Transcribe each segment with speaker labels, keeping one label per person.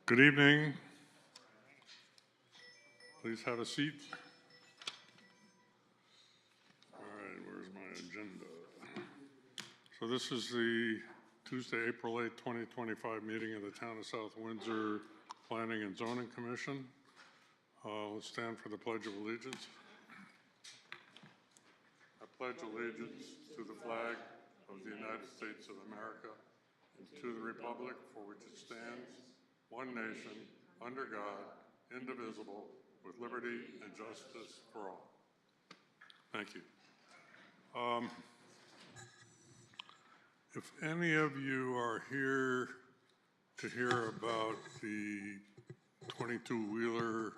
Speaker 1: Good evening. Please have a seat. All right, where's my agenda? So this is the Tuesday, April 8th, 2025 meeting of the Town of South Windsor Planning and Zoning Commission. Let's stand for the Pledge of Allegiance. I pledge allegiance to the flag of the United States of America and to the republic for which it stands, one nation, under God, indivisible, with liberty and justice for all. Thank you. If any of you are here to hear about the 22-wheeler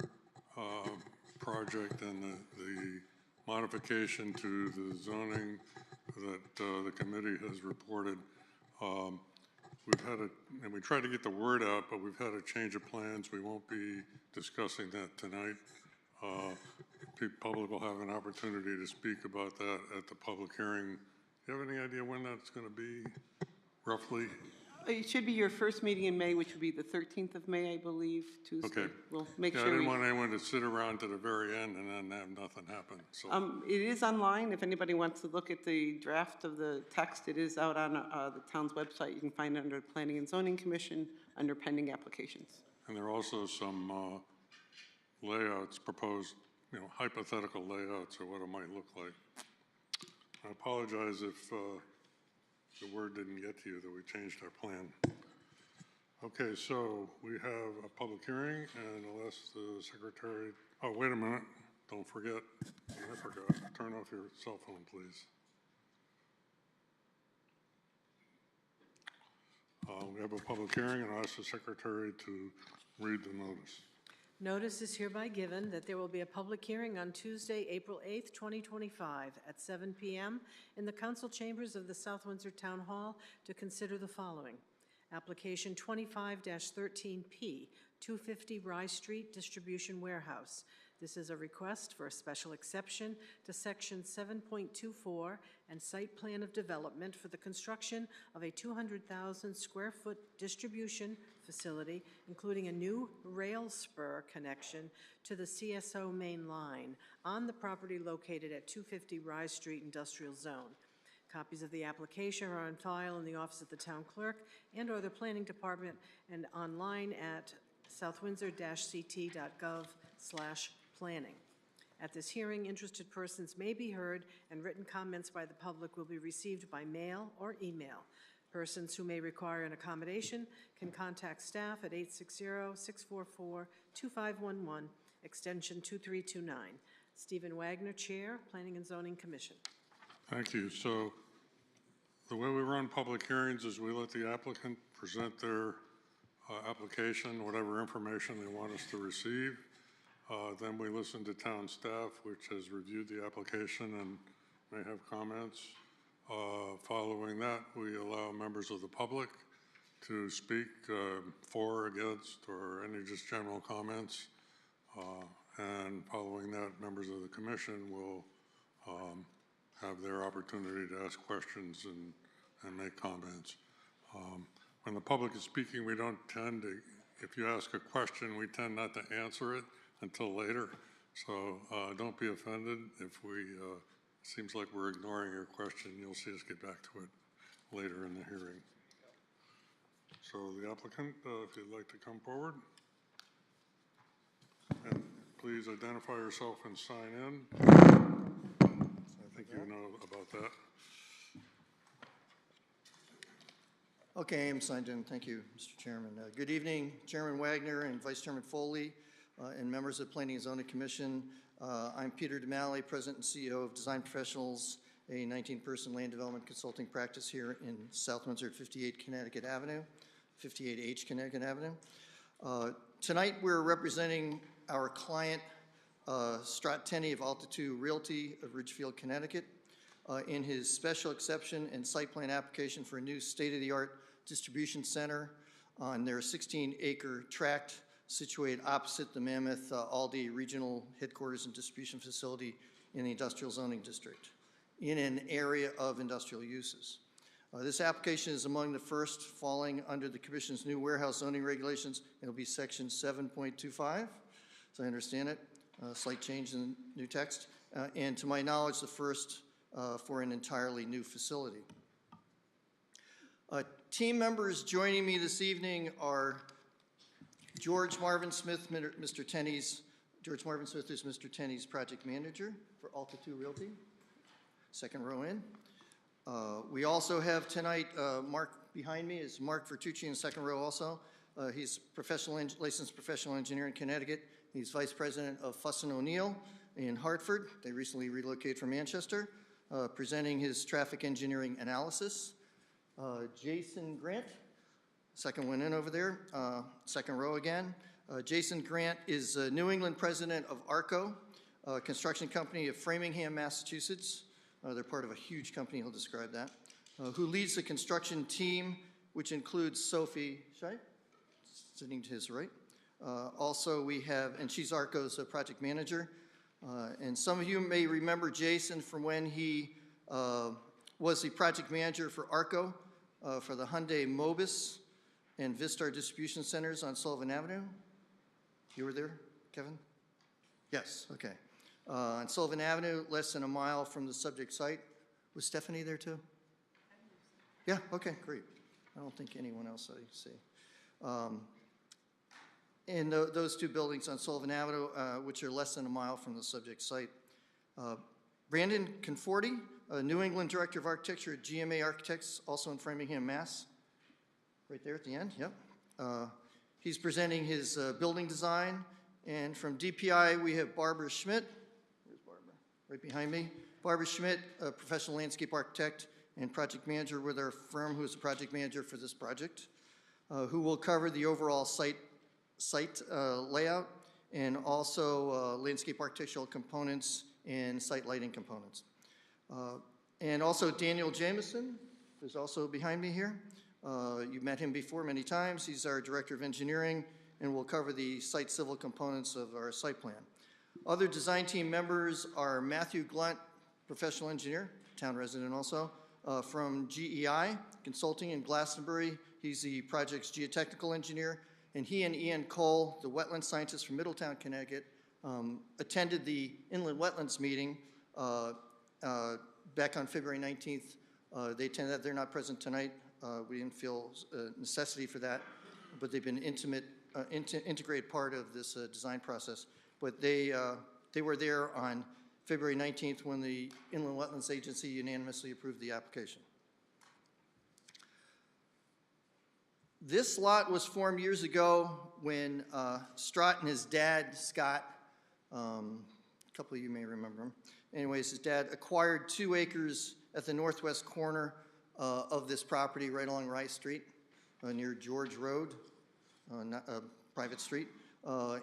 Speaker 1: project and the modification to the zoning that the committee has reported, and we tried to get the word out, but we've had a change of plans. We won't be discussing that tonight. The public will have an opportunity to speak about that at the public hearing. Do you have any idea when that's going to be, roughly?
Speaker 2: It should be your first meeting in May, which would be the 13th of May, I believe, Tuesday.
Speaker 1: Okay.
Speaker 2: We'll make
Speaker 1: Yeah,
Speaker 2: sure
Speaker 1: I didn't want anyone to sit around to the very end and then have nothing happen. So.
Speaker 2: It is online. If anybody wants to look at the draft of the text, it is out on the town's website. You can find it under Planning and Zoning Commission under pending applications.
Speaker 1: And there are also some layouts proposed, hypothetical layouts of what it might look like. I apologize if the word didn't get to you that we changed our plan. Okay, so we have a public hearing, and I'll ask the secretary. Oh, wait a minute. Don't forget. I forgot. Turn off your cell phone, please. We have a public hearing, and I'll ask the secretary to read the notice.
Speaker 3: Notice is hereby given that there will be a public hearing on Tuesday, April 8th, 2025 at 7 p.m. in the council chambers of the South Windsor Town Hall to consider the following. Application 25-13P, 250 Rye Street Distribution Warehouse. This is a request for a special exception to Section 7.24 and Site Plan of Development for the construction of a 200,000 square foot distribution facility, including a new rail spur connection to the CSO main line on the property located at 250 Rye Street Industrial Zone. Copies of the application are on file in the office of the town clerk and or the planning department and online at southwindsor-ct.gov/planning. At this hearing, interested persons may be heard and written comments by the public will be received by mail or email. Persons who may require an accommodation can contact staff at 860-644-2511, extension 2329. Stephen Wagner, Chair, Planning and Zoning Commission.
Speaker 1: Thank you. So the way we run public hearings is we let the applicant present their application, whatever information they want us to receive. Then we listen to town staff, which has reviewed the application and may have comments. Following that, we allow members of the public to speak for, against, or any just general comments. And following that, members of the commission will have their opportunity to ask questions and make comments. When the public is speaking, we don't tend to, if you ask a question, we tend not to answer it until later. So don't be offended if it seems like we're ignoring your question. You'll see us get back to it later in the hearing. So the applicant, if you'd like to come forward. And please identify yourself and sign in. I think you know about that.
Speaker 4: Okay, I'm signed in. Thank you, Mr. Chairman. Good evening, Chairman Wagner and Vice Chairman Foley and members of the Planning and Zoning Commission. I'm Peter DeMalley, President and CEO of Design Professionals, a 19-person land development consulting practice here in South Windsor at 58 Connecticut Avenue, 58H Connecticut Avenue. Tonight we're representing our client, Strat Tenney of Altitude Realty of Ridgefield, Connecticut, in his special exception and site plan application for a new state-of-the-art distribution center on their 16-acre tract situated opposite the Mammoth Aldi Regional Headquarters and Distribution Facility in the Industrial Zoning District in an area of industrial uses. This application is among the first falling under the Commission's new warehouse zoning regulations. It'll be section 7.25, as I understand it, slight change in the new text, and to my knowledge, the first for an entirely new facility. Team members joining me this evening are George Marvin Smith, Mr. Tenney's. George Marvin Smith is Mr. Tenney's project manager for Alta 2 Realty, second row in. We also have tonight, Mark behind me is Mark Vertucci in the second row also. He's licensed professional engineer in Connecticut. He's vice president of Fuss & O'Neill in Hartford. They recently relocated from Manchester, presenting his traffic engineering analysis. Jason Grant, second one in over there, second row again. Jason Grant is New England president of ARCO, a construction company of Framingham, Massachusetts. They're part of a huge company, he'll describe that, who leads the construction team, which includes Sophie Scheib, sitting to his right. Also we have, and she's ARCO's project manager. And some of you may remember Jason from when he was the project manager for ARCO for the Hyundai Mobis and Vistar distribution centers on Sullivan Avenue. You were there, Kevin? Yes, okay. On Sullivan Avenue, less than a mile from the subject site. Was Stephanie there too? Yeah, okay, great. I don't think anyone else I see. And those two buildings on Sullivan Avenue, which are less than a mile from the subject site. Brandon Conforti, a New England Director of Architecture at GMA Architects, also in Framingham, Mass. Right there at the end, yep. He's presenting his building design. And from DPI, we have Barbara Schmidt. Where's Barbara? Right behind me. Barbara Schmidt, a professional landscape architect and project manager with our firm, who is the project manager for this project, who will cover the overall site layout and also landscape architectural components and site lighting components. And also Daniel Jameson, who's also behind me here. You've met him before many times. He's our Director of Engineering and will cover the site civil components of our site plan. Other design team members are Matthew Glunt, professional engineer, town resident also, from GEI Consulting in Glastonbury. He's the project's geotechnical engineer. And he and Ian Cole, the wetland scientist from Middletown, Connecticut, attended the inland wetlands meeting back on February 19th. They attended that. They're not present tonight. We didn't feel necessity for that, but they've been integrated part of this design process. But they were there on February 19th when the Inland Wetlands Agency unanimously approved the application. This lot was formed years ago when Strott and his dad, Scott, a couple of you may remember him. Anyways, his dad acquired 2 acres at the northwest corner of this property right along Rice Street near George Road, not a private street. So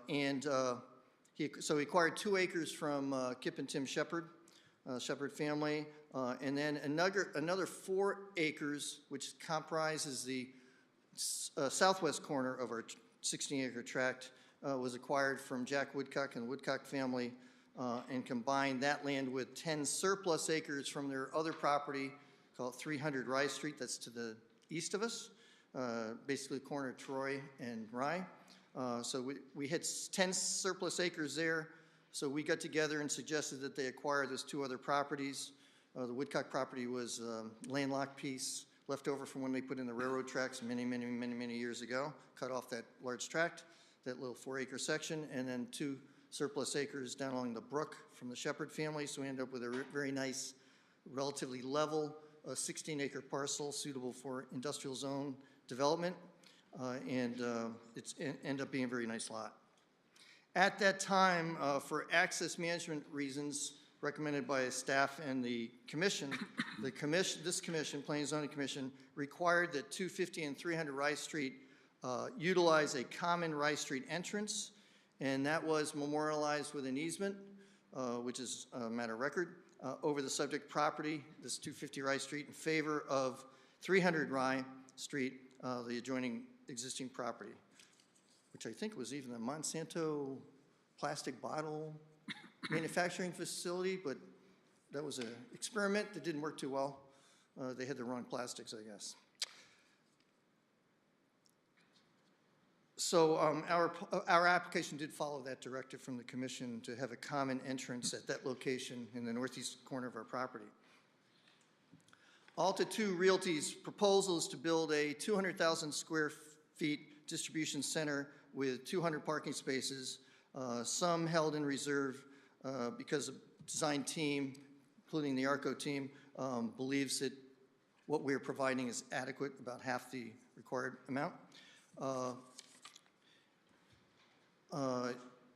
Speaker 4: he acquired 2 acres from Kip and Tim Shepard, Shepard family, and then another 4 acres, which comprises the southwest corner of our 16-acre tract, was acquired from Jack Woodcock and the Woodcock family, and combined that land with 10 surplus acres from their other property called 300 Rye Street. That's to the east of us, basically the corner of Troy and Rye. So we had 10 surplus acres there, so we got together and suggested that they acquire those 2 other properties. The Woodcock property was a landlocked piece left over from when they put in the railroad tracks many years ago, cut off that large tract, that little 4-acre section, and then 2 surplus acres down along the brook from the Shepard family. So we ended up with a very nice, relatively level 16-acre parcel suitable for industrial zone development, and it's ended up being a very nice lot. At that time, for access management reasons recommended by staff and the commission, this commission, Planning and Zoning Commission, required that 250 and 300 Rice Street utilize a common Rice Street entrance, and that was memorialized with an easement, which is a matter of record, over the subject property, this 250 Rye Street, in favor of 300 Rye Street, the adjoining existing property, which I think was even a Monsanto plastic bottle manufacturing facility, but that was an experiment that didn't work too well. They had the wrong plastics, I guess. So our application did follow that directive from the commission to have a common entrance at that location in the northeast corner of our property. Alta 2 Realty's proposal is to build a 200,000 square feet distribution center with 200 parking spaces, some held in reserve because the design team, including the ARCO team, believes that what we're providing is adequate, about half the required amount.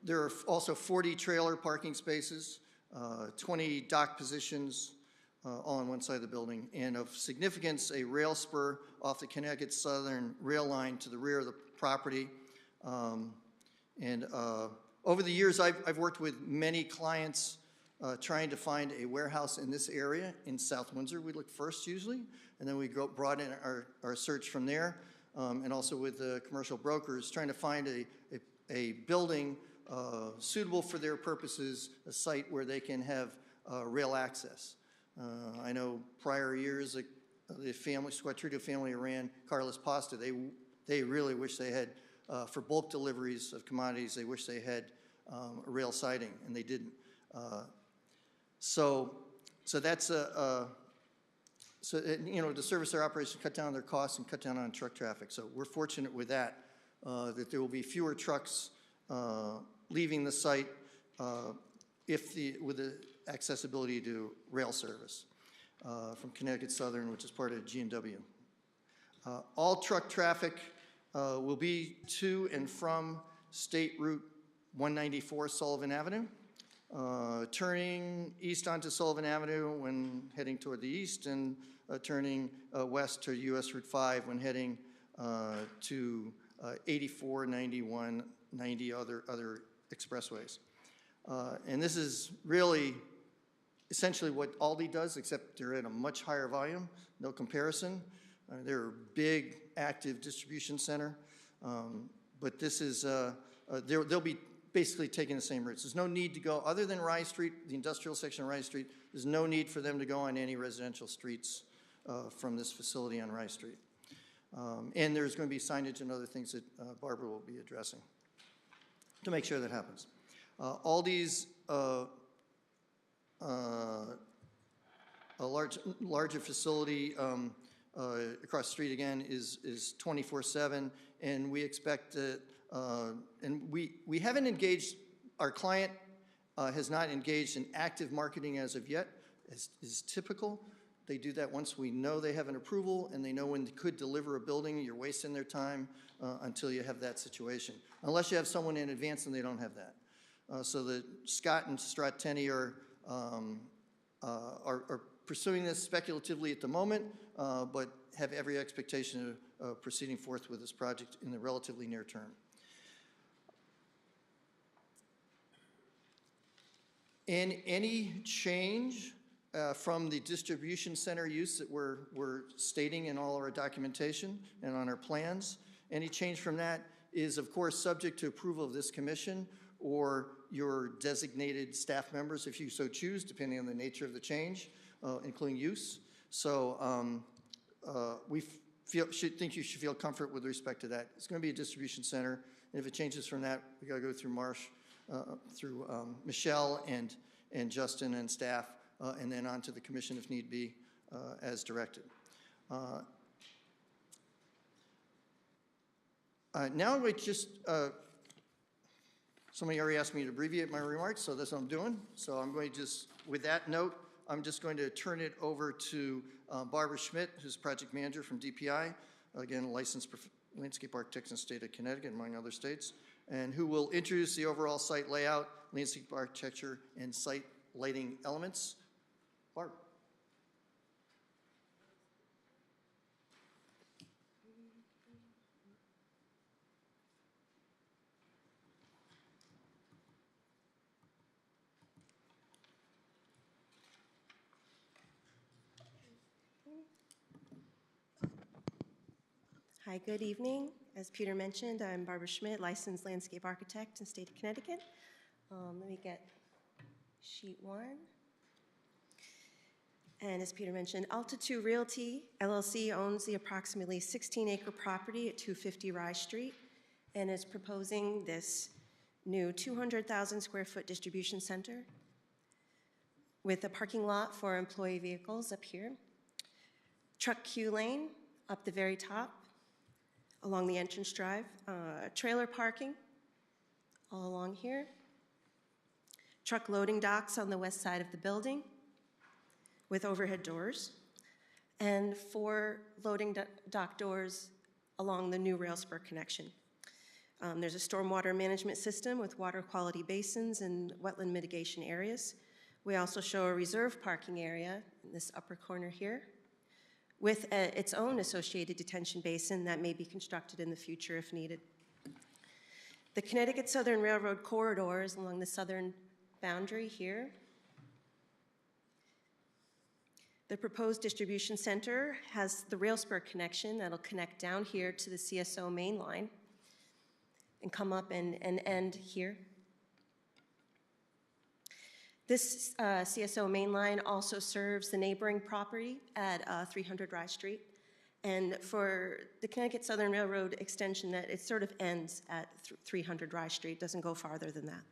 Speaker 4: There are also 40 trailer parking spaces, 20 dock positions, all on one side of the building, and of significance, a rail spur off the Connecticut Southern rail line to the rear of the property. Over the years, I've worked with many clients trying to find a warehouse in this area in South Windsor. We look first usually, and then we broaden our search from there, and also with the commercial brokers, trying to find a building suitable for their purposes, a site where they can have rail access. I know prior years, the family, Squatrudo family ran Carlos Pasta. They really wish they had, for bulk deliveries of commodities, they wish they had a rail siding, and they didn't. So that's to service their operation, cut down their costs, and cut down on truck traffic. So we're fortunate with that, that there will be fewer trucks leaving the site with the accessibility to rail service from Connecticut Southern, which is part of G&W. All truck traffic will be to and from State Route 194 Sullivan Avenue, turning east onto Sullivan Avenue when heading toward the east, and turning west to US Route 5 when heading to 84, 91, 90 other expressways. And this is really essentially what Aldi does, except they're at a much higher volume, no comparison. They're a big, active distribution center, but this is, they'll be basically taking the same routes. There's no need to go, other than Rye Street, the industrial section of Rye Street, there's no need for them to go on any residential streets from this facility on Rye Street. And there's going to be signage and other things that Barbara will be addressing to make sure that happens. Aldi's a larger facility across the street again is 24/7, and we expect that, and we haven't engaged, our client has not engaged in active marketing as of yet, as is typical. They do that once we know they have an approval and they know when they could deliver a building. You're wasting their time until you have that situation, unless you have someone in advance and they don't have that. So that Scott and Strattenny are pursuing this speculatively at the moment, but have every expectation of proceeding forth with this project in the relatively near term. And any change from the distribution center use that we're stating in all our documentation and on our plans, any change from that is, of course, subject to approval of this commission or your designated staff members, if you so choose, depending on the nature of the change, including use. So we think you should feel comfort with respect to that. It's going to be a distribution center, and if it changes from that, we got to go through Michelle and Justin and staff, and then on to the commission if need be, as directed. Now we just, somebody already asked me to abbreviate my remarks, so that's what I'm doing. So I'm going to just, with that note, I'm just going to turn it over to Barbara Schmidt, who's project manager from DPI, again, licensed landscape architect in the state of Connecticut, among other states, and who will introduce the overall site layout, landscape architecture, and site lighting elements. Barb.
Speaker 5: Hi, good evening. As Peter mentioned, I'm Barbara Schmidt, licensed landscape architect in the state of Connecticut. Let me get sheet one. And as Peter mentioned, Altitude Realty LLC owns the approximately 16-acre property at 250 Rye Street and is proposing this new 200,000 square foot distribution center with a parking lot for employee vehicles up here, truck queue lane up the very top along the entrance drive, trailer parking all along here, truck loading docks on the west side of the building with overhead doors, and 4 loading dock doors along the new rail spur connection. There's a stormwater management system with water quality basins and wetland mitigation areas. We also show a reserve parking area in this upper corner here with its own associated detention basin that may be constructed in the future if needed. The Connecticut Southern Railroad corridor is along the southern boundary here. The proposed distribution center has the rail spur connection that'll connect down here to the CSO main line and come up and end here. This CSO main line also serves the neighboring property at 300 Rye Street. And for the Connecticut Southern Railroad extension, that it sort of ends at 300 Rye Street, doesn't go farther than that.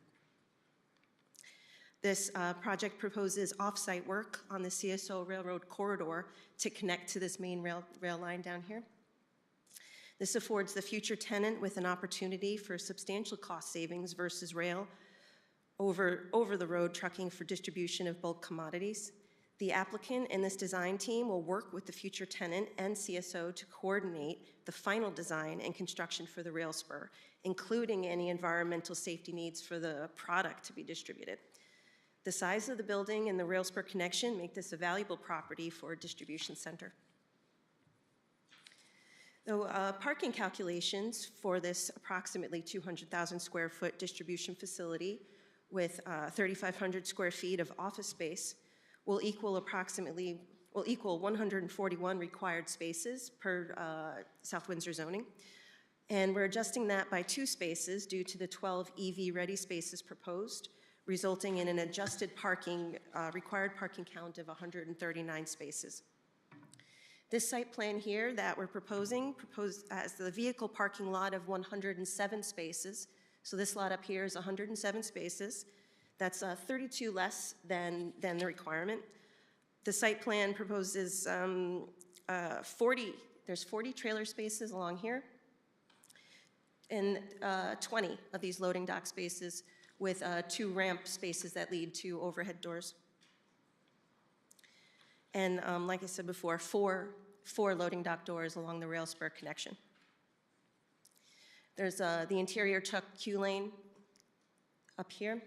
Speaker 5: This project proposes off-site work on the CSO Railroad corridor to connect to this main rail line down here. This affords the future tenant with an opportunity for substantial cost savings versus rail over the road trucking for distribution of bulk commodities. The applicant and this design team will work with the future tenant and CSO to coordinate the final design and construction for the rail spur, including any environmental safety needs for the product to be distributed. The size of the building and the rail spur connection make this a valuable property for a distribution center. Though parking calculations for this approximately 200,000 square foot distribution facility with 3,500 square feet of office space will equal 141 required spaces per South Windsor zoning. And we're adjusting that by 2 spaces due to the 12 EV-ready spaces proposed, resulting in an adjusted parking, required parking count of 139 spaces. This site plan here that we're proposed as the vehicle parking lot of 107 spaces. So this lot up here is 107 spaces. That's 32 less than the requirement. The site plan proposes 40 trailer spaces along here and 20 of these loading dock spaces with 2 ramp spaces that lead to overhead doors. And like I said before, four loading dock doors along the rail spur connection. There's the interior truck queue lane up here.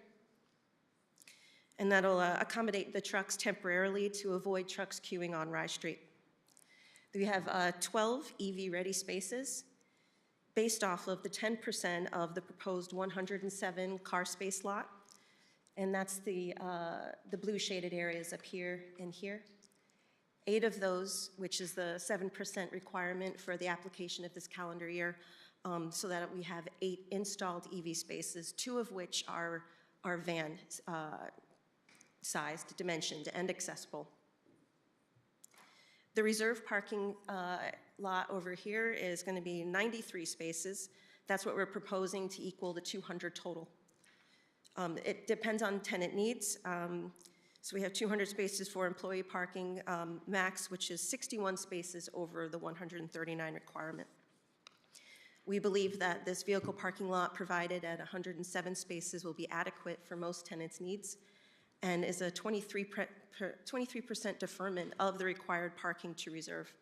Speaker 5: And that'll accommodate the trucks temporarily to avoid trucks queuing on Rye Street. We have 12 EV-ready spaces based off of the 10% of the proposed 107 car space lot. And that's the blue shaded areas up here and here. 8 of those, which is the 7% requirement for the application of this calendar year, so that we have 8 installed EV spaces, 2 of which are van sized, dimensioned, and accessible. The reserve parking lot over here is going to be 93 spaces. That's what we're proposing to equal the 200 total. It depends on tenant needs. So we have 200 spaces for employee parking max, which is 61 spaces over the 139 requirement. We believe that this vehicle parking lot provided at 107 spaces will be adequate for most tenants' needs and is a 23% deferment of the required parking to reserve.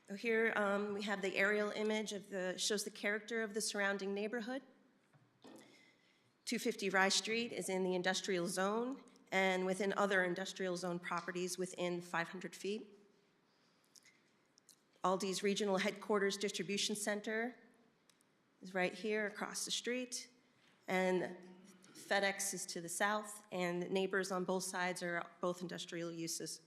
Speaker 5: So here we have the aerial image of shows the character of the surrounding neighborhood. 250 Rye Street is in the industrial zone and within other industrial zone properties within 500 feet. Aldi's regional headquarters distribution center is right here across the street, and FedEx is to the south, and neighbors on both sides are both industrial uses.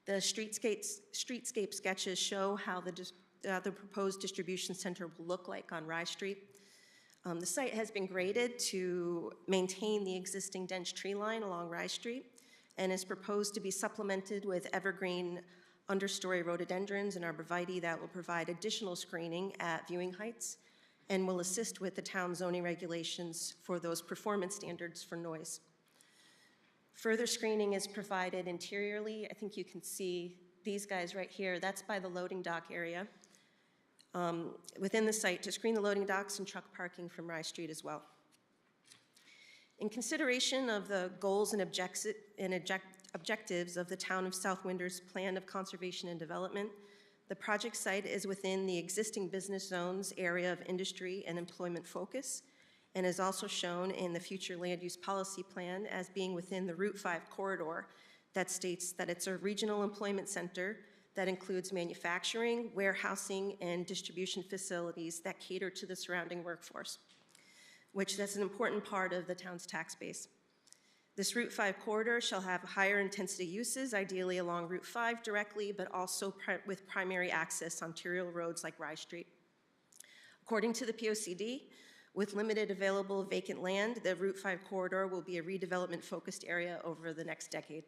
Speaker 5: The streetscape sketches show how the proposed distribution center will look like on Rye Street. The site has been graded to maintain the existing dense tree line along Rye Street and is proposed to be supplemented with evergreen understory rhododendrons and arborvitae that will provide additional screening at viewing heights and will assist with the town zoning regulations for those performance standards for noise. Further screening is provided interiorly. I think you can see these guys right here. That's by the loading dock area within the site to screen the loading docks and truck parking from Rye Street as well. In consideration of the goals and objectives of the Town of South Windsor's Plan of Conservation and Development, the project site is within the existing business zones area of industry and employment focus, and is also shown in the future land use policy plan as being within the Route 5 corridor that states that it's a regional employment center that includes manufacturing, warehousing, and distribution facilities that cater to the surrounding workforce, which is an important part of the town's tax base. This Route 5 corridor shall have higher intensity uses, ideally along Route 5 directly, but also with primary access on arterial roads like Rye Street. According to the POCD, with limited available vacant land, the Route 5 corridor will be a redevelopment-focused area over the next decade.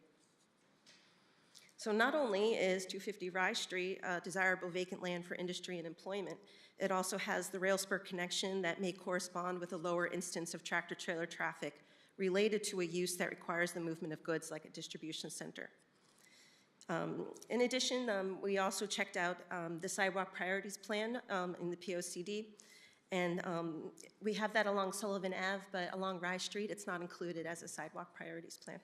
Speaker 5: So not only is 250 Rye Street desirable vacant land for industry and employment, it also has the rail spur connection that may correspond with a lower instance of tractor-trailer traffic related to a use that requires the movement of goods like a distribution center. In addition, we also checked out the sidewalk priorities plan in the POCD, and we have that along Sullivan Ave, but along Rye Street, it's not included as a sidewalk priorities plan.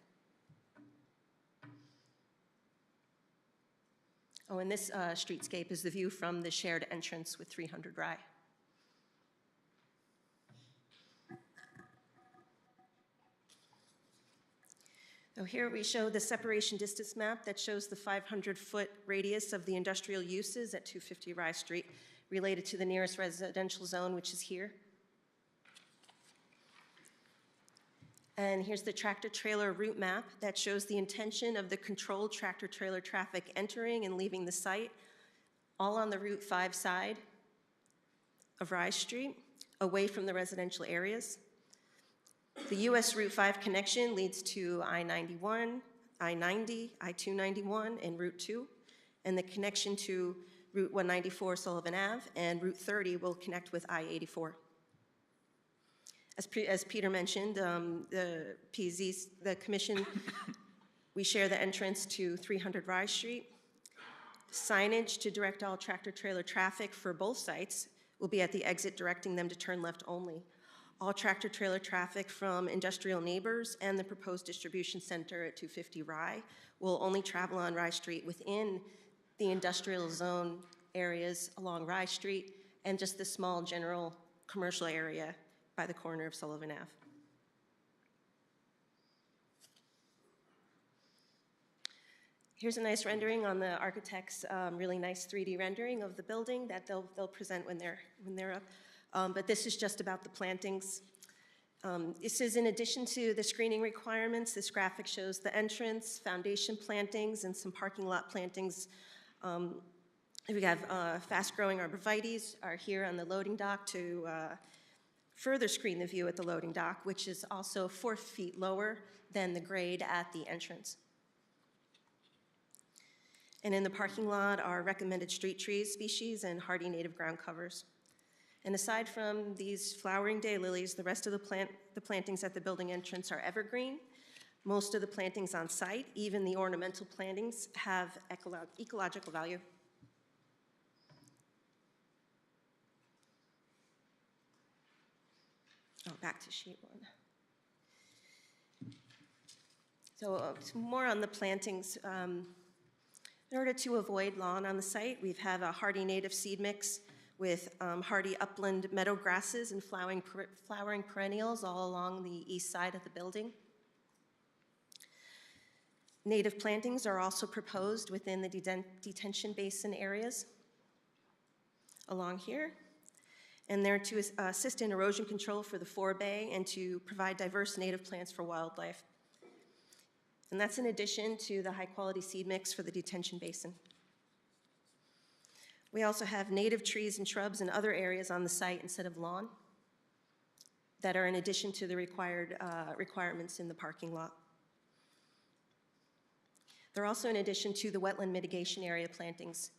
Speaker 5: Oh, and this streetscape is the view from the shared entrance with 300 Rye. So here we show the separation distance map that shows the 500-foot radius of the industrial uses at 250 Rye Street related to the nearest residential zone, which is here. And here's the tractor-trailer route map that shows the intention of the controlled tractor-trailer traffic entering and leaving the site, all on the Route 5 side of Rye Street, away from the residential areas. The US Route 5 connection leads to I-91, I-90, I-291, and Route 2, and the connection to Route 194 Sullivan Ave and Route 30 will connect with I-84. As Peter mentioned, the commission, we share the entrance to 300 Rye Street. Signage to direct all tractor-trailer traffic for both sites will be at the exit, directing them to turn left only. All tractor-trailer traffic from industrial neighbors and the proposed distribution center at 250 Rye will only travel on Rye Street within the industrial zone areas along Rye Street and just the small general commercial area by the corner of Sullivan Ave. Here's a nice rendering on the architect's really nice 3D rendering of the building that they'll present when they're up. But this is just about the plantings. This is in addition to the screening requirements. This graphic shows the entrance, foundation plantings, and some parking lot plantings. We have fast-growing arborvitaes are here on the loading dock to further screen the view at the loading dock, which is also 4 feet lower than the grade at the entrance. And in the parking lot are recommended street trees species and hardy native ground covers. And aside from these flowering daylilies, the rest of the plantings at the building entrance are evergreen. Most of the plantings on site, even the ornamental plantings, have ecological value. Oh, back to sheet 1. So more on the plantings. In order to avoid lawn on the site, we've had a hardy native seed mix with hardy upland meadow grasses and flowering perennials all along the east side of the building. Native plantings are also proposed within the detention basin areas along here. And they're to assist in erosion control for the forebay and to provide diverse native plants for wildlife. And that's in addition to the high-quality seed mix for the detention basin. We also have native trees and shrubs in other areas on the site instead of lawn. that are in addition to the required requirements in the parking lot. They're also in addition to the wetland mitigation area plantings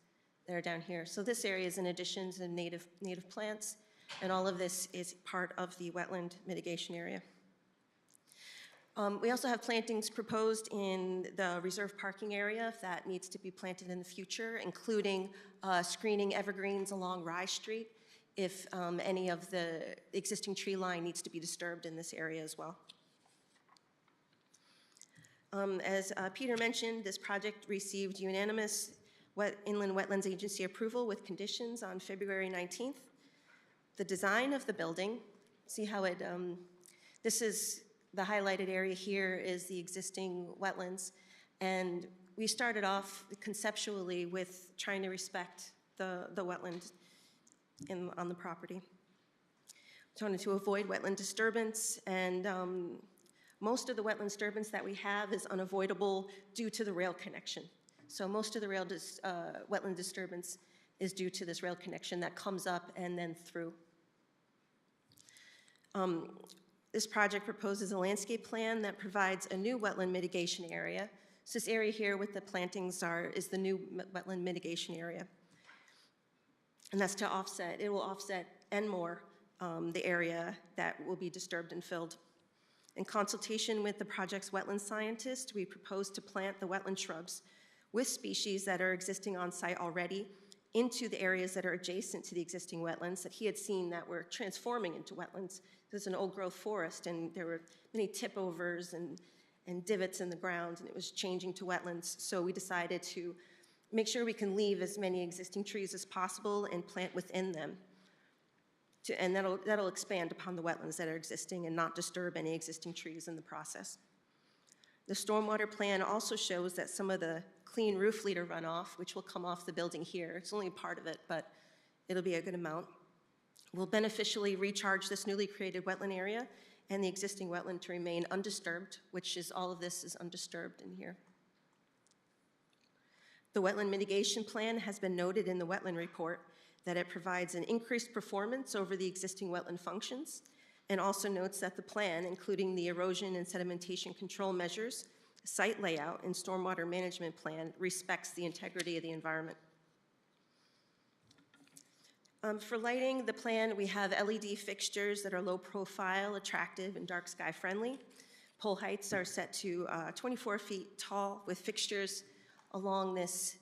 Speaker 5: that are down here. So this area is in addition to native plants, and all of this is part of the wetland mitigation area. We also have plantings proposed in the reserve parking area if that needs to be planted in the future, including screening evergreens along Rye Street if any of the existing tree line needs to be disturbed in this area as well. As Peter mentioned, this project received unanimous Inland Wetlands Agency approval with conditions on February 19th. The design of the building, see how it, this is the highlighted area here is the existing wetlands. And we started off conceptually with trying to respect the wetland on the property. We wanted to avoid wetland disturbance, and most of the wetland disturbance that we have is unavoidable due to the rail connection. So most of the wetland disturbance is due to this rail connection that comes up and then through. This project proposes a landscape plan that provides a new wetland mitigation area. So this area here with the plantings is the new wetland mitigation area. And that's to offset, it will offset and more the area that will be disturbed and filled. In consultation with the project's wetland scientist, we propose to plant the wetland shrubs with species that are existing on site already into the areas that are adjacent to the existing wetlands that he had seen that were transforming into wetlands. There's an old growth forest, and there were many tip overs and divots in the ground, and it was changing to wetlands. So we decided to make sure we can leave as many existing trees as possible and plant within them. And that'll expand upon the wetlands that are existing and not disturb any existing trees in the process. The stormwater plan also shows that some of the clean roof leader runoff, which will come off the building here, it's only part of it, but it'll be a good amount, will beneficially recharge this newly created wetland area and the existing wetland to remain undisturbed, which is all of this is undisturbed in here. The wetland mitigation plan has been noted in the wetland report that it provides an increased performance over the existing wetland functions, and also notes that the plan, including the erosion and sedimentation control measures, site layout, and stormwater management plan, respects the integrity of the environment. For lighting, the plan, we have LED fixtures that are low profile, attractive, and dark sky friendly. Pole heights are set to 24 feet tall with fixtures along this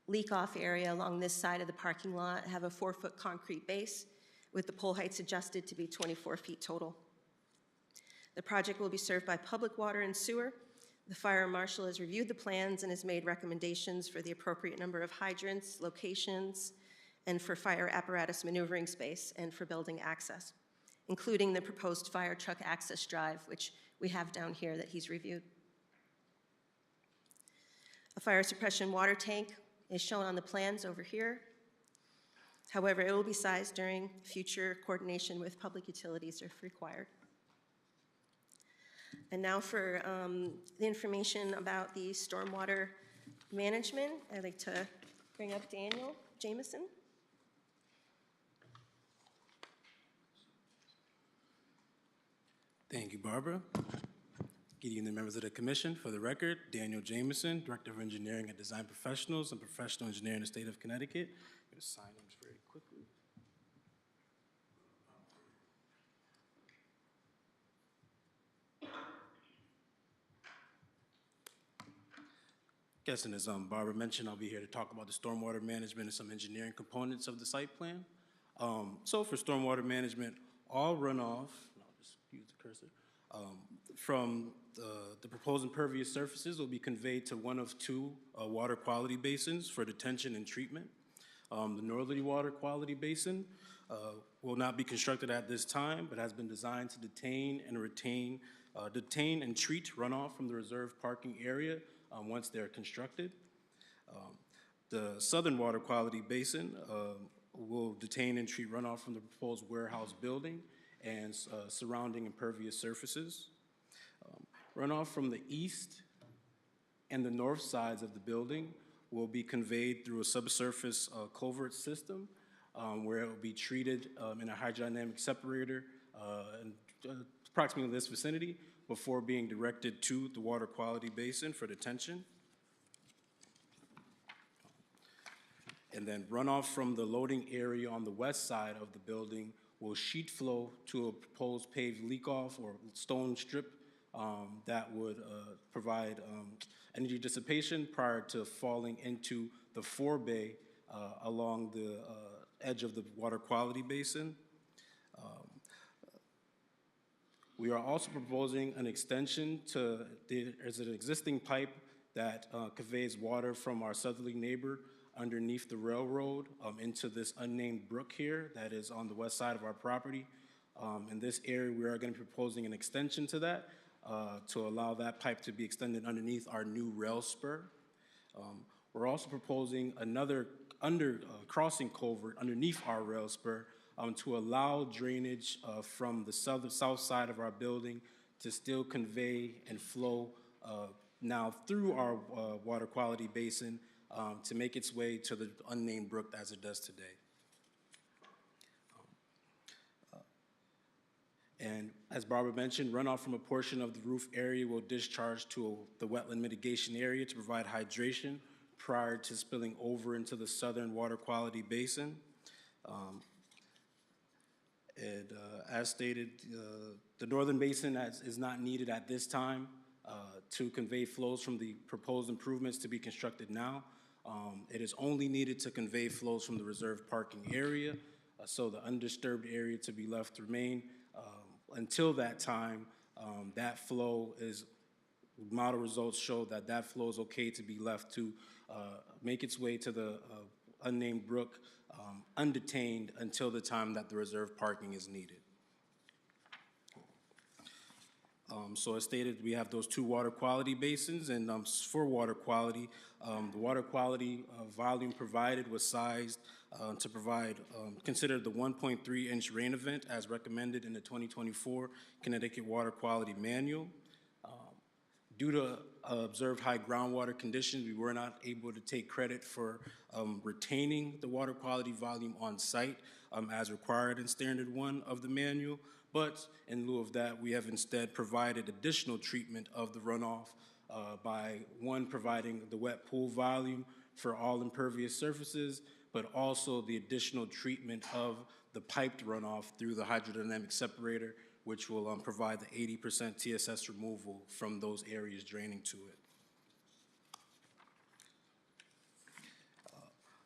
Speaker 5: leak-off area along this side of the parking lot, have a 4-foot concrete base with the pole heights adjusted to be 24 feet total. The project will be served by public water and sewer. The fire marshal has reviewed the plans and has made recommendations for the appropriate number of hydrants, locations, and for fire apparatus maneuvering space and for building access, including the proposed fire truck access drive, which we have down here that he's reviewed. A fire suppression water tank is shown on the plans over here. However, it will be sized during future coordination with public utilities if required. And now for the information about the stormwater management, I'd like to bring up Daniel Jameson.
Speaker 6: Thank you, Barbara. Good evening, members of the commission. For the record, Daniel Jameson, Director of Engineering at Design Professionals and Professional Engineer in the state of Connecticut. I'm going to sign them very quickly. Guessing as Barbara mentioned, I'll be here to talk about the stormwater management and some engineering components of the site plan. So for stormwater management, all runoff, and I'll just use the cursor, from the proposed impervious surfaces will be conveyed to one of two water quality basins for detention and treatment. The northerly water quality basin will not be constructed at this time, but has been designed to detain and treat runoff from the reserved parking area once they're constructed. The southern water quality basin will detain and treat runoff from the proposed warehouse building and surrounding impervious surfaces. Runoff from the east and the north sides of the building will be conveyed through a subsurface culvert system where it will be treated in a hydrodynamic separator approximately in this vicinity before being directed to the water quality basin for detention. And then runoff from the loading area on the west side of the building will sheet flow to a proposed paved leak-off or stone strip that would provide energy dissipation prior to falling into the forebay along the edge of the water quality basin. We are also proposing an extension to, there's an existing pipe that conveys water from our southerly neighbor underneath the railroad into this unnamed brook here that is on the west side of our property. In this area, we are going to be proposing an extension to that to allow that pipe to be extended underneath our new rail spur. We're also proposing another crossing culvert underneath our rail spur to allow drainage from the south side of our building to still convey and flow now through our water quality basin to make its way to the unnamed brook as it does today. And as Barbara mentioned, runoff from a portion of the roof area will discharge to the wetland mitigation area to provide hydration prior to spilling over into the southern water quality basin. As stated, the northern basin is not needed at this time to convey flows from the proposed improvements to be constructed now. It is only needed to convey flows from the reserved parking area, so the undisturbed area to be left to remain. Until that time, that flow is, model results show that that flow is okay to be left to make its way to the unnamed brook undetained until the time that the reserved parking is needed. So as stated, we have those two water quality basins, and for water quality, the water quality volume provided was sized to provide, consider the 1.3-inch rain event as recommended in the 2024 Connecticut Water Quality Manual. Due to observed high groundwater conditions, we were not able to take credit for retaining the water quality volume on site as required in Standard 1 of the manual. But in lieu of that, we have instead provided additional treatment of the runoff by, one, providing the wet pool volume for all impervious surfaces, but also the additional treatment of the piped runoff through the hydrodynamic separator, which will provide the 80% TSS removal from those areas draining to it.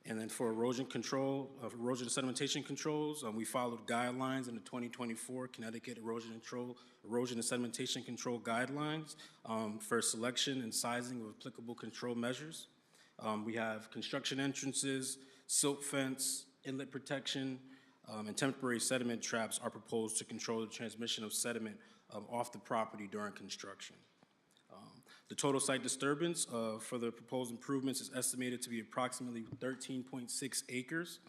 Speaker 6: And then for erosion control, erosion sedimentation controls, we followed guidelines in the 2024 Connecticut Erosion and Sedimentation Control Guidelines for selection and sizing of applicable control measures. We have construction entrances, silt fence, inlet protection, and temporary sediment traps are proposed to control the transmission of sediment off the property during construction. The total site disturbance for the proposed improvements is estimated to be approximately 13.6 acres.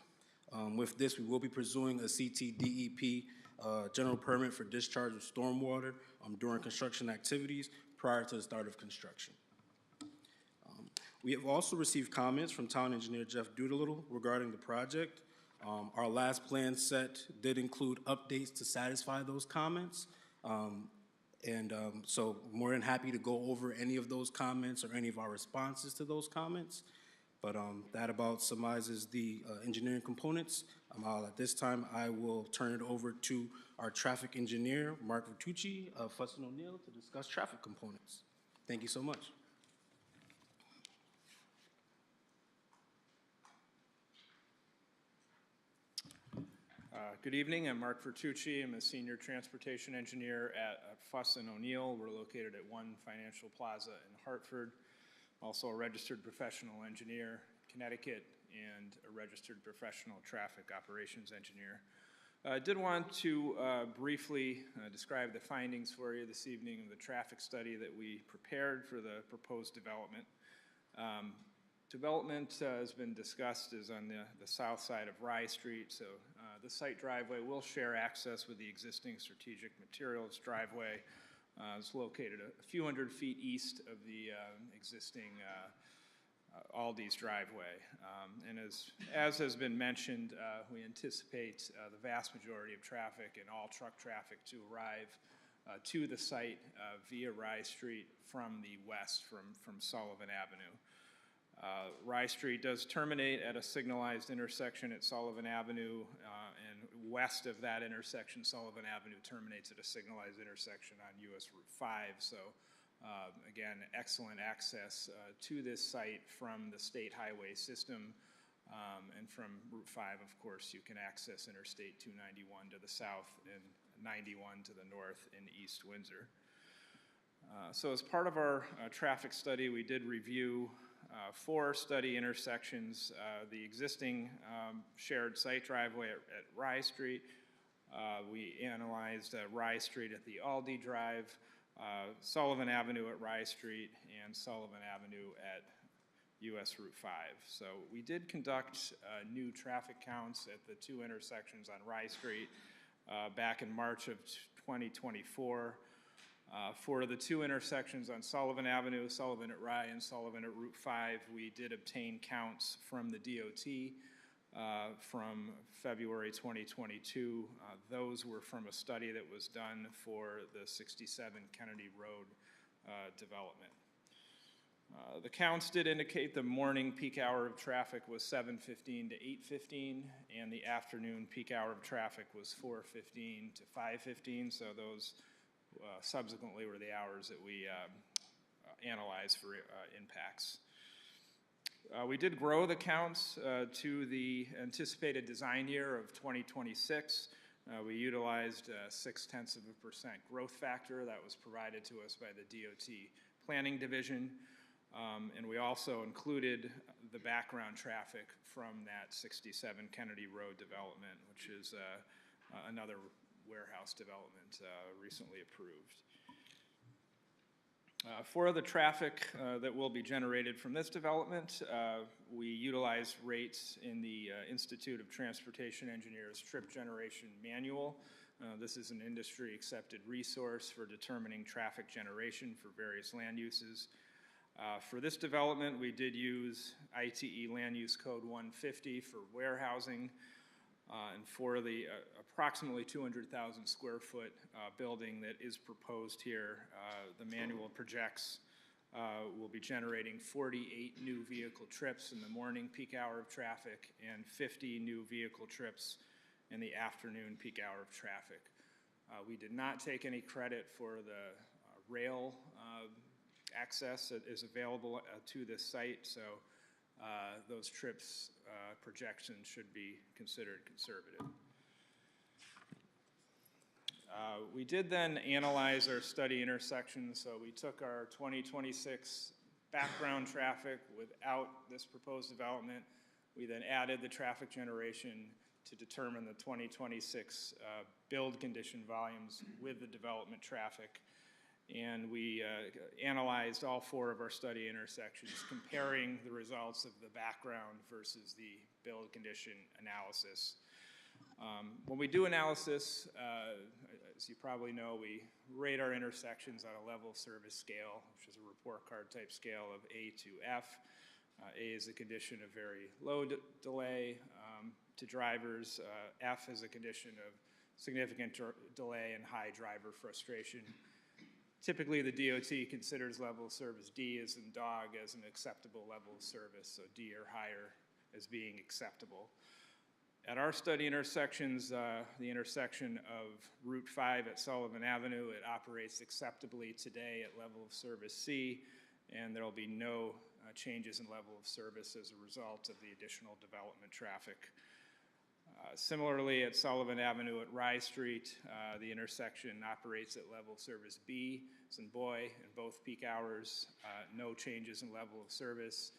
Speaker 6: With this, we will be pursuing a CTDEP general permit for discharge of stormwater during construction activities prior to the start of construction. We have also received comments from Town Engineer Jeff Doolittle regarding the project. Our last plan set did include updates to satisfy those comments. So more than happy to go over any of those comments or any of our responses to those comments. But that about summarizes the engineering components. At this time, I will turn it over to our traffic engineer, Mark Vertucci of Fuss & O'Neill, to discuss traffic components. Thank you so much.
Speaker 7: Good evening. I'm Mark Vertucci. I'm a senior transportation engineer at Fuss & O'Neill. We're located at One Financial Plaza in Hartford. Also a registered professional engineer, Connecticut, and a registered professional traffic operations engineer. I did want to briefly describe the findings for you this evening of the traffic study that we prepared for the proposed development. Development has been discussed is on the south side of Rye Street, so the site driveway will share access with the existing strategic materials driveway. It's located a few hundred feet east of the existing Aldi's driveway. And as has been mentioned, we anticipate the vast majority of traffic and all truck traffic to arrive to the site via Rye Street from the west, from Sullivan Avenue. Rye Street does terminate at a signalized intersection at Sullivan Avenue, and west of that intersection, Sullivan Avenue terminates at a signalized intersection on US Route 5. So again, excellent access to this site from the state highway system, and from Route 5, of course, you can access Interstate 291 to the south and 91 to the north in East Windsor. So as part of our traffic study, we did review 4 study intersections, the existing shared site driveway at Rye Street. We analyzed Rye Street at the Aldi Drive, Sullivan Avenue at Rye Street, and Sullivan Avenue at US Route 5. So we did conduct new traffic counts at the 2 intersections on Rye Street back in March of 2024. For the 2 intersections on Sullivan Avenue, Sullivan at Rye and Sullivan at Route 5, we did obtain counts from the DOT from February 2022. Those were from a study that was done for the 67 Kennedy Road development. The counts did indicate the morning peak hour of traffic was 7:15 to 8:15, and the afternoon peak hour of traffic was 4:15 to 5:15, so those subsequently were the hours that we analyzed for impacts. We did grow the counts to the anticipated design year of 2026. We utilized 0.6% growth factor that was provided to us by the DOT Planning Division, and we also included the background traffic from that 67 Kennedy Road development, which is another warehouse development recently approved. For the traffic that will be generated from this development, we utilize rates in the Institute of Transportation Engineers Trip Generation Manual. This is an industry-accepted resource for determining traffic generation for various land uses. For this development, we did use ITE Land Use Code 150 for warehousing, and for the approximately 200,000 square foot building that is proposed here, the manual projects will be generating 48 new vehicle trips in the morning peak hour of traffic and 50 new vehicle trips in the afternoon peak hour of traffic. We did not take any credit for the rail access that is available to this site, so those trips projections should be considered conservative. We did then analyze our study intersections, so we took our 2026 background traffic without this proposed development. We then added the traffic generation to determine the 2026 build condition volumes with the development traffic. And we analyzed all 4 of our study intersections, comparing the results of the background versus the build condition analysis. When we do analysis, as you probably know, we rate our intersections on a level of service scale, which is a report card type scale of A to F. A is a condition of very low delay to drivers. F is a condition of significant delay and high driver frustration. Typically, the DOT considers level of service D as in dog as an acceptable level of service, so D or higher as being acceptable. At our study intersections, the intersection of Route 5 at Sullivan Avenue, it operates acceptably today at level of service C, and there will be no changes in level of service as a result of the additional development traffic. Similarly, at Sullivan Avenue at Rye Street, the intersection operates at level service B, as in boy, in both peak hours. No changes in level of service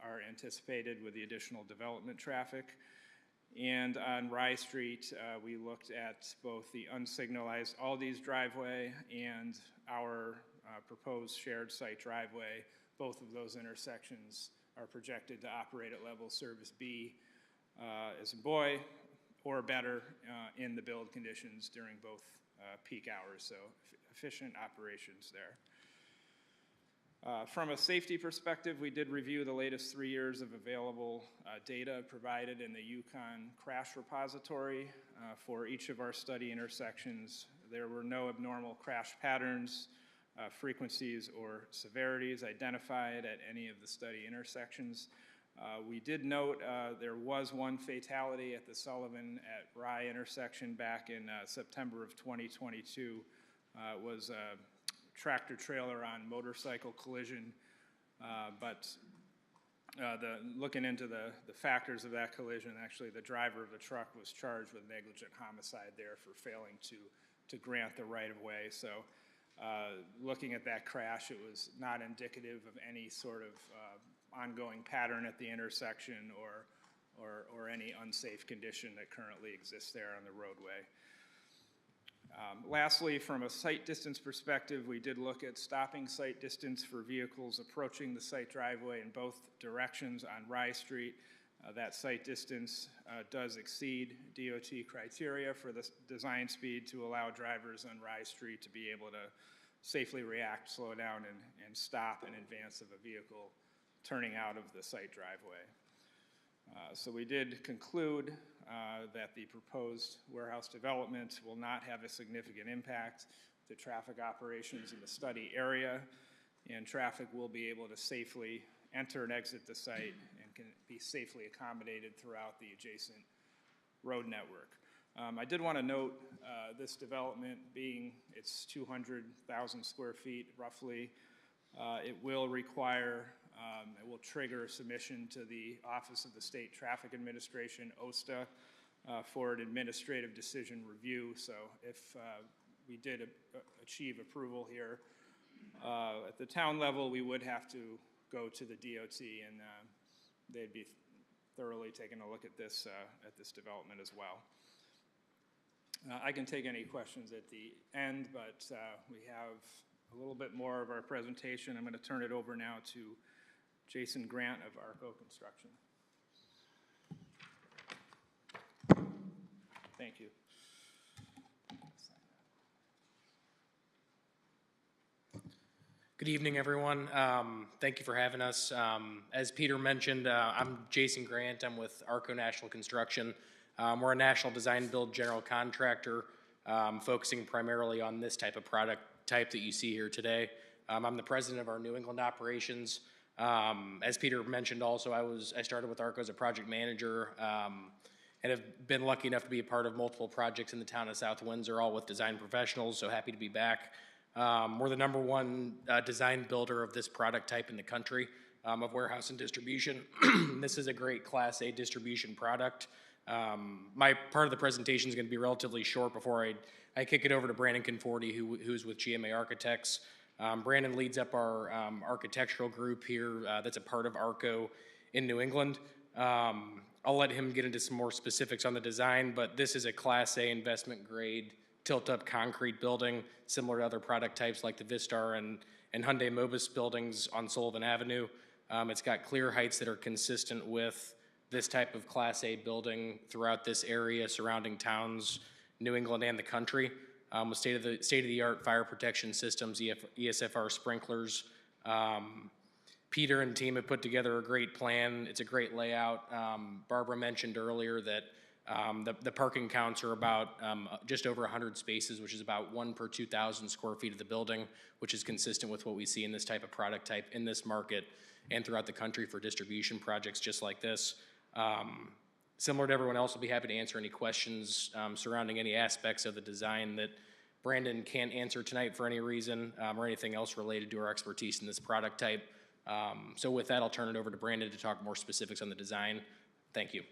Speaker 7: are anticipated with the additional development traffic. And on Rye Street, we looked at both the unsignalized Aldi's driveway and our proposed shared site driveway. Both of those intersections are projected to operate at level service B, as in boy, or better in the build conditions during both peak hours, so efficient operations there. From a safety perspective, we did review the latest 3 years of available data provided in the Yukon crash repository for each of our study intersections. There were no abnormal crash patterns, frequencies, or severities identified at any of the study intersections. We did note there was one fatality at the Sullivan at Rye intersection back in September of 2022. It was a tractor trailer on motorcycle collision, but looking into the factors of that collision, actually the driver of the truck was charged with negligent homicide there for failing to grant the right-of-way. So looking at that crash, it was not indicative of any sort of ongoing pattern at the intersection or any unsafe condition that currently exists there on the roadway. Lastly, from a sight distance perspective, we did look at stopping sight distance for vehicles approaching the site driveway in both directions on Rye Street. That sight distance does exceed DOT criteria for the design speed to allow drivers on Rye Street to be able to safely react, slow down, and stop in advance of a vehicle turning out of the site driveway. So we did conclude that the proposed warehouse development will not have a significant impact to traffic operations in the study area, and traffic will be able to safely enter and exit the site and can be safely accommodated throughout the adjacent road network. I did want to note this development being it's 200,000 square feet roughly, it will require it will trigger submission to the Office of the State Traffic Administration, OSTA, for an administrative decision review. So if we did achieve approval here at the town level, we would have to go to the DOT, and they'd be thoroughly taking a look at this development as well. I can take any questions at the end, but we have a little bit more of our presentation. I'm going to turn it over now to Jason Grant of ARCO Construction. Thank you.
Speaker 8: Good evening, everyone. Thank you for having us. As Peter mentioned, I'm Jason Grant. I'm with ARCO National Construction. We're a national design build general contractor, focusing primarily on this type of product type that you see here today. I'm the president of our New England operations. As Peter mentioned also, I started with ARCO as a project manager, and have been lucky enough to be a part of multiple projects in the town of South Windsor, all with design professionals, so happy to be back. We're the number 1 design builder of this product type in the country, of warehouse and distribution. This is a great Class A distribution product. My part of the presentation is going to be relatively short before I kick it over to Brandon Conforti, who's with GMA Architects. Brandon leads up our architectural group here that's a part of ARCO in New England. I'll let him get into some more specifics on the design, but this is a Class A investment grade tilt-up concrete building, similar to other product types like the Vistar and Hyundai Mobis buildings on Sullivan Avenue. It's got clear heights that are consistent with this type of Class A building throughout this area surrounding towns, New England and the country, with state-of-the-art fire protection systems, ESFR sprinklers. Peter and team have put together a great plan. It's a great layout. Barbara mentioned earlier that the parking counts are about just over 100 spaces, which is about 1 per 2,000 square feet of the building, which is consistent with what we see in this type of product type in this market and throughout the country for distribution projects just like this. Similar to everyone else, I'll be happy to answer any questions surrounding any aspects of the design that Brandon can't answer tonight for any reason, or anything else related to our expertise in this product type. So with that, I'll turn it over to Brandon to talk more specifics on the design. Thank you.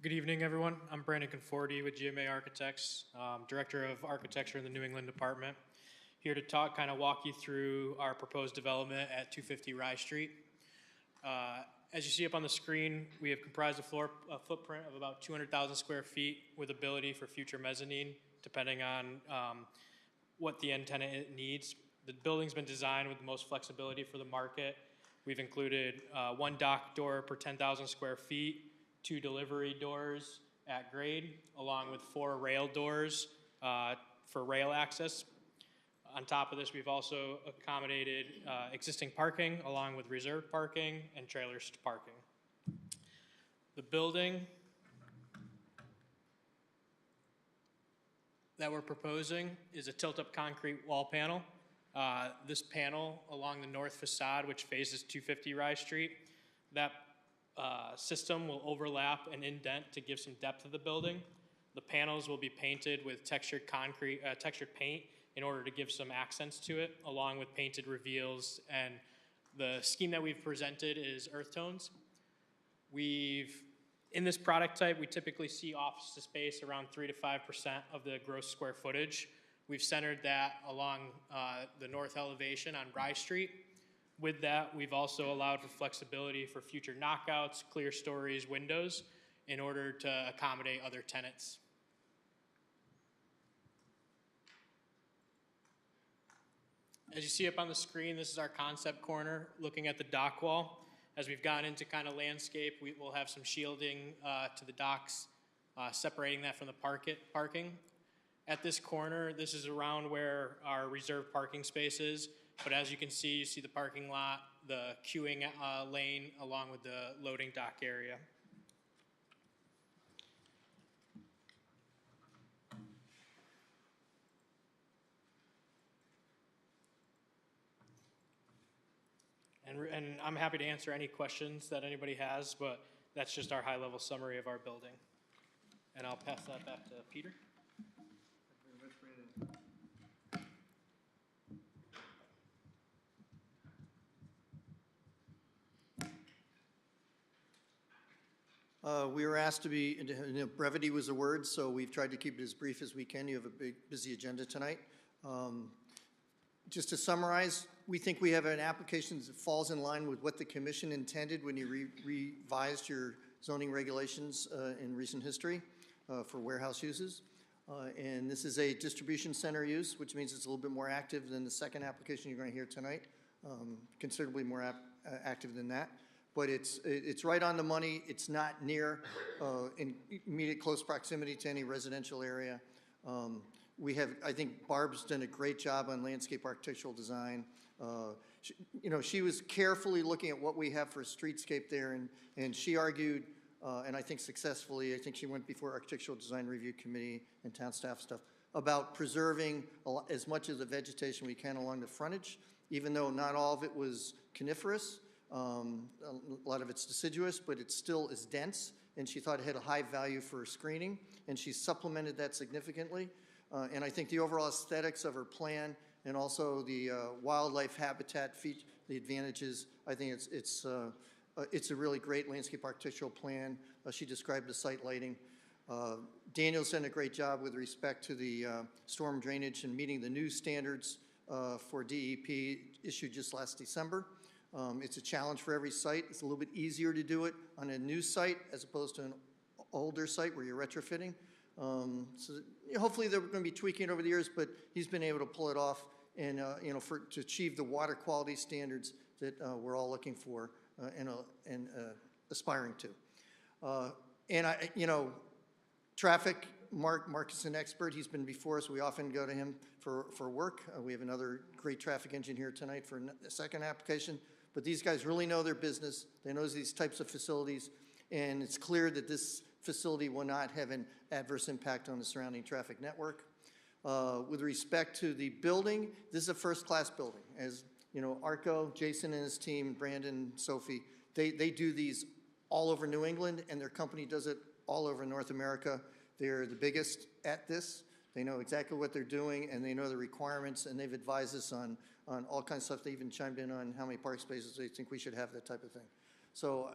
Speaker 9: Good evening, everyone. I'm Brandon Conforti with GMA Architects, Director of Architecture in the New England Department. Here to walk you through our proposed development at 250 Rye Street. As you see up on the screen, we have comprised a footprint of about 200,000 square feet with ability for future mezzanine, depending on what the end tenant needs. The building's been designed with the most flexibility for the market. We've included one dock door per 10,000 square feet, 2 delivery doors at grade, along with 4 rail doors for rail access. On top of this, we've also accommodated existing parking along with reserved parking and trailers parking. The building that we're proposing is a tilt-up concrete wall panel. This panel along the north facade, which faces 250 Rye Street, that system will overlap and indent to give some depth to the building. The panels will be painted with textured paint in order to give some accents to it, along with painted reveals. And the scheme that we've presented is earth tones. In this product type, we typically see office space around 3 to 5% of the gross square footage. We've centered that along the north elevation on Rye Street. With that, we've also allowed for flexibility for future knockouts, clear stories, windows, in order to accommodate other tenants. As you see up on the screen, this is our concept corner looking at the dock wall. As we've gone into kind of landscape, we will have some shielding to the docks, separating that from the parking. At this corner, this is around where our reserved parking space is. But as you can see, you see the parking lot, the queuing lane, along with the loading dock area. And I'm happy to answer any questions that anybody has, but that's just our high-level summary of our building. And I'll pass that back to Peter.
Speaker 4: We were asked to be, brevity was a word, so we've tried to keep it as brief as we can. You have a big, busy agenda tonight. Just to summarize, we think we have an application that falls in line with what the commission intended when you revised your zoning regulations in recent history for warehouse uses. And this is a distribution center use, which means it's a little bit more active than the second application you're going to hear tonight, considerably more active than that. But it's right on the money. It's not near in immediate close proximity to any residential area. I think Barb's done a great job on landscape architectural design. She was carefully looking at what we have for a streetscape there, and she argued, and I think successfully, I think she went before Architectural Design Review Committee and town staff stuff, about preserving as much of the vegetation we can along the frontage, even though not all of it was coniferous. A lot of it's deciduous, but it still is dense, and she thought it had a high value for screening, and she supplemented that significantly. And I think the overall aesthetics of her plan and also the wildlife habitat feature, the advantages, I think it's a really great landscape architectural plan. She described the site lighting. Daniel's done a great job with respect to the storm drainage and meeting the new standards for DEP issued just last December. It's a challenge for every site. It's a little bit easier to do it on a new site as opposed to an older site where you're retrofitting. So hopefully they're going to be tweaking it over the years, but he's been able to pull it off and to achieve the water quality standards that we're all looking for and aspiring to. Traffic. Mark is an expert. He's been before us. We often go to him for work. We have another great traffic engineer tonight for the second application. But these guys really know their business. They know these types of facilities, and it's clear that this facility will not have an adverse impact on the surrounding traffic network. With respect to the building, this is a first-class building. As you know, Arco, Jason and his team, Brandon, Sophie, they do these all over New England, and their company does it all over North America. They're the biggest at this. They know exactly what they're doing, and they know the requirements, and they've advised us on all kinds of stuff. They even chimed in on how many park spaces they think we should have, that type of thing. So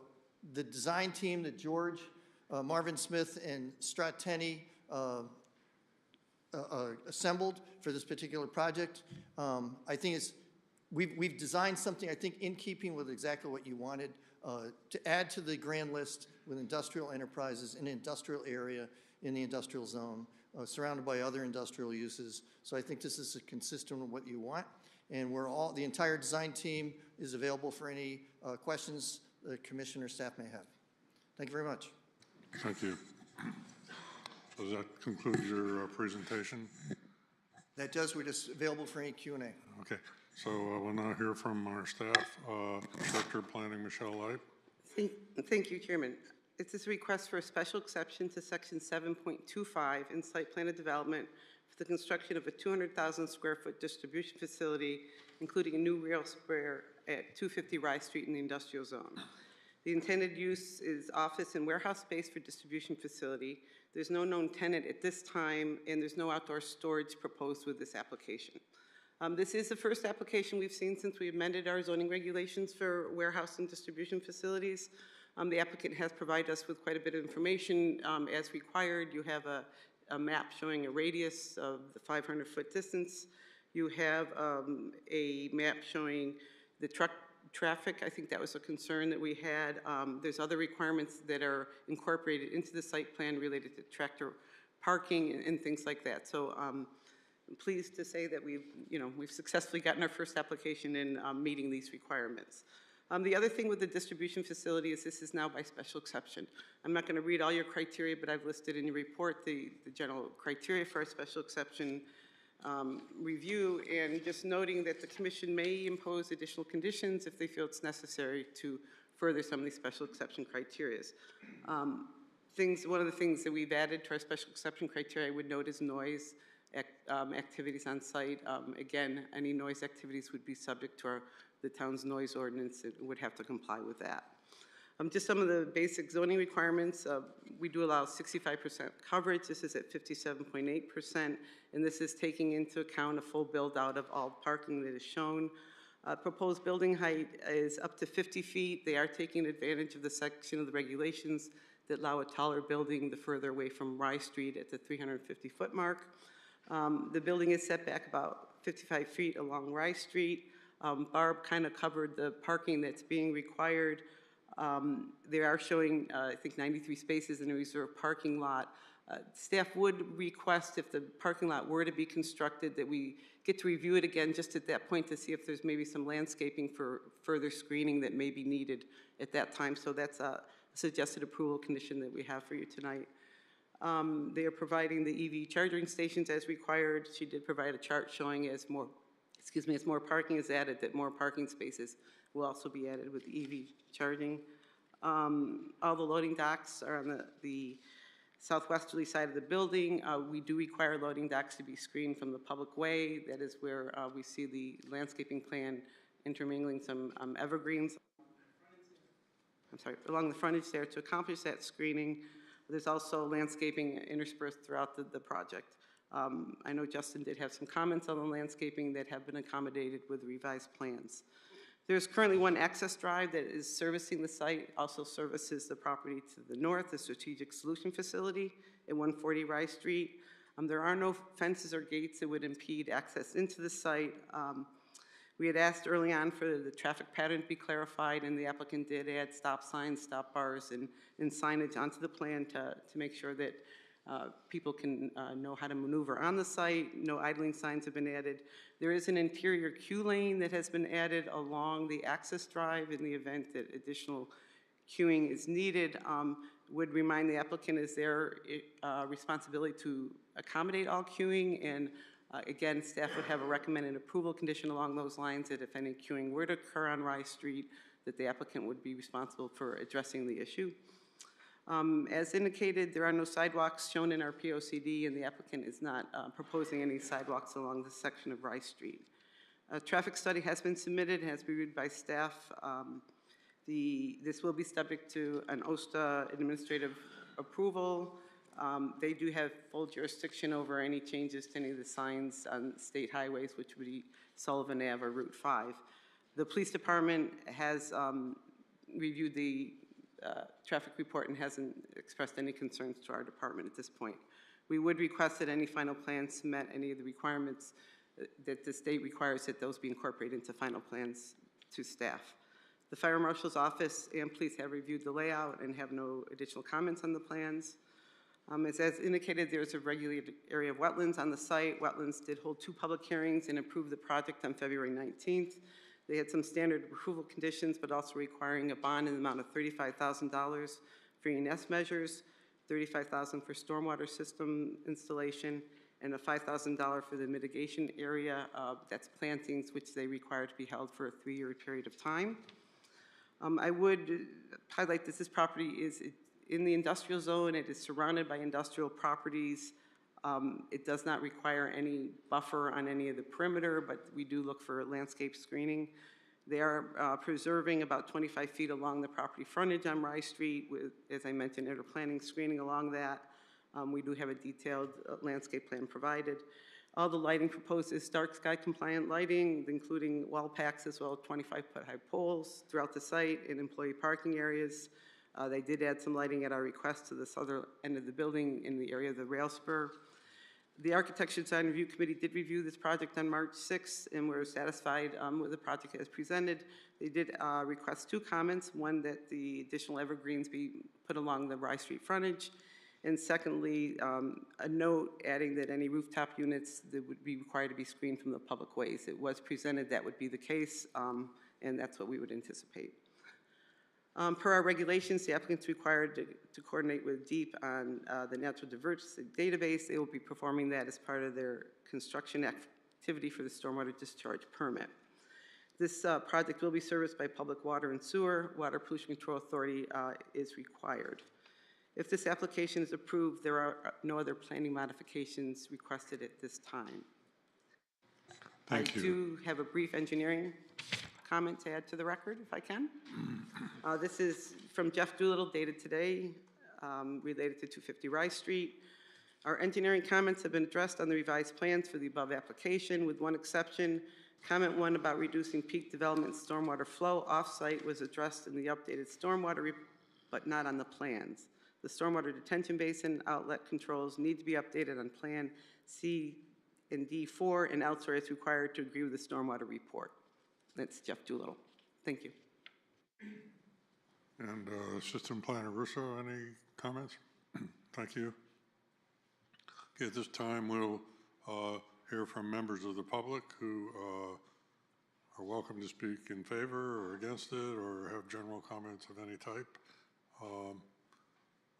Speaker 4: the design team that George, Marvin Smith, and Strat Tenney assembled for this particular project, I think we've designed something, I think, in keeping with exactly what you wanted. to add to the grand list with industrial enterprises in an industrial area in the industrial zone, surrounded by other industrial uses. So I think this is consistent with what you want. And the entire design team is available for any questions the commission or staff may have. Thank you very much.
Speaker 1: Thank you. Does that conclude your presentation?
Speaker 4: That does. We're just available for any Q&A.
Speaker 1: Okay, so we'll now hear from our staff. Director of Planning, Michelle Light.
Speaker 2: Thank you, Chairman. It's this request for a special exception to Section 7.25 in Site Plan of Development for the construction of a 200,000 square foot distribution facility, including a new rail spur at 250 Rye Street in the industrial zone. The intended use is office and warehouse space for distribution facility. There's no known tenant at this time, and there's no outdoor storage proposed with this application. This is the first application we've seen since we amended our zoning regulations for warehouse and distribution facilities. The applicant has provided us with quite a bit of information. As required, you have a map showing a radius of the 500-foot distance. You have a map showing the truck traffic. I think that was a concern that we had. There's other requirements that are incorporated into the site plan related to tractor parking and things like that. So I'm pleased to say that we've successfully gotten our first application in meeting these requirements. The other thing with the distribution facility is this is now by special exception. I'm not going to read all your criteria, but I've listed in your report the general criteria for a special exception review, and just noting that the commission may impose additional conditions if they feel it's necessary to further some of these special exception criteria. One of the things that we've added to our special exception criteria I would note is noise activities on site. Again, any noise activities would be subject to the town's noise ordinance. It would have to comply with that. Just some of the basic zoning requirements. We do allow 65% coverage. This is at 57.8%, and this is taking into account a full build-out of all parking that is shown. Proposed building height is up to 50 feet. They are taking advantage of the section of the regulations that allow a taller building the further away from Rye Street at the 350-foot mark. The building is set back about 55 feet along Rye Street. Barb kind of covered the parking that's being required. They are showing, I think, 93 spaces in a reserved parking lot. Staff would request, if the parking lot were to be constructed, that we get to review it again just at that point to see if there's maybe some landscaping for further screening that may be needed at that time. So that's a suggested approval condition that we have for you tonight. They are providing the EV charging stations as required. She did provide a chart showing as more parking is added, that more parking spaces will also be added with EV charging. All the loading docks are on the southwesterly side of the building. We do require loading docks to be screened from the public way. That is where we see the landscaping plan intermingling some evergreens. Along the frontage there to accomplish that screening. There's also landscaping interspersed throughout the project. I know Justin did have some comments on the landscaping that have been accommodated with revised plans. There's currently one access drive that is servicing the site, also services the property to the north, the Strategic Solution Facility at 140 Rye Street. There are no fences or gates that would impede access into the site. We had asked early on for the traffic pattern to be clarified, and the applicant did add stop signs, stop bars, and signage onto the plan to make sure that people can know how to maneuver on the site. No idling signs have been added. There is an interior queue lane that has been added along the access drive in the event that additional queuing is needed. Would remind the applicant is their responsibility to accommodate all queuing, and again, staff would have a recommended approval condition along those lines that if any queuing were to occur on Rye Street, that the applicant would be responsible for addressing the issue. As indicated, there are no sidewalks shown in our POCD, and the applicant is not proposing any sidewalks along this section of Rye Street. A traffic study has been submitted and has been reviewed by staff. This will be subject to an OSTA administrative approval. They do have full jurisdiction over any changes to any of the signs on state highways, which would be Sullivan Ave or Route 5. The police department has reviewed the traffic report and hasn't expressed any concerns to our department at this point. We would request that any final plans met any of the requirements that the state requires, that those be incorporated into final plans to staff. The Fire Marshal's Office and police have reviewed the layout and have no additional comments on the plans. As indicated, there's a regulated area of wetlands on the site. Wetlands did hold 2 public hearings and approved the project on February 19th. They had some standard approval conditions, but also requiring a bond in the amount of $35,000 for E&S measures, $35,000 for stormwater system installation, and a $5,000 for the mitigation area. That's plantings, which they require to be held for a 3-year period of time. I would highlight that this property is in the industrial zone. It is surrounded by industrial properties. It does not require any buffer on any of the perimeter, but we do look for landscape screening. They are preserving about 25 feet along the property frontage on Rye Street with, as I mentioned, interplanting screening along that. We do have a detailed landscape plan provided. All the lighting proposed is dark sky compliant lighting, including wall packs as well as 25-foot high poles throughout the site and employee parking areas. They did add some lighting at our request to the southern end of the building in the area of the rail spur. The Architecture Design Review Committee did review this project on March 6th and were satisfied with the project as presented. They did request 2 comments, one that the additional evergreens be put along the Rye Street frontage, and secondly, a note adding that any rooftop units that would be required to be screened from the public ways. It was presented that would be the case, and that's what we would anticipate. Per our regulations, the applicant's required to coordinate with DEEP on the natural diversity database. They will be performing that as part of their construction activity for the stormwater discharge permit. This project will be serviced by Public Water and Sewer. Water Pollution Control Authority is required. If this application is approved, there are no other planning modifications requested at this time.
Speaker 1: Thank you.
Speaker 2: I do have a brief engineering comment to add to the record, if I can. This is from Jeff Doolittle, dated today, related to 250 Rye Street. Our engineering comments have been addressed on the revised plans for the above application, with one exception. Comment 1 about reducing peak development stormwater flow off-site was addressed in the updated stormwater, but not on the plans. The stormwater detention basin outlet controls need to be updated on Plan C and D4 and elsewhere as required to agree with the stormwater report. That's Jeff Doolittle. Thank you.
Speaker 1: And System Planner Russo, any comments? Thank you. Okay, at this time we'll hear from members of the public who are welcome to speak in favor or against it or have general comments of any type.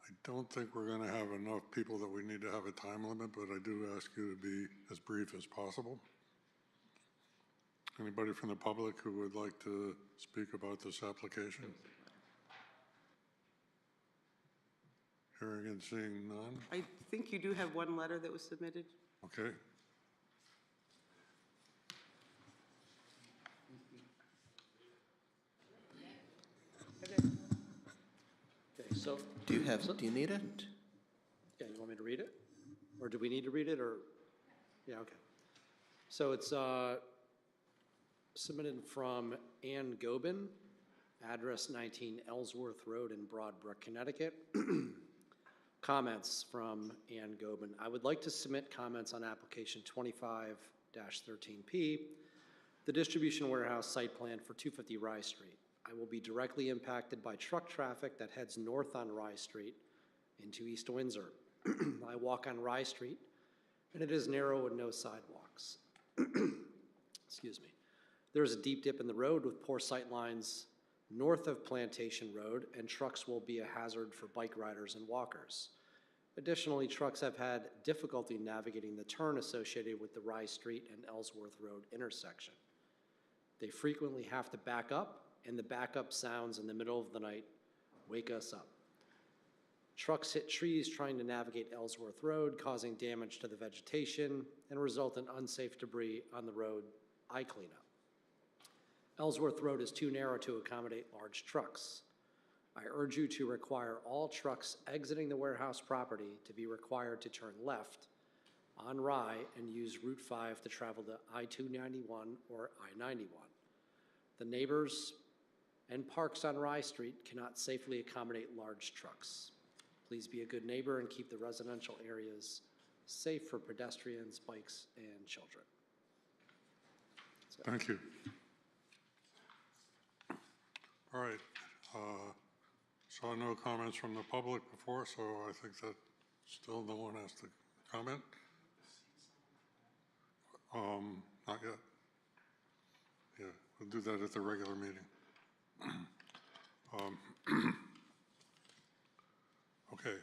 Speaker 1: I don't think we're going to have enough people that we need to have a time limit, but I do ask you to be as brief as possible. Anybody from the public who would like to speak about this application? Hearing and seeing none.
Speaker 2: I think you do have one letter that was submitted.
Speaker 1: Okay.
Speaker 10: Okay, so,
Speaker 4: Do you need it?
Speaker 10: yeah, you want me to read it? Or do we need to read it, or, yeah, okay. So it's submitted from Ann Gobin, address 19 Ellsworth Road in Broadbrook, Connecticut. Comments from Ann Gobin. I would like to submit comments on application 25-13P, the distribution warehouse site plan for 250 Rye Street. I will be directly impacted by truck traffic that heads north on Rye Street into East Windsor. I walk on Rye Street, and it is narrow with no sidewalks. Excuse me. There is a deep dip in the road with poor sight lines north of Plantation Road, and trucks will be a hazard for bike riders and walkers. Additionally, trucks have had difficulty navigating the turn associated with the Rye Street and Ellsworth Road intersection. They frequently have to back up, and the backup sounds in the middle of the night wake us up. Trucks hit trees trying to navigate Ellsworth Road, causing damage to the vegetation and result in unsafe debris on the road I clean up. Ellsworth Road is too narrow to accommodate large trucks. I urge you to require all trucks exiting the warehouse property to be required to turn left on Rye and use Route 5 to travel to I-291 or I-91. The neighbors and parks on Rye Street cannot safely accommodate large trucks. Please be a good neighbor and keep the residential areas safe for pedestrians, bikes, and children.
Speaker 1: Thank you. All right. Saw no comments from the public before, so I think that still no one has to comment. Not yet. Yeah, we'll do that at the regular meeting. Okay.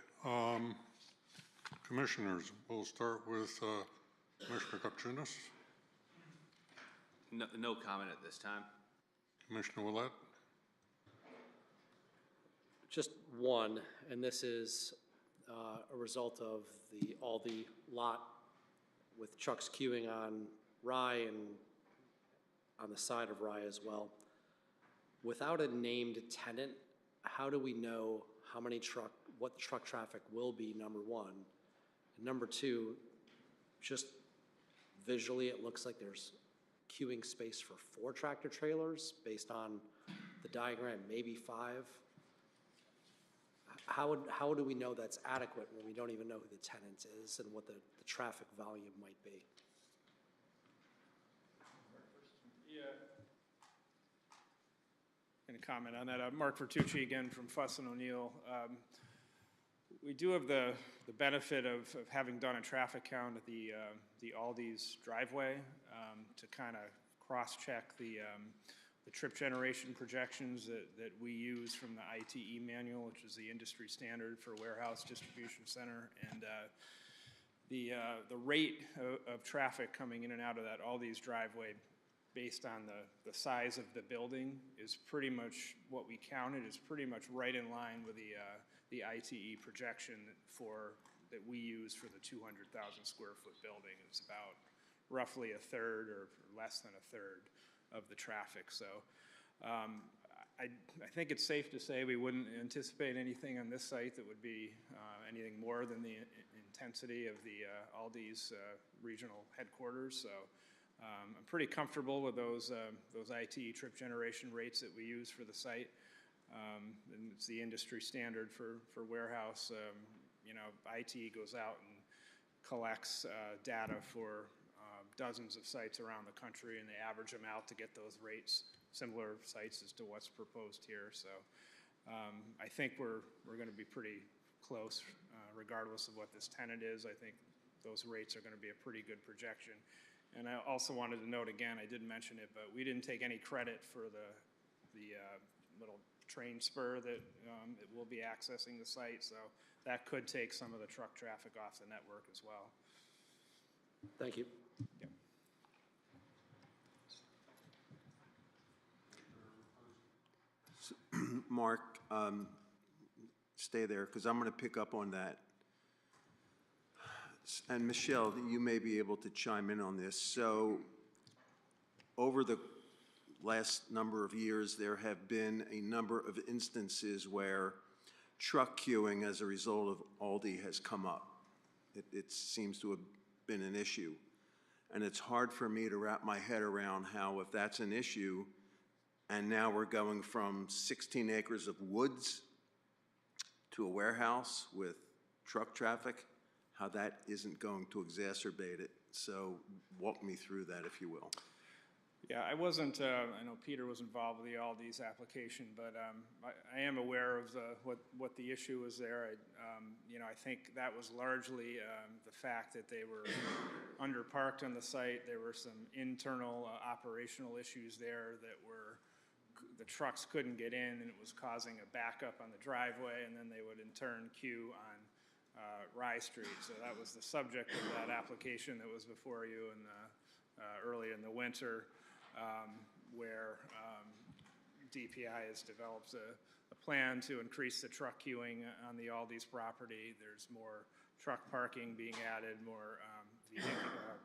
Speaker 1: Commissioners, we'll start with Commissioner Kupchinas.
Speaker 11: No comment at this time.
Speaker 1: Commissioner Willett.
Speaker 10: Just one, and this is a result of the Aldi lot with trucks queuing on Rye and on the side of Rye as well. Without a named tenant, how do we know how many what the truck traffic will be, number one? And number two, just visually, it looks like there's queuing space for 4 tractor trailers based on the diagram, maybe 5. How do we know that's adequate when we don't even know who the tenant is and what the traffic volume might be?
Speaker 7: Yeah. Going to comment on that. Mark Vertucci again from Fuss and O'Neill. We do have the benefit of having done a traffic count at the Aldi's driveway to kind of cross-check the trip generation projections that we use from the ITE manual, which is the industry standard for warehouse distribution center. And the rate of traffic coming in and out of that Aldi's driveway based on the size of the building is pretty much what we counted is pretty much right in line with the ITE projection that we use for the 200,000 square foot building. It's about roughly a third or less than a third of the traffic. So I think it's safe to say we wouldn't anticipate anything on this site that would be anything more than the intensity of the Aldi's regional headquarters. So I'm pretty comfortable with those ITE trip generation rates that we use for the site. And it's the industry standard for warehouse. You know, ITE goes out and collects data for dozens of sites around the country, and they average them out to get those rates, similar sites as to what's proposed here. So I think we're going to be pretty close, regardless of what this tenant is. I think those rates are going to be a pretty good projection. And I also wanted to note again, I didn't mention it, but we didn't take any credit for the little train spur that it will be accessing the site. So that could take some of the truck traffic off the network as well.
Speaker 10: Thank you.
Speaker 7: Yep.
Speaker 12: Mark, stay there because I'm going to pick up on that. And Michelle, you may be able to chime in on this. So over the last number of years, there have been a number of instances where truck queuing as a result of Aldi has come up. It seems to have been an issue. And it's hard for me to wrap my head around how, if that's an issue, and now we're going from 16 acres of woods to a warehouse with truck traffic, how that isn't going to exacerbate it. So walk me through that, if you will.
Speaker 7: Yeah, I wasn't, I know Peter was involved with the Aldi's application, but I am aware of what the issue was there. I think that was largely the fact that they were underparked on the site. There were some internal operational issues there that the trucks couldn't get in, and it was causing a backup on the driveway, and then they would in turn queue on Rye Street. So that was the subject of that application that was before you early in the winter, where DPI has developed a plan to increase the truck queuing on the Aldi's property. There's more truck parking being added, more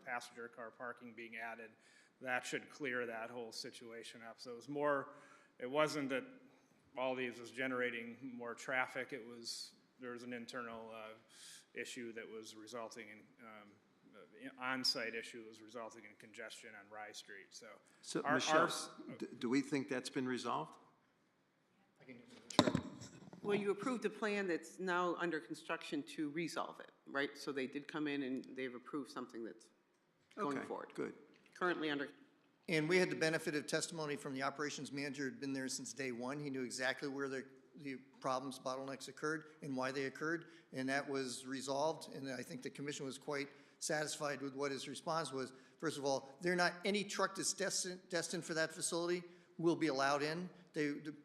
Speaker 7: passenger car parking being added. That should clear that whole situation up. So it wasn't that Aldi's was generating more traffic. There was an internal issue that was resulting in on-site issue was resulting in congestion on Rye Street. So
Speaker 12: Michelle, do we think that's been resolved?
Speaker 2: Well, you approved a plan that's now under construction to resolve it, right? So they did come in and they've approved something that's going forward.
Speaker 12: Good.
Speaker 2: Currently under
Speaker 4: And we had the benefit of testimony from the operations manager, who'd been there since day one. He knew exactly where the problems, bottlenecks occurred and why they occurred, and that was resolved. And I think the commission was quite satisfied with what his response was. First of all, any truck that's destined for that facility will be allowed in.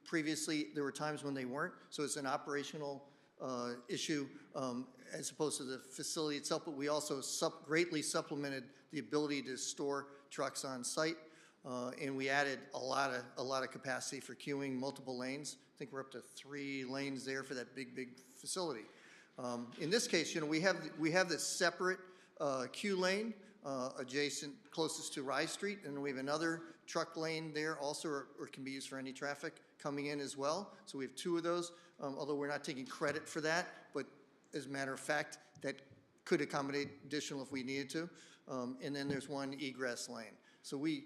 Speaker 4: Previously, there were times when they weren't, so it's an operational issue as opposed to the facility itself, but we also greatly supplemented the ability to store trucks on site, and we added a lot of capacity for queuing, multiple lanes. I think we're up to 3 lanes there for that big facility. In this case, we have this separate queue lane adjacent, closest to Rye Street, and we have another truck lane there also, or can be used for any traffic coming in as well. So we have 2 of those, although we're not taking credit for that, but as a matter of fact, that could accommodate additional if we needed to. And then there's 1 egress lane. So we,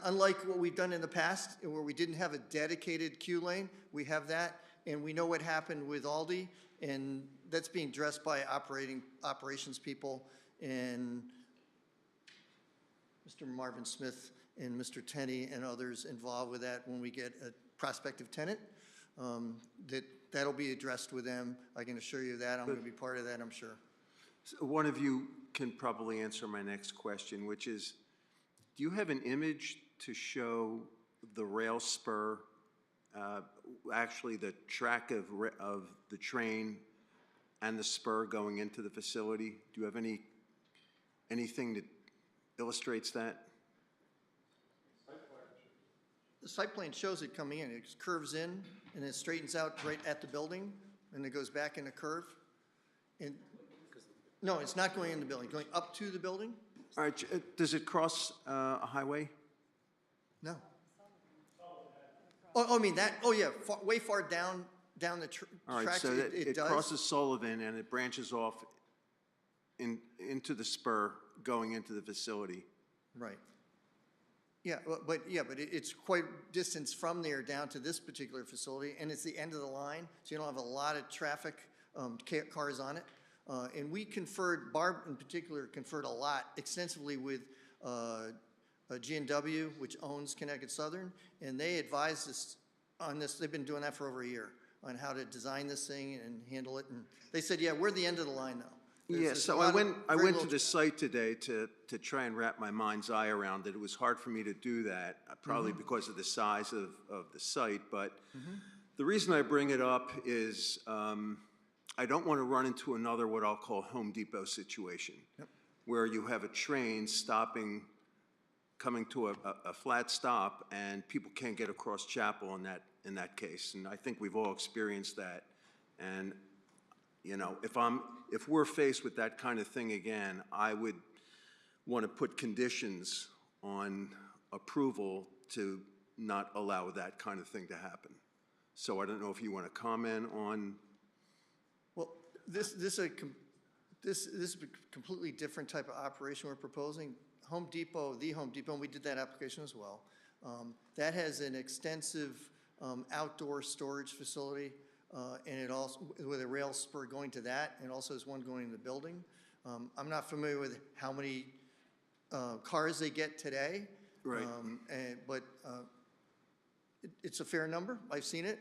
Speaker 4: unlike what we've done in the past, where we didn't have a dedicated queue lane, we have that, and we know what happened with Aldi, and that's being addressed by operations people and Mr. Marvin Smith and Mr. Tenney and others involved with that when we get a prospective tenant. That'll be addressed with them. I can assure you that. I'm going to be part of that, I'm sure.
Speaker 12: So one of you can probably answer my next question, which is, do you have an image to show the rail spur, actually the track of the train and the spur going into the facility? Do you have anything that illustrates that?
Speaker 4: The site plan shows it coming in. It curves in and it straightens out right at the building, and it goes back in a curve. And no, it's not going in the building, going up to the building?
Speaker 12: All right, does it cross a highway?
Speaker 4: No. Oh, I mean that, oh yeah, way far down the
Speaker 12: All right,
Speaker 4: tracks,
Speaker 12: so
Speaker 4: it does.
Speaker 12: crosses Sullivan and it branches off into the spur going into the facility.
Speaker 4: Right. Yeah, but it's quite distance from there down to this particular facility, and it's the end of the line, so you don't have a lot of traffic, cars on it. And we conferred, Barb in particular, conferred a lot extensively with G&W, which owns Connecticut Southern, and they advised us on this. They've been doing that for over a year on how to design this thing and handle it. And they said, yeah, we're the end of the line now.
Speaker 12: Yeah, so I went to the site today to try and wrap my mind's eye around it. It was hard for me to do that, probably because of the size of the site. But the reason I bring it up is I don't want to run into another what I'll call Home Depot situation, where you have a train stopping, coming to a flat stop, and people can't get across Chapel in that case. And I think we've all experienced that. And if we're faced with that kind of thing again, I would want to put conditions on approval to not allow that kind of thing to happen. So I don't know if you want to comment on.
Speaker 4: Well, this is a completely different type of operation we're proposing. Home Depot, and we did that application as well. That has an extensive outdoor storage facility. And it also, with a rail spur going to that, and also has one going in the building. I'm not familiar with how many cars they get today.
Speaker 12: Right.
Speaker 4: But it's a fair number. I've seen it.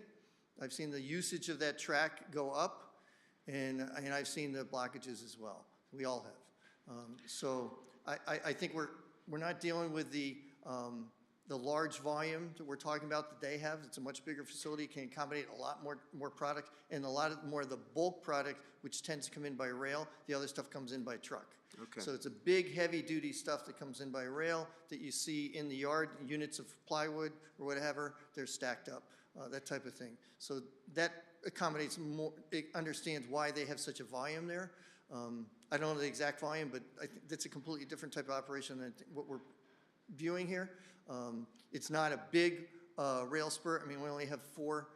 Speaker 4: I've seen the usage of that track go up, and I've seen the blockages as well. We all have. So I think we're not dealing with the large volume that we're talking about that they have. It's a much bigger facility, can accommodate a lot more product, and a lot more of the bulk product, which tends to come in by rail. The other stuff comes in by truck.
Speaker 12: Okay.
Speaker 4: So it's a big, heavy-duty stuff that comes in by rail that you see in the yard, units of plywood or whatever, they're stacked up, that type of thing. So that accommodates more, it understands why they have such a volume there. I don't know the exact volume, but I think that's a completely different type of operation than what we're viewing here. It's not a big rail spur. I mean, we only have 4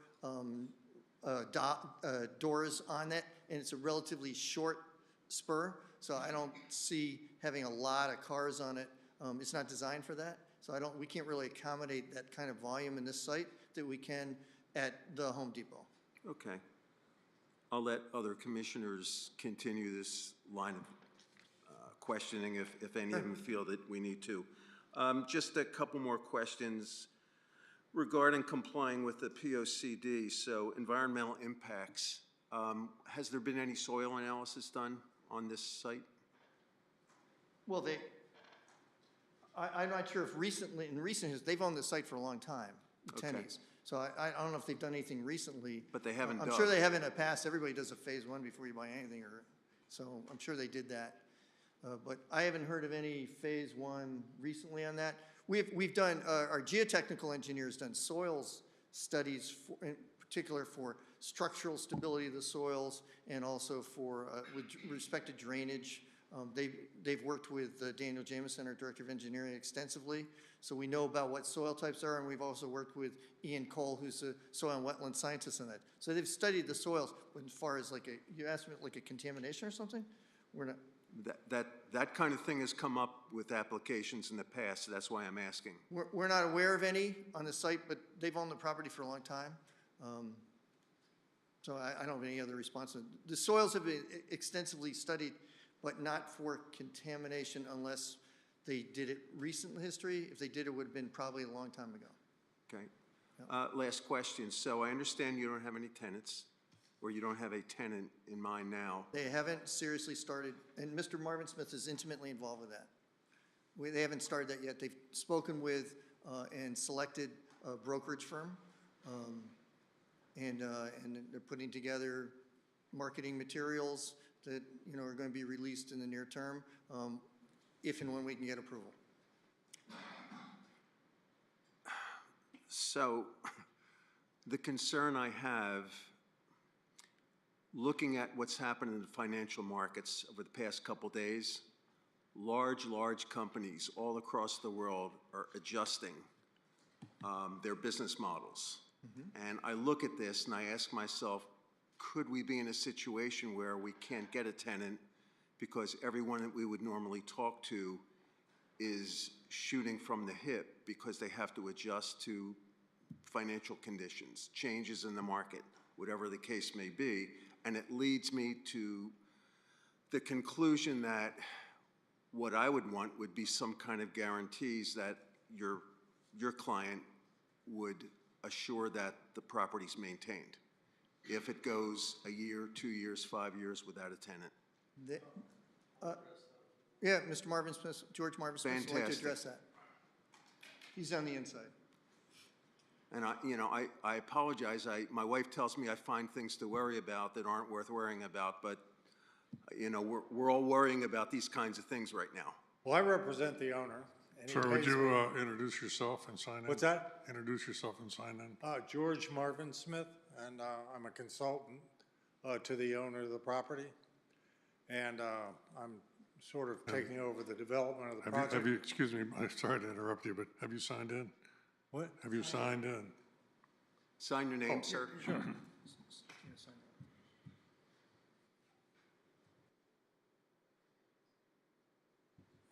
Speaker 4: doors on it, and it's a relatively short spur, so I don't see having a lot of cars on it. It's not designed for that, so we can't really accommodate that kind of volume in this site that we can at the Home Depot.
Speaker 12: Okay. I'll let other commissioners continue this line of questioning if any of them feel that we need to. Just a couple more questions regarding complying with the POCD. So environmental impacts. Has there been any soil analysis done on this site?
Speaker 4: Well, I'm not sure if recently, in recent history, they've owned the site for a long time, the
Speaker 12: Okay.
Speaker 4: Tennies. So I don't know if they've done anything recently.
Speaker 12: But they haven't
Speaker 4: I'm
Speaker 12: dug.
Speaker 4: sure they have in the past. Everybody does a phase one before you buy anything, so I'm sure they did that. But I haven't heard of any phase one recently on that. We've done, our geotechnical engineers done soils studies, in particular for structural stability of the soils and also for, with respect to drainage. They've worked with Daniel Jameson, our Director of Engineering, extensively, so we know about what soil types are, and we've also worked with Ian Cole, who's a soil and wetland scientist on that. So they've studied the soils, but as far as like you asked me like a contamination or something? We're not.
Speaker 12: That kind of thing has come up with applications in the past, so that's why I'm asking.
Speaker 4: We're not aware of any on the site, but they've owned the property for a long time. So I don't have any other response. The soils have been extensively studied, but not for contamination unless they did it recent history. If they did, it would have been probably a long time ago.
Speaker 12: Okay. Last question. So I understand you don't have any tenants, or you don't have a tenant in mind now.
Speaker 4: They haven't seriously started, and Mr. Marvin Smith is intimately involved with that. They haven't started that yet. They've spoken with and selected a brokerage firm, and they're putting together marketing materials that are going to be released in the near term, if and when we can get approval.
Speaker 12: So the concern I have, looking at what's happened in the financial markets over the past couple days, large companies all across the world are adjusting their business models. And I look at this and I ask myself, could we be in a situation where we can't get a tenant because everyone that we would normally talk to is shooting from the hip because they have to adjust to financial conditions, changes in the market, whatever the case may be. And it leads me to the conclusion that what I would want would be some kind of guarantees that your client would assure that the property's maintained. If it goes a year, 2 years, 5 years without a tenant.
Speaker 4: Yeah, Mr. Marvin Smith, George Marvin Smith would like to
Speaker 12: Fantastic.
Speaker 4: address that. He's on the inside.
Speaker 12: And I apologize. My wife tells me I find things to worry about that aren't worth worrying about, but we're all worrying about these kinds of things right now.
Speaker 11: Well, I represent the owner. And he
Speaker 1: Sir, would
Speaker 11: pays
Speaker 1: you
Speaker 11: me.
Speaker 1: introduce yourself and sign in?
Speaker 11: What's that?
Speaker 1: Introduce yourself and sign in.
Speaker 11: George Marvin Smith, and I'm a consultant to the owner of the property. And I'm sort of taking over the development of the project.
Speaker 1: Have you, excuse me, I'm sorry to interrupt you, but have you signed in?
Speaker 11: What?
Speaker 1: Have you signed in?
Speaker 12: Sign your name, sir.
Speaker 1: Sure.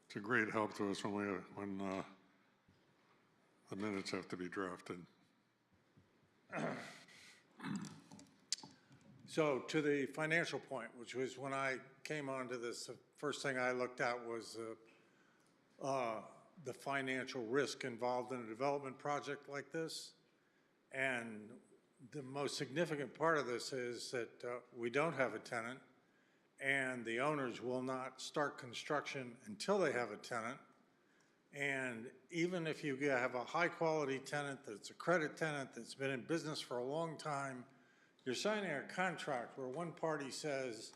Speaker 1: It's a great help to us when the minutes have to be drafted.
Speaker 11: So to the financial point, which was when I came onto this, the first thing I looked at was the financial risk involved in a development project like this. And the most significant part of this is that we don't have a tenant, and the owners will not start construction until they have a tenant. And even if you have a high-quality tenant that's a credit tenant that's been in business for a long time, you're signing a contract where one party says,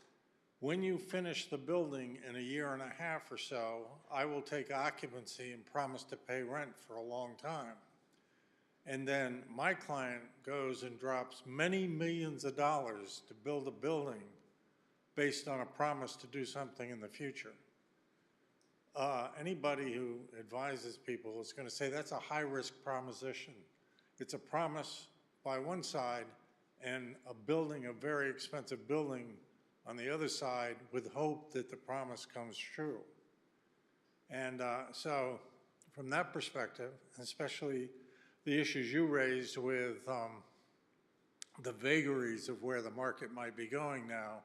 Speaker 11: when you finish the building in a year and a half or so, I will take occupancy and promise to pay rent for a long time. And then my client goes and drops many millions of dollars to build a building based on a promise to do something in the future. Anybody who advises people is going to say that's a high-risk proposition. It's a promise by one side and a building, a very expensive building on the other side with hope that the promise comes true. And so from that perspective, especially the issues you raised with the vagaries of where the market might be going now,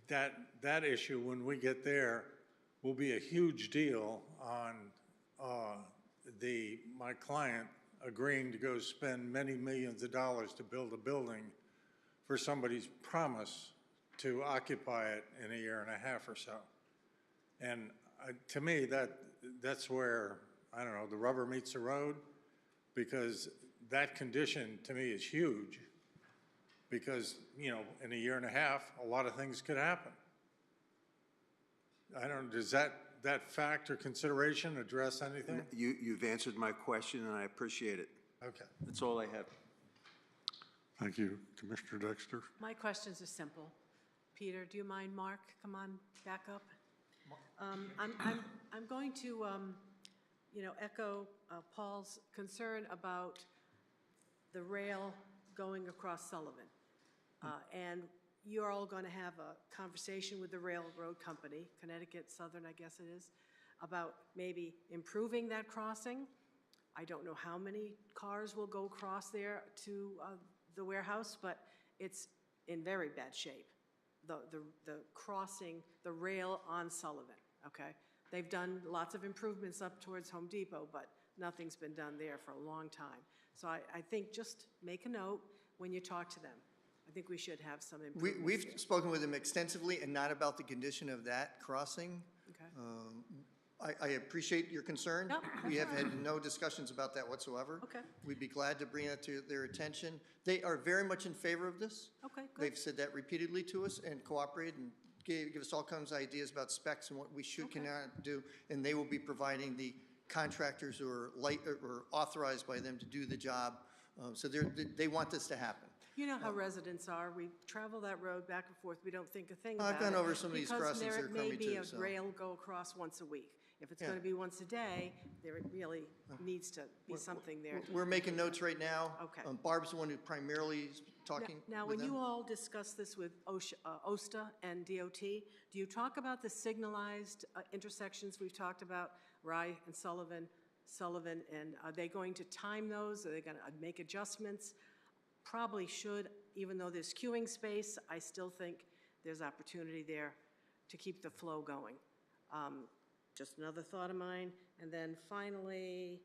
Speaker 11: that issue, when we get there, will be a huge deal on my client agreeing to go spend many millions of dollars to build a building for somebody's promise to occupy it in a year and a half or so. And to me, that's where, I don't know, the rubber meets the road, because that condition to me is huge, because, you know, in a year and a half, a lot of things could happen. I don't, does that fact or consideration address anything?
Speaker 12: You've answered my question, and I appreciate it.
Speaker 11: Okay.
Speaker 12: That's all I have.
Speaker 1: Thank you. Commissioner Dexter?
Speaker 3: My questions are simple. Peter, do you mind, Mark? Come on, back up. I'm going to, echo Paul's concern about the rail going across Sullivan. And you're all going to have a conversation with the railroad company, Connecticut Southern, I guess it is, about maybe improving that crossing. I don't know how many cars will go across there to the warehouse, but it's in very bad shape. The crossing, the rail on Sullivan, okay? They've done lots of improvements up towards Home Depot, but nothing's been done there for a long time. So I think just make a note when you talk to them. I think we should have some improvements.
Speaker 4: We've
Speaker 3: there.
Speaker 4: spoken with them extensively, and not about the condition of that crossing.
Speaker 3: Okay.
Speaker 4: I appreciate your concern.
Speaker 3: Yep,
Speaker 4: We
Speaker 3: that's
Speaker 4: have
Speaker 3: all
Speaker 4: had no discussions about that whatsoever.
Speaker 3: Okay.
Speaker 4: We'd be glad to bring that to their attention. They are very much in favor of this.
Speaker 3: Okay, good.
Speaker 4: They've said that repeatedly to us and cooperated and give us all kinds of ideas about specs and what we should, cannot do. And they will be providing the contractors who are or authorized by them to do the job. So they want this to happen.
Speaker 3: You know how residents are. We travel that road back and forth. We don't think a thing about it.
Speaker 4: I've gone over some of these crossings. They're
Speaker 3: Because there may
Speaker 4: crummy
Speaker 3: be
Speaker 4: too,
Speaker 3: a
Speaker 4: so.
Speaker 3: rail go across once a week. If it's
Speaker 4: Yeah.
Speaker 3: going to be once a day, there really needs to be something there.
Speaker 4: We're making notes right now.
Speaker 3: Okay.
Speaker 4: Barb's the one who primarily is talking
Speaker 3: Now,
Speaker 4: with
Speaker 3: when you
Speaker 4: them.
Speaker 3: all discuss this with OSTA and DOT, do you talk about the signalized intersections we've talked about, Rye and Sullivan, and are they going to time those? Are they going to make adjustments? Probably should, even though there's queuing space, I still think there's opportunity there to keep the flow going. Just another thought of mine. And then finally,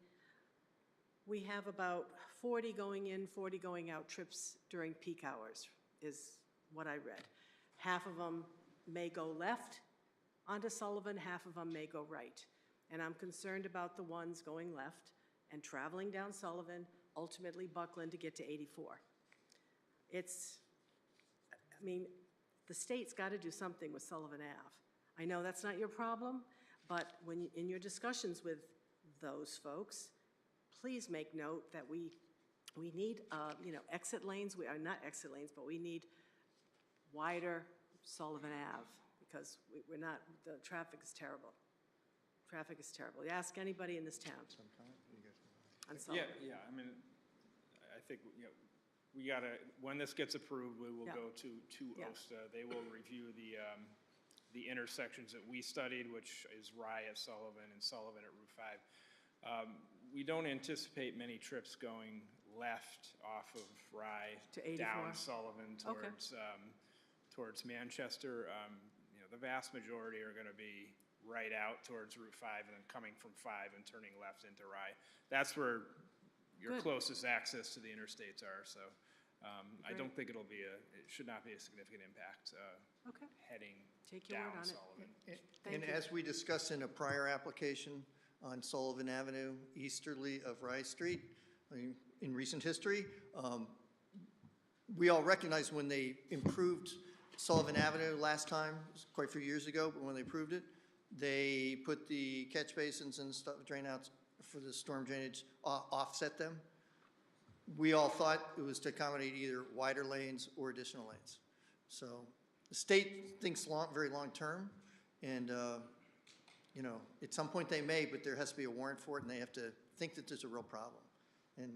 Speaker 3: we have about 40 going in, 40 going out trips during peak hours, is what I read. Half of them may go left onto Sullivan, half of them may go right. And I'm concerned about the ones going left and traveling down Sullivan, ultimately Buckland to get to 84. The state's got to do something with Sullivan Ave. I know that's not your problem, but when in your discussions with those folks, please make note that we need, exit lanes. We are not exit lanes, but we need wider Sullivan Ave because we're not. The traffic is terrible. Traffic is terrible. You ask anybody in this town. On Sullivan.
Speaker 7: Yeah. I mean, I think we gotta. When this gets approved, we will go to
Speaker 3: Yeah.
Speaker 7: OSTA. They will review the intersections that we studied, which is Rye at Sullivan and Sullivan at Route 5. We don't anticipate many trips going left off of Rye
Speaker 3: To 84?
Speaker 7: down Sullivan
Speaker 3: Okay.
Speaker 7: towards Manchester. The vast majority are going to be right out towards Route 5 and then coming from 5 and turning left into Rye. That's where your
Speaker 3: Good.
Speaker 7: closest access to the interstates are. So I don't think it should not be a significant impact
Speaker 3: Okay.
Speaker 7: heading
Speaker 3: Take your word
Speaker 7: down
Speaker 3: on it.
Speaker 7: Sullivan.
Speaker 3: Thank
Speaker 4: And
Speaker 3: you.
Speaker 4: as we discussed in a prior application on Sullivan Avenue, easterly of Rye Street, in recent history, we all recognize when they improved Sullivan Avenue last time, quite a few years ago, but when they improved it, they put the catch basins and stuff, drain outs for the storm drainage, offset them. We all thought it was to accommodate either wider lanes or additional lanes. So the state thinks very long-term, and, at some point they may, but there has to be a warrant for it, and they have to think that there's a real problem. And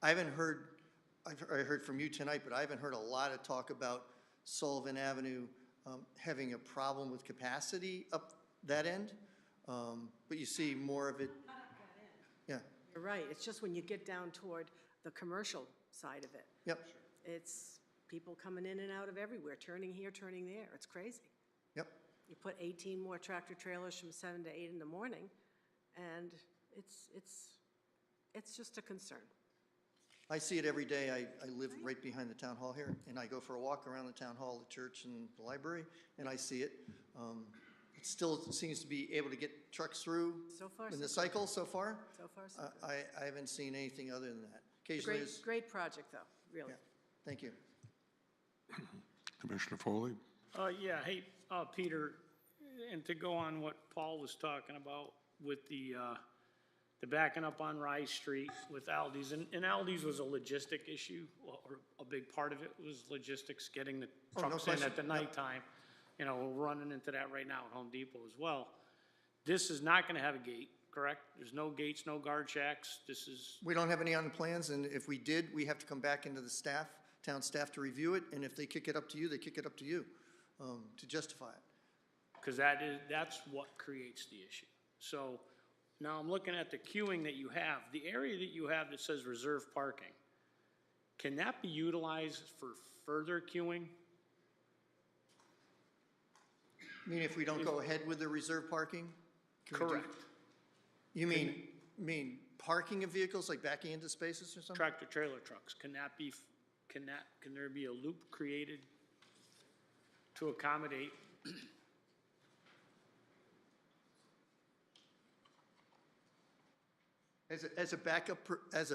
Speaker 4: I heard from you tonight, but I haven't heard a lot of talk about Sullivan Avenue having a problem with capacity up that end, but you see more of it. Yeah,
Speaker 3: You're right. It's just when you get down toward the commercial side of it.
Speaker 4: yep,
Speaker 3: It's people coming in and out of everywhere, turning here, turning there. It's crazy.
Speaker 4: yep.
Speaker 3: You put 18 more tractor trailers from 7 to 8 in the morning, and it's just a concern.
Speaker 4: I see it every day. I live right behind the town hall here, and I go for a walk around the town hall, the church, and the library, and I see it. It still seems to be able to get trucks through
Speaker 3: So far,
Speaker 4: in the
Speaker 3: so good.
Speaker 4: cycle so far.
Speaker 3: So far, so good.
Speaker 4: I haven't seen anything other than that. Occasionally,
Speaker 3: Great, great project, though, really.
Speaker 4: yeah, thank you.
Speaker 1: Commissioner Foley?
Speaker 13: Yeah, hey, Peter, and to go on what Paul was talking about with the backing up on Rise Street with Aldi's, and Aldi's was a logistic issue, or a big part of it was logistics, getting the
Speaker 4: Oh, no
Speaker 13: trucks in
Speaker 4: question.
Speaker 13: at the nighttime. You know, we're running into that right now at Home Depot as well. This is not gonna have a gate, correct? There's no gates, no guard shacks, this is,
Speaker 4: We don't have any on the plans, and if we did, we have to come back into the staff, town staff to review it, and if they kick it up to you, they kick it up to you to justify it.
Speaker 13: because that's what creates the issue. So now I'm looking at the queuing that you have, the area that you have that says reserve parking. Can that be utilized for further queuing?
Speaker 4: I mean, if we don't go ahead with the reserve parking? can we do-
Speaker 13: Correct.
Speaker 4: You mean parking of vehicles, like backing into spaces or something?
Speaker 13: Tractor trailer trucks, can there be a loop created to accommodate?
Speaker 4: As a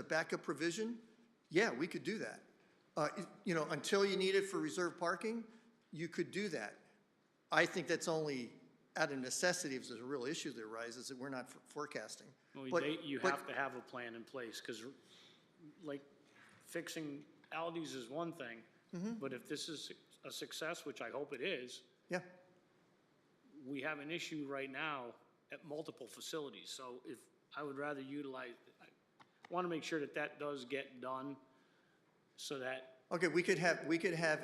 Speaker 4: backup provision, yeah, we could do that. You know, until you need it for reserve parking, you could do that. I think that's only out of necessity if there's a real issue that arises that we're not forecasting.
Speaker 13: Well,
Speaker 4: But-
Speaker 13: you
Speaker 4: but-
Speaker 13: have to have a plan in place, because like fixing Aldi's is one thing,
Speaker 4: Mm-hmm.
Speaker 13: but if this is a success, which I hope it is,
Speaker 4: Yeah,
Speaker 13: we have an issue right now at multiple facilities, so if, I would rather utilize, I want to make sure that that does get done, so that,
Speaker 4: okay, we could have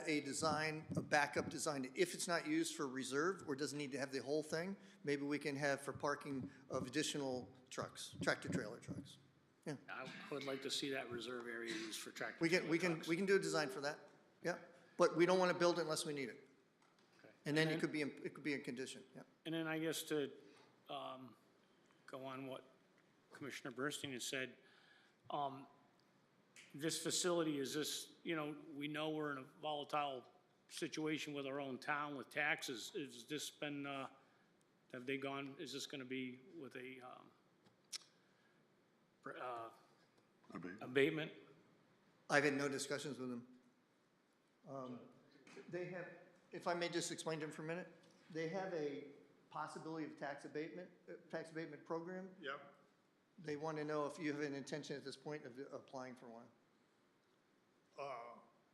Speaker 4: a design, a backup design, if it's not used for reserve or doesn't need to have the whole thing, maybe we can have for parking of additional trucks, tractor trailer trucks. Yeah,
Speaker 13: I would like to see that reserve area used for tractor
Speaker 4: we
Speaker 13: trailer
Speaker 4: can
Speaker 13: trucks.
Speaker 4: do a design for that, yeah. But we don't want to build it unless we need it.
Speaker 13: Okay.
Speaker 4: And then it could be in condition, yeah.
Speaker 13: And then I guess to go on what Commissioner Bernstein has said, this facility, is this, you know, we know we're in a volatile situation with our own town with taxes. Is this been, have they gone, is this going to be with a abatement?
Speaker 4: I've had no discussions with them. They have, if I may just explain to them for a minute, they have a possibility of tax abatement program.
Speaker 11: Yep.
Speaker 4: They want to know if you have an intention at this point of applying for one.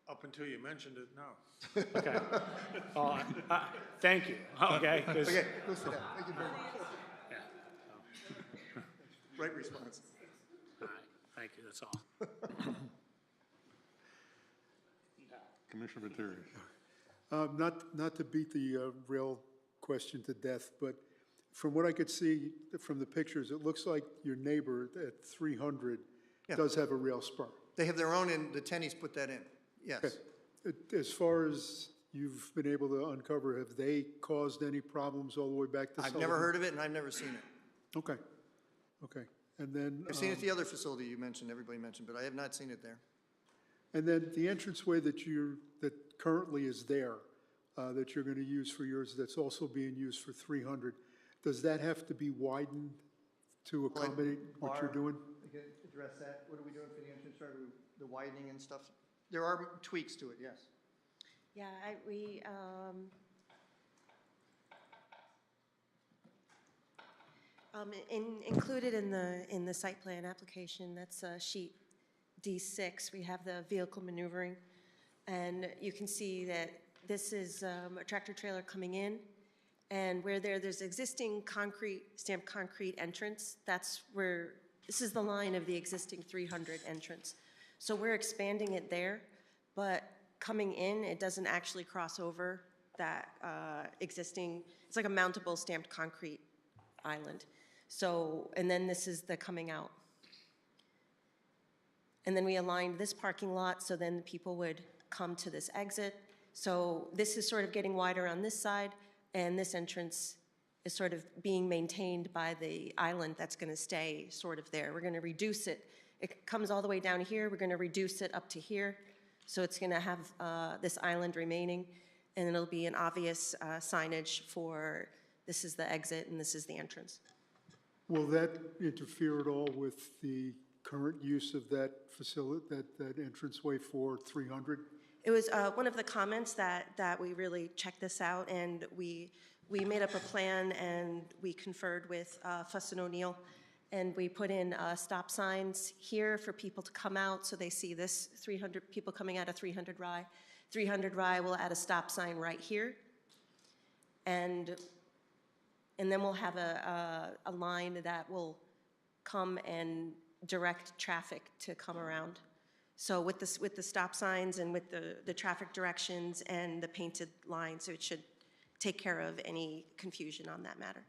Speaker 11: Up until you mentioned it, no.
Speaker 13: Okay. Thank you. Okay. 'Cause-
Speaker 4: Okay, go sit down. Thank you very much.
Speaker 13: yeah,
Speaker 4: Right response.
Speaker 13: all right. Thank you. That's all.
Speaker 1: Commissioner Materi?
Speaker 14: Not to beat the rail question to death, but from what I could see from the pictures, it looks like your neighbor at 300
Speaker 4: Yeah.
Speaker 14: does have a rail spur.
Speaker 4: They have their own, and the Tennies put that in, yes.
Speaker 14: As far as you've been able to uncover, have they caused any problems all the way back to
Speaker 4: I've
Speaker 14: Sullivan?
Speaker 4: never heard of it, and I've never seen it.
Speaker 14: Okay, okay. And then,
Speaker 4: I've seen it at the other facility you mentioned, everybody mentioned, but I have not seen it there.
Speaker 14: and then the entranceway that currently is there, that you're going to use for yours, that's also being used for 300, does that have to be widened to accommodate what you're doing?
Speaker 4: We can address that. What are we doing for the entrance, the widening and stuff? There are tweaks to it, yes.
Speaker 5: Yeah, included in the site plan application, that's sheet D6, we have the vehicle maneuvering. And you can see that this is a tractor trailer coming in, and where there's existing stamped concrete entrance, that's where, this is the line of the existing 300 entrance. So we're expanding it there, but coming in, it doesn't actually cross over that existing, it's like a mountable stamped concrete island. So, and then this is the coming out. And then we aligned this parking lot, so then the people would come to this exit. So this is sort of getting wider on this side, and this entrance is sort of being maintained by the island that's going to stay sort of there. We're going to reduce it. It comes all the way down here. We're going to reduce it up to here. So it's going to have this island remaining, and it'll be an obvious signage for this is the exit and this is the entrance.
Speaker 14: Will that interfere at all with the current use of that facility, that entranceway for 300?
Speaker 5: It was one of the comments that we really checked this out, and we made up a plan, and we conferred with Fuss and O'Neill, and we put in stop signs here for people to come out, so they see this 300 people coming out of 300 Rye. 300 Rye will add a stop sign right here, and then we'll have a line that will come and direct traffic to come around. So with the stop signs and with the traffic directions and the painted lines, so it should take care of any confusion on that matter.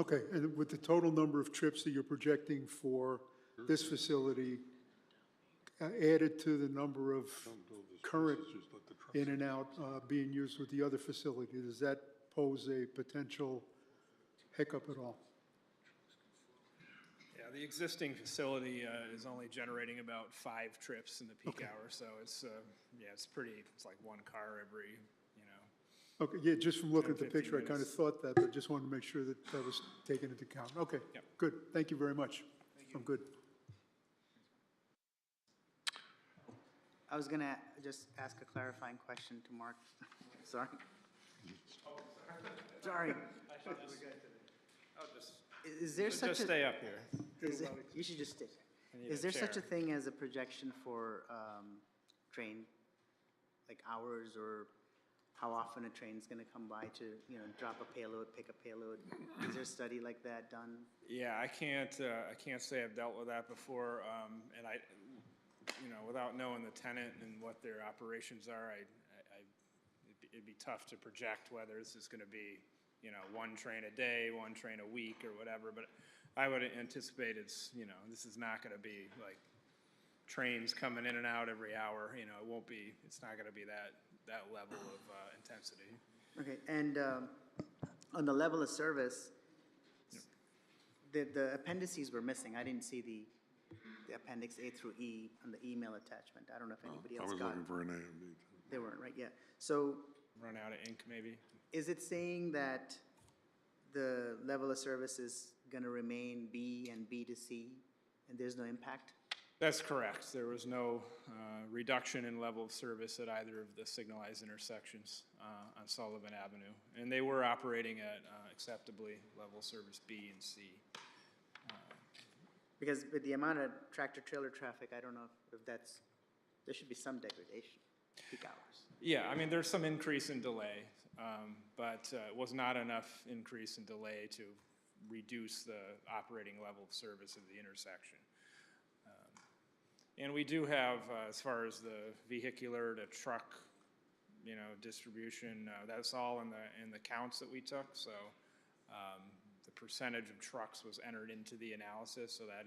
Speaker 14: Okay, and with the total number of trips that you're projecting for this facility added to the number of current in and out being used with the other facility, does that pose a potential hiccup at all?
Speaker 7: Yeah, the existing facility is only generating about 5 trips in the peak hour, so it's, yeah, it's like one car every,
Speaker 14: Okay, yeah, just from looking at the
Speaker 7: 10, 15
Speaker 14: picture, I kind of
Speaker 7: minutes.
Speaker 14: thought that, but just wanted to make sure that that was taken into account. Okay,
Speaker 7: Yep.
Speaker 14: good, thank you very much. I'm good.
Speaker 15: I was going to just ask a clarifying question to Mark. Sorry. Sorry. Is there such a...
Speaker 7: Just stay up here.
Speaker 15: You should just stay.
Speaker 7: I need
Speaker 15: Is
Speaker 7: a
Speaker 15: there such a
Speaker 7: chair.
Speaker 15: thing as a projection for train, like hours or how often a train's going to come by to, drop a payload, pick a payload? Is there a study like that done?
Speaker 7: Yeah, I can't say I've dealt with that before, and without knowing the tenant and what their operations are, it'd be tough to project whether this is going to be, one train a day, one train a week, or whatever. But I would anticipate this is not going to be like trains coming in and out every hour. It won't be. It's not going to be that level of intensity.
Speaker 15: Okay, and on the level of service, the appendices were missing. I didn't see the appendix A through E on the email attachment. I don't know if anybody
Speaker 1: I
Speaker 15: else
Speaker 1: was
Speaker 15: got
Speaker 1: looking
Speaker 15: it.
Speaker 1: for an A and B.
Speaker 15: They weren't, right? Yeah. So
Speaker 7: Run out of ink, maybe.
Speaker 15: is it saying that the level of service is going to remain B and B to C, and there's no impact?
Speaker 7: That's correct. There was no reduction in level of service at either of the signalized intersections on Sullivan Avenue. And they were operating at acceptably level service B and C.
Speaker 15: Because with the amount of tractor-trailer traffic, I don't know if that's, there should be some degradation, peak hours.
Speaker 7: Yeah, I mean, there's some increase in delay, but it was not enough increase in delay to reduce the operating level of service of the intersection. And we do have, as far as the vehicular to truck, distribution, that's all in the counts that we took. So the percentage of trucks was entered into the analysis, so that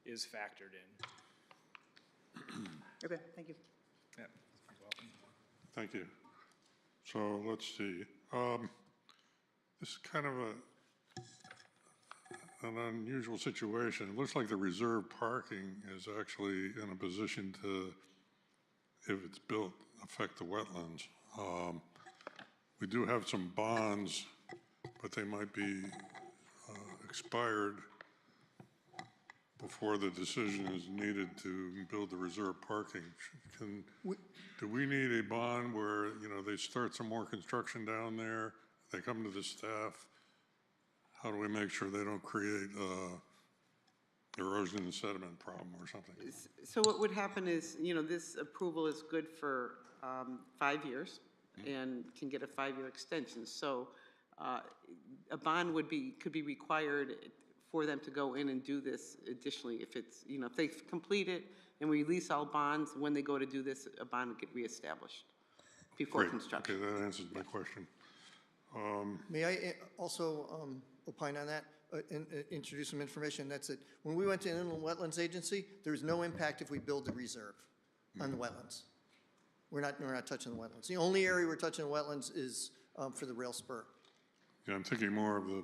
Speaker 7: is factored in.
Speaker 15: Okay, thank you.
Speaker 7: Yeah, you're welcome.
Speaker 1: Thank you. So let's see. This is kind of an unusual situation. It looks like the reserved parking is actually in a position to, if it's built, affect the wetlands. We do have some bonds, but they might be expired before the decision is needed to build the reserved parking. Do we need a bond where, they start some more construction down there, they come to the staff? How do we make sure they don't create erosion and sediment problem or something?
Speaker 2: So what would happen is, this approval is good for 5 years and can get a 5-year extension. So a bond could be required for them to go in and do this additionally. If it's, if they complete it and we release all bonds, when they go to do this, a bond would get reestablished before
Speaker 1: Great.
Speaker 2: construction.
Speaker 1: Okay, that answers my question.
Speaker 4: May I also opine on that, introduce some information? That's it. When we went to Inland Wetlands Agency, there's no impact if we build the reserve on the wetlands. We're not touching the wetlands. The only area we're touching the wetlands is for the rail spur.
Speaker 1: Yeah, I'm thinking more of the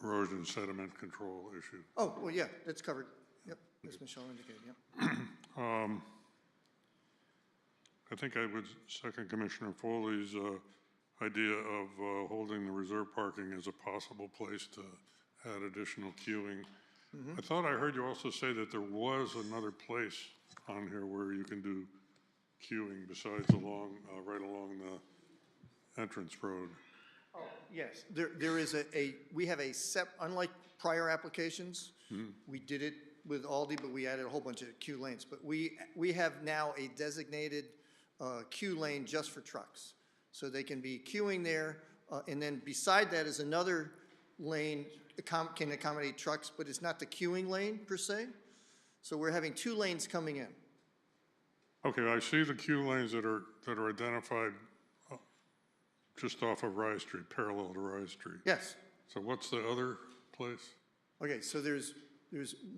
Speaker 1: erosion sediment control issue.
Speaker 4: Oh, well, yeah, that's covered. Yep, as Michelle indicated, yep.
Speaker 1: I think I would second Commissioner Foley's idea of holding the reserve parking as a possible place to add additional queuing. I thought I heard you also say that there was another place on here where you can do queuing besides along, right along the entrance road.
Speaker 4: Oh, yes, there is we have unlike prior applications, we did it with Aldi, but we added a whole bunch of queue lanes. But we have now a designated queue lane just for trucks. So they can be queuing there, and then beside that is another lane can accommodate trucks, but it's not the queuing lane per se. So we're having 2 lanes coming in.
Speaker 1: Okay, I see the queue lanes that are identified just off of Rye Street, parallel to Rye Street.
Speaker 4: Yes.
Speaker 1: So what's the other place?
Speaker 4: Okay, so there's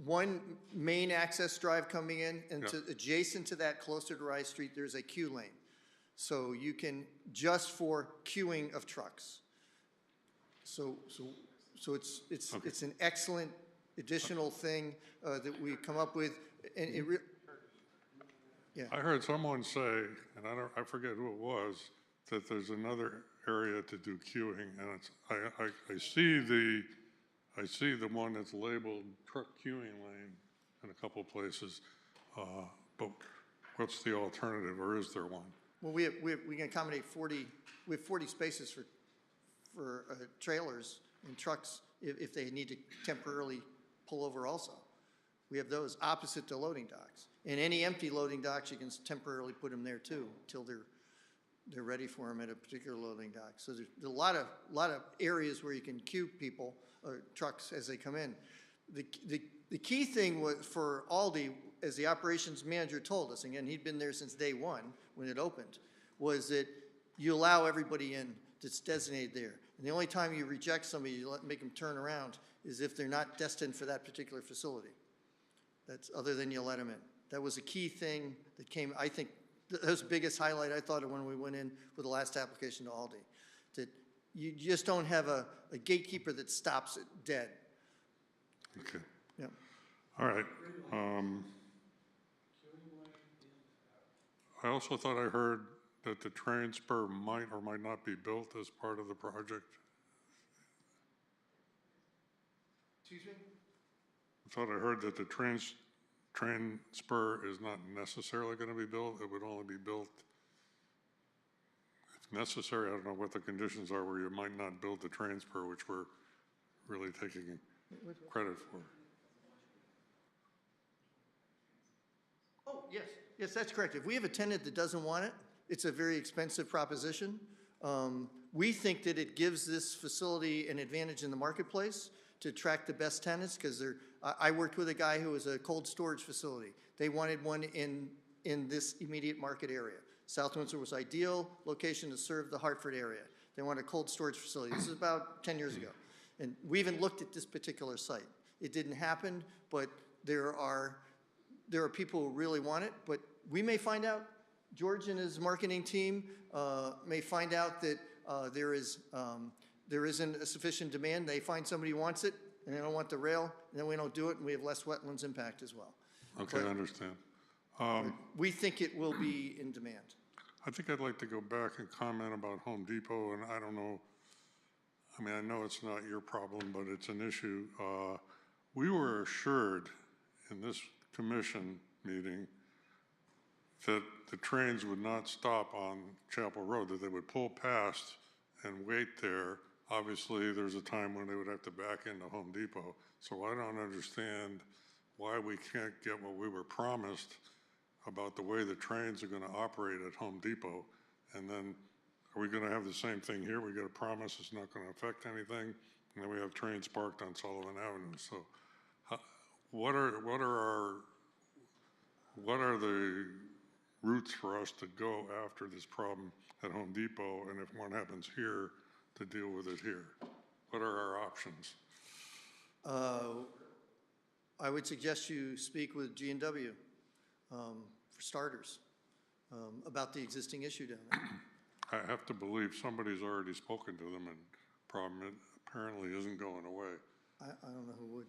Speaker 4: one main access drive coming in, and adjacent to that, closer to Rye Street, there's a queue lane. So you can, just for queuing of trucks. So it's an excellent additional thing that we've come up with, and yeah.
Speaker 1: I heard someone say, and I forget who it was, that there's another area to do queuing, and it's, I see the one that's labeled truck queuing lane in a couple places, but what's the alternative, or is there one?
Speaker 4: Well, we can accommodate we have 40 spaces for trailers and trucks if they need to temporarily pull over also. We have those opposite the loading docks. And any empty loading docks, you can temporarily put them there too, until they're ready for them at a particular loading dock. So there's a lot of areas where you can queue people or trucks as they come in. The key thing was for Aldi, as the operations manager told us, again, he'd been there since day one when it opened, was that you allow everybody in that's designated there. And the only time you reject somebody, you make them turn around, is if they're not destined for that particular facility. That's other than you let them in. That was a key thing that came, I think, that was the biggest highlight I thought of when we went in with the last application to Aldi. That you just don't have a gatekeeper that stops it dead.
Speaker 1: Okay.
Speaker 4: Yeah.
Speaker 1: All right. I also thought I heard that the train spur might or might not be built as part of the project.
Speaker 4: Excuse me?
Speaker 1: I thought I heard that the train spur is not necessarily going to be built. It would only be built if necessary. I don't know what the conditions are where you might not build the train spur, which we're really taking credit for.
Speaker 4: Oh, yes, that's correct. If we have a tenant that doesn't want it, it's a very expensive proposition. We think that it gives this facility an advantage in the marketplace to attract the best tenants, because I worked with a guy who was a cold storage facility. They wanted one in this immediate market area. South Windsor was ideal location to serve the Hartford area. They wanted a cold storage facility. This is about 10 years ago. And we even looked at this particular site. It didn't happen, but there are people who really want it, but we may find out, George and his marketing team may find out that there isn't a sufficient demand. They find somebody who wants it, and they don't want the rail, and then we don't do it, and we have less wetlands impact as well.
Speaker 1: Okay, I understand.
Speaker 4: We think it will be in demand.
Speaker 1: I think I'd like to go back and comment about Home Depot, and I don't know, I mean, I know it's not your problem, but it's an issue. We were assured in this commission meeting that the trains would not stop on Chapel Road, that they would pull past and wait there. Obviously, there's a time when they would have to back into Home Depot. So I don't understand why we can't get what we were promised about the way the trains are going to operate at Home Depot. And then are we going to have the same thing here? We get a promise it's not going to affect anything, and then we have trains parked on Sullivan Avenue. So what are the routes for us to go after this problem at Home Depot, and if one happens here, to deal with it here? What are our options?
Speaker 4: I would suggest you speak with G&W, for starters, about the existing issue down there.
Speaker 1: I have to believe somebody's already spoken to them and problem. It apparently isn't going away.
Speaker 4: I don't know who would.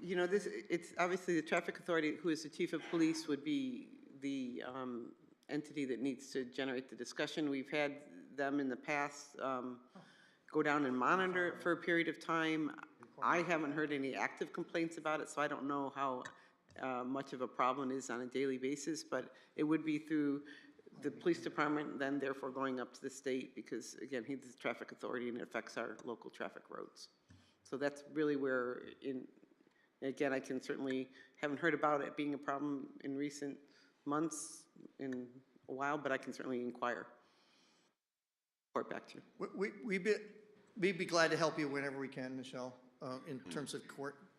Speaker 2: You know, it's obviously the traffic authority, who is the chief of police, would be the entity that needs to generate the discussion. We've had them in the past go down and monitor it for a period of time. I haven't heard any active complaints about it, so I don't know how much of a problem it is on a daily basis, but it would be through the police department, then therefore going up to the state, because again, he's the traffic authority and it affects our local traffic roads. So that's really where, again, I can certainly, haven't heard about it being a problem in recent months, in a while, but I can certainly inquire. Report back to you.
Speaker 4: We'd be glad to help you whenever we can, Michelle, in terms of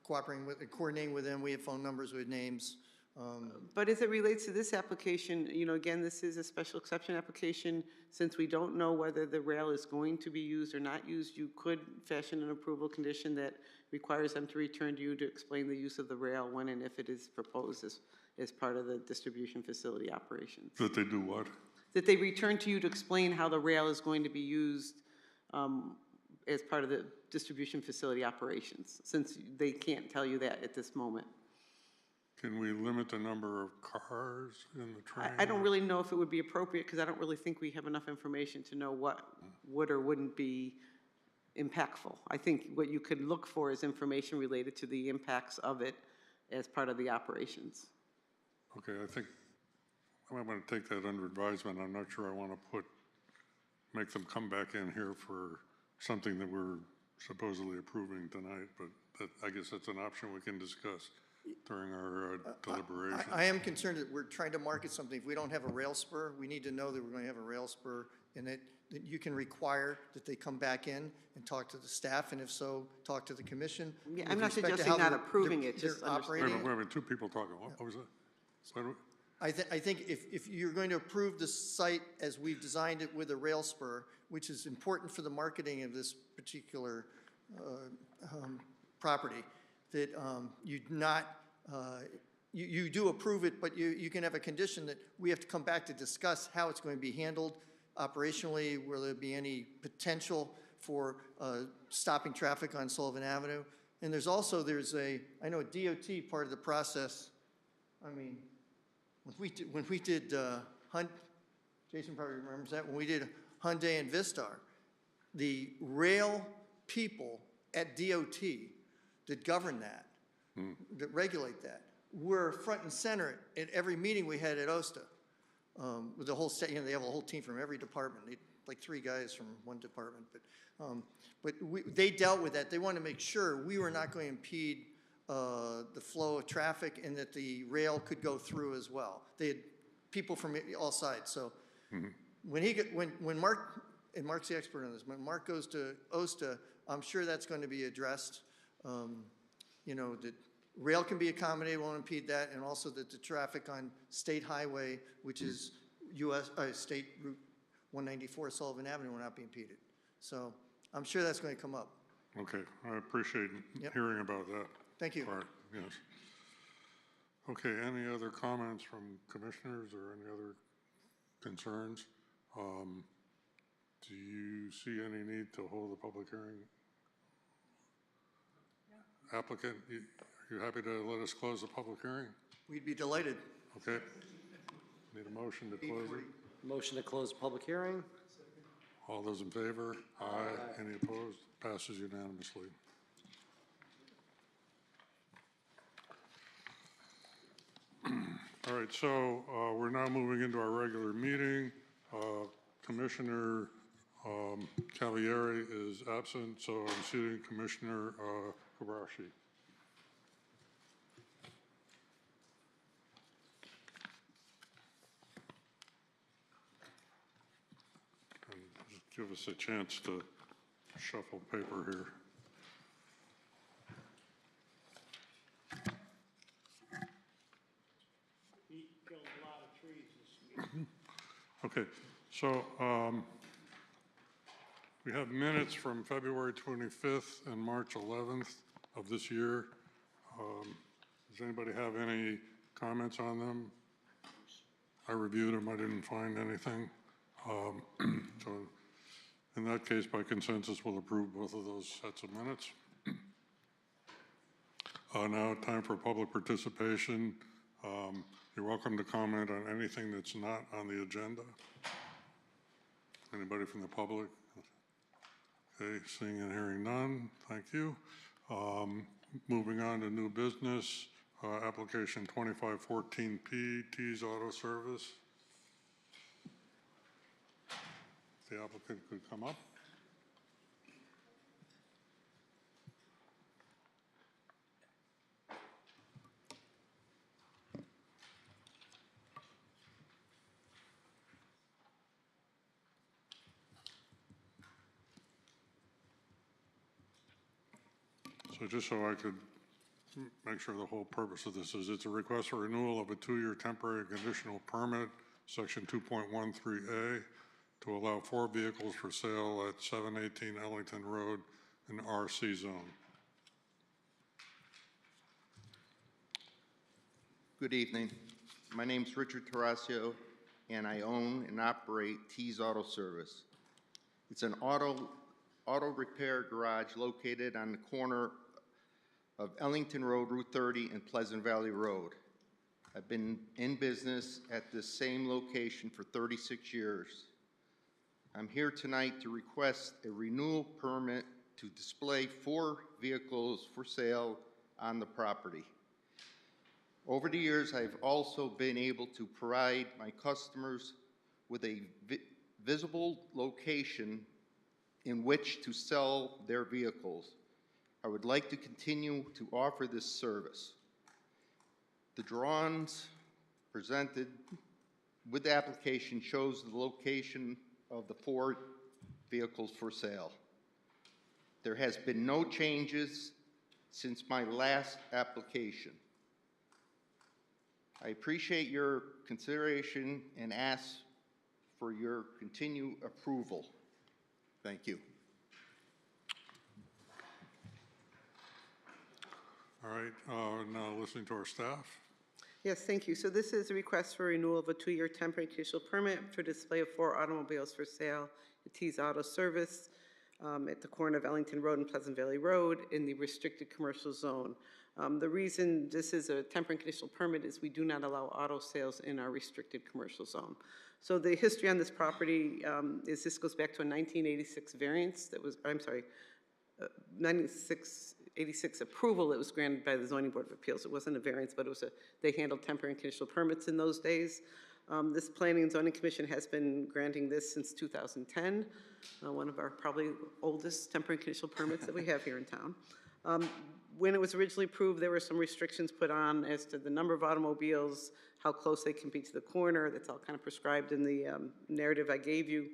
Speaker 4: coordinating with them. We have phone numbers, we have names.
Speaker 2: But as it relates to this application, you know, again, this is a special exception application. Since we don't know whether the rail is going to be used or not used, you could fashion an approval condition that requires them to return to you to explain the use of the rail when and if it is proposed as part of the distribution facility operations.
Speaker 1: That they do what?
Speaker 2: That they return to you to explain how the rail is going to be used as part of the distribution facility operations, since they can't tell you that at this moment.
Speaker 1: Can we limit the number of cars in the train?
Speaker 2: I don't really know if it would be appropriate, because I don't really think we have enough information to know what would or wouldn't be impactful. I think what you could look for is information related to the impacts of it as part of the operations.
Speaker 1: Okay, I think I might want to take that under advisement. I'm not sure I want to make them come back in here for something that we're supposedly approving tonight, but I guess that's an option we can discuss during our deliberation.
Speaker 4: I am concerned that we're trying to market something. If we don't have a rail spur, we need to know that we're going to have a rail spur, and that you can require that they come back in and talk to the staff, and if so, talk to the commission.
Speaker 2: Yeah, I'm not suggesting not approving it, just
Speaker 4: operating.
Speaker 1: Wait a minute, two people talking. What was that?
Speaker 4: I think if you're going to approve the site as we've designed it with a rail spur, which is important for the marketing of this particular property, that you do approve it, but you can have a condition that we have to come back to discuss how it's going to be handled operationally. Will there be any potential for stopping traffic on Sullivan Avenue? And there's I know a DOT part of the process. I mean, when we did Jason probably remembers that, when we did Hyundai and Vistar, the rail people at DOT that govern that, that regulate that, were front and center at every meeting we had at OSTA. With the whole set, they have a whole team from every department, like 3 guys from one department, but they dealt with that. They wanted to make sure we were not going to impede the flow of traffic and that the rail could go through as well. They had people from all sides. So when Mark, and Mark's the expert on this, when Mark goes to OSTA, I'm sure that's going to be addressed. That rail can be accommodated, won't impede that, and also that the traffic on State Highway, which is State Route 194, Sullivan Avenue, will not be impeded. So I'm sure that's going to come up.
Speaker 1: Okay, I appreciate hearing about that.
Speaker 4: Thank you.
Speaker 1: Part, yes. Okay, any other comments from commissioners or any other concerns? Do you see any need to hold a public hearing? Yeah. Applicant, are you happy to let us close the public hearing?
Speaker 4: We'd be delighted.
Speaker 1: Okay. Need a motion to close it?
Speaker 10: Motion to close the public hearing.
Speaker 1: All those in favor? Aye. Any opposed? Passes unanimously. All right, so we're now moving into our regular meeting. Commissioner Cavalieri is absent, so I'm seating Commissioner Kobayashi. And just give us a chance to shuffle paper here. Okay, so we have minutes from February 25th and March 11th of this year. Does anybody have any comments on them? I reviewed them, I didn't find anything. So In that case, by consensus, we'll approve both of those sets of minutes. Now, time for public participation. You're welcome to comment on anything that's not on the agenda. Anybody from the public? Okay, seeing and hearing none, thank you. Moving on to new business, application 2514P, T's Auto Service. If the applicant could come up. So just so I could make sure the whole purpose of this is, it's a request for renewal of a 2-year temporary conditional permit, section 2.13A, to allow 4 vehicles for sale at 718 Ellington Road in RC zone.
Speaker 16: Good evening. My name's Richard Tarasio, and I own and operate T's Auto Service. It's an auto repair garage located on the corner of Ellington Road, Route 30, and Pleasant Valley Road. I've been in business at this same location for 36 years. I'm here tonight to request a renewal permit to display 4 vehicles for sale on the property. Over the years, I've also been able to provide my customers with a visible location in which to sell their vehicles. I would like to continue to offer this service. The drawings presented with the application shows the location of the 4 vehicles for sale. There has been no changes since my last application. I appreciate your consideration and ask for your continued approval. Thank you.
Speaker 1: All right, now listening to our staff.
Speaker 2: Yes, thank you. So this is a request for renewal of a 2-year temporary conditional permit for display of 4 automobiles for sale at T's Auto Service at the corner of Ellington Road and Pleasant Valley Road in the restricted commercial zone. The reason this is a temporary conditional permit is we do not allow auto sales in our restricted commercial zone. So the history on this property is this goes back to a 1986 variance that was, I'm sorry, 1986 approval that was granted by the Zoning Board of Appeals. It wasn't a variance, but it was they handled temporary and conditional permits in those days. This Planning and Zoning Commission has been granting this since 2010, one of our probably oldest temporary and conditional permits that we have here in town. When it was originally approved, there were some restrictions put on as to the number of automobiles, how close they can be to the corner. That's all kind of prescribed in the narrative I gave you.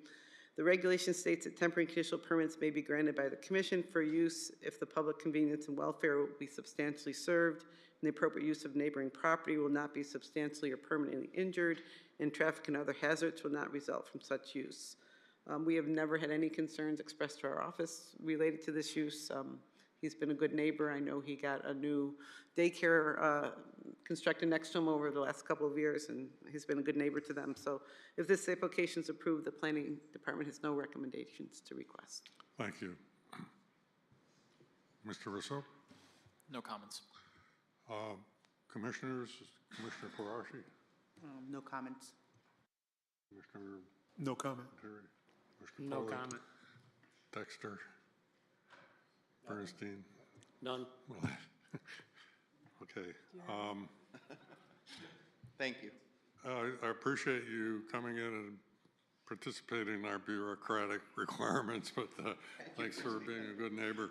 Speaker 2: The regulation states that temporary and conditional permits may be granted by the Commission for use if the public convenience and welfare will be substantially served, and the appropriate use of neighboring property will not be substantially or permanently injured, and traffic and other hazards will not result from such use. We have never had any concerns expressed to our office related to this use. He's been a good neighbor. I know he got a new daycare constructed next to him over the last couple of years, and he's been a good neighbor to them. So if this application is approved, the Planning Department has no recommendations to request.
Speaker 1: Thank you. Mr. Russo?
Speaker 17: No comments.
Speaker 1: Commissioners, Commissioner Quarashi?
Speaker 15: No comments.
Speaker 1: Commissioner
Speaker 14: No comment.
Speaker 1: Terry? Commissioner
Speaker 10: No
Speaker 1: Foley?
Speaker 10: comment.
Speaker 1: Dexter? Bernstein?
Speaker 10: None.
Speaker 1: Okay.
Speaker 16: Thank you.
Speaker 1: I appreciate you coming in and participating in our bureaucratic requirements, but thanks for being a good neighbor.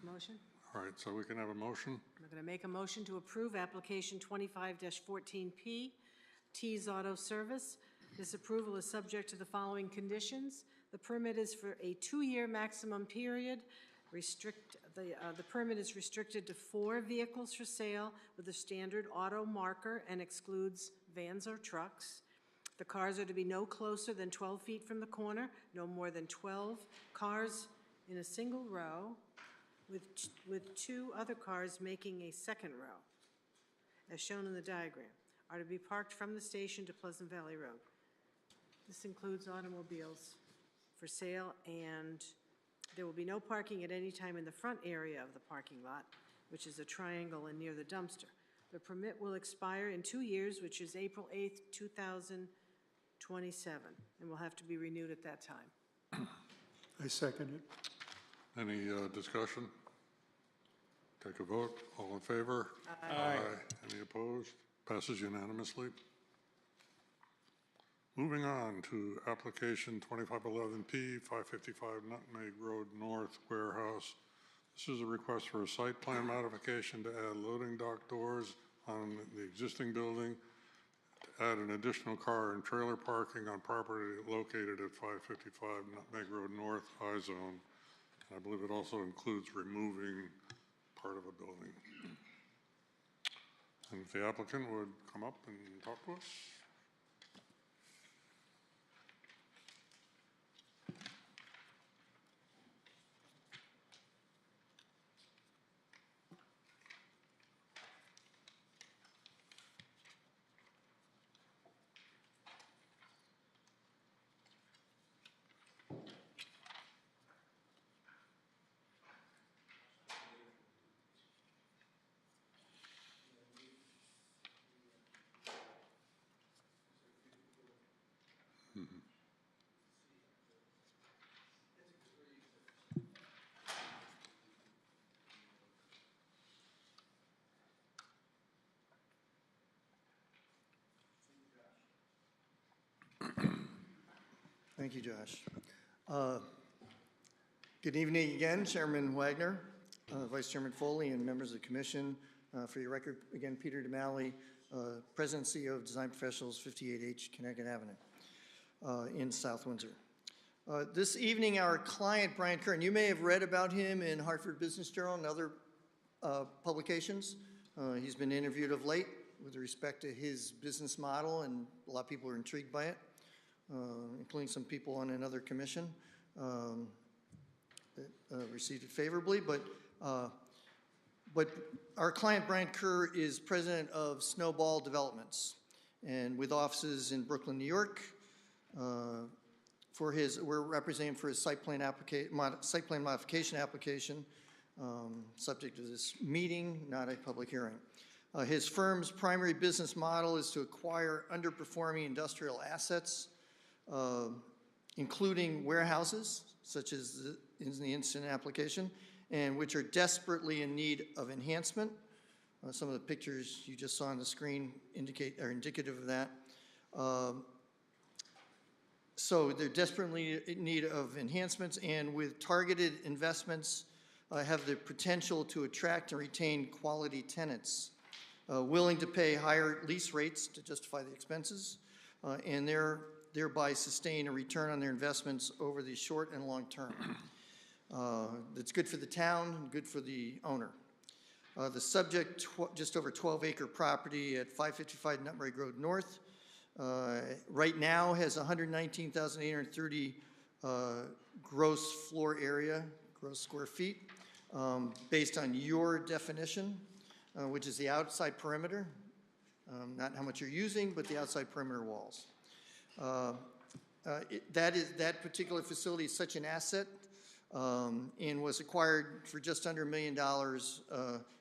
Speaker 3: Motion?
Speaker 1: All right, so we can have a motion?
Speaker 3: I'm going to make a motion to approve application 25-14P, T's Auto Service. This approval is subject to the following conditions. The permit is for a 2-year maximum period. The permit is restricted to 4 vehicles for sale with a standard auto marker and excludes vans or trucks. The cars are to be no closer than 12 feet from the corner, no more than 12 cars in a single row, with 2 other cars making a second row, as shown in the diagram, are to be parked from the station to Pleasant Valley Road. This includes automobiles for sale, and there will be no parking at any time in the front area of the parking lot, which is a triangle and near the dumpster. The permit will expire in 2 years, which is April 8th, 2027, and will have to be renewed at that time.
Speaker 14: I second it.
Speaker 1: Any discussion? Take a vote. All in favor?
Speaker 3: Aye.
Speaker 1: Any opposed? Passes unanimously. Moving on to application 2511P, 555 Nutmeg Road North Warehouse. This is a request for a site plan modification to add loading dock doors on the existing building, to add an additional car and trailer parking on property located at 555 Nutmeg Road North I-Zone. I believe it also includes removing part of a building. And if the applicant would come up and talk to us.
Speaker 4: Thank you, Josh. Good evening again, Chairman Wagner, Vice Chairman Foley, and members of the commission. For your record, again, Peter DeMalley, President and CEO of Design Professionals, 58H Connecticut Avenue in South Windsor. This evening, our client, Brian Kerr, and you may have read about him in Hartford Business Journal and other publications. He's been interviewed of late with respect to his business model, and a lot of people are intrigued by it. Including some people on another commission that received it favorably. But our client, Brian Kerr, is president of Snowball Developments, and with offices in Brooklyn, New York. We're representing for his site plan modification application, subject to this meeting, not a public hearing. His firm's primary business model is to acquire underperforming industrial assets, including warehouses, such as in the instant application, and which are desperately in need of enhancement. Some of the pictures you just saw on the screen are indicative of that. So they're desperately in need of enhancements, and with targeted investments, have the potential to attract and retain quality tenants, willing to pay higher lease rates to justify the expenses, and thereby sustain a return on their investments over the short and long term. That's good for the town and good for the owner. The subject, just over 12-acre property at 555 Nutmeg Road North, right now has 119,830 gross floor area, gross square feet, based on your definition, which is the outside perimeter, not how much you're using, but the outside perimeter walls. That particular facility is such an asset and was acquired for just under $1 million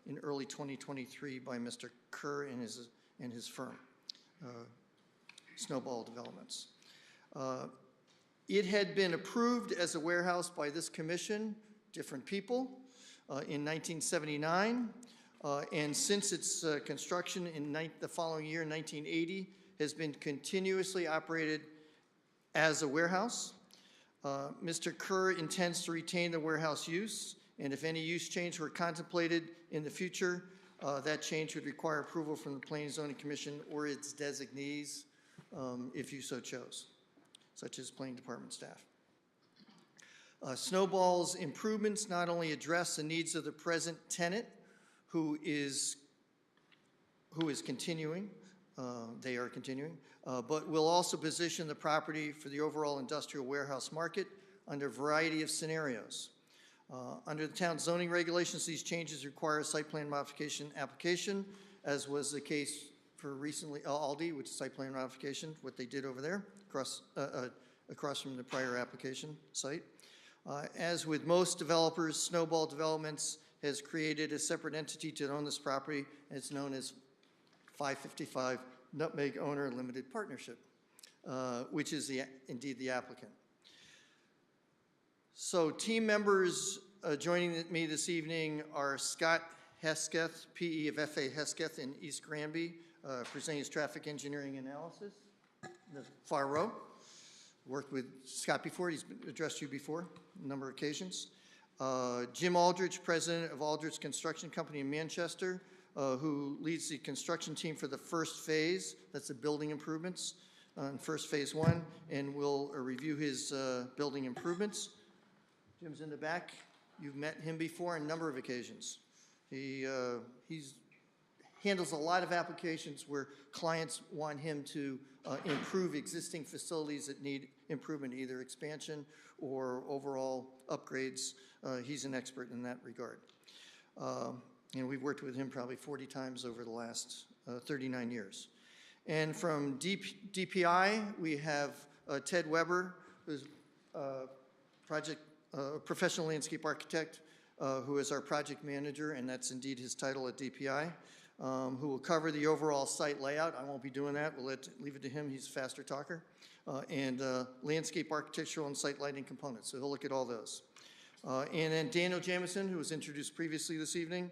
Speaker 4: in early 2023 by Mr. Kerr and his firm, Snowball Developments. It had been approved as a warehouse by this commission, different people, in 1979, and since its construction in the following year, 1980, has been continuously operated as a warehouse. Mr. Kerr intends to retain the warehouse use, and if any use change were contemplated in the future, that change would require approval from the Planning and Zoning Commission or its designees, if you so chose, such as Planning Department staff. Snowball's improvements not only address the needs of the present tenant, who is continuing, they are continuing, but will also position the property for the overall industrial warehouse market under a variety of scenarios. Under the town's zoning regulations, these changes require a site plan modification application, as was the case for recently Aldi, which is site plan modification, what they did over there, across across from the prior application site. As with most developers, Snowball Developments has created a separate entity to own this property, and it's known as 555 Nutmeg Owner Limited Partnership, which is indeed the applicant. So team members joining me this evening are Scott Hesketh, PE of F.A. Hesketh in East Granby, presenting his traffic engineering analysis in the far row. Worked with Scott before, he's addressed you before on a number of occasions. Jim Aldridge, president of Aldridge Construction Company in Manchester, who leads the construction team for the first phase, that's the building improvements, in first phase 1, and will review his building improvements. Jim's in the back. You've met him before on a number of occasions. He handles a lot of applications where clients want him to improve existing facilities that need improvement, either expansion or overall upgrades. He's an expert in that regard. And we've worked with him probably 40 times over the last 39 years. And from DPI, we have Ted Weber, who's professional landscape architect, who is our project manager, and that's indeed his title at DPI, who will cover the overall site layout. I won't be doing that. We'll leave it to him. He's a faster talker. And landscape architectural and site lighting components. So he'll look at all those. And then Daniel Jamison, who was introduced previously this evening,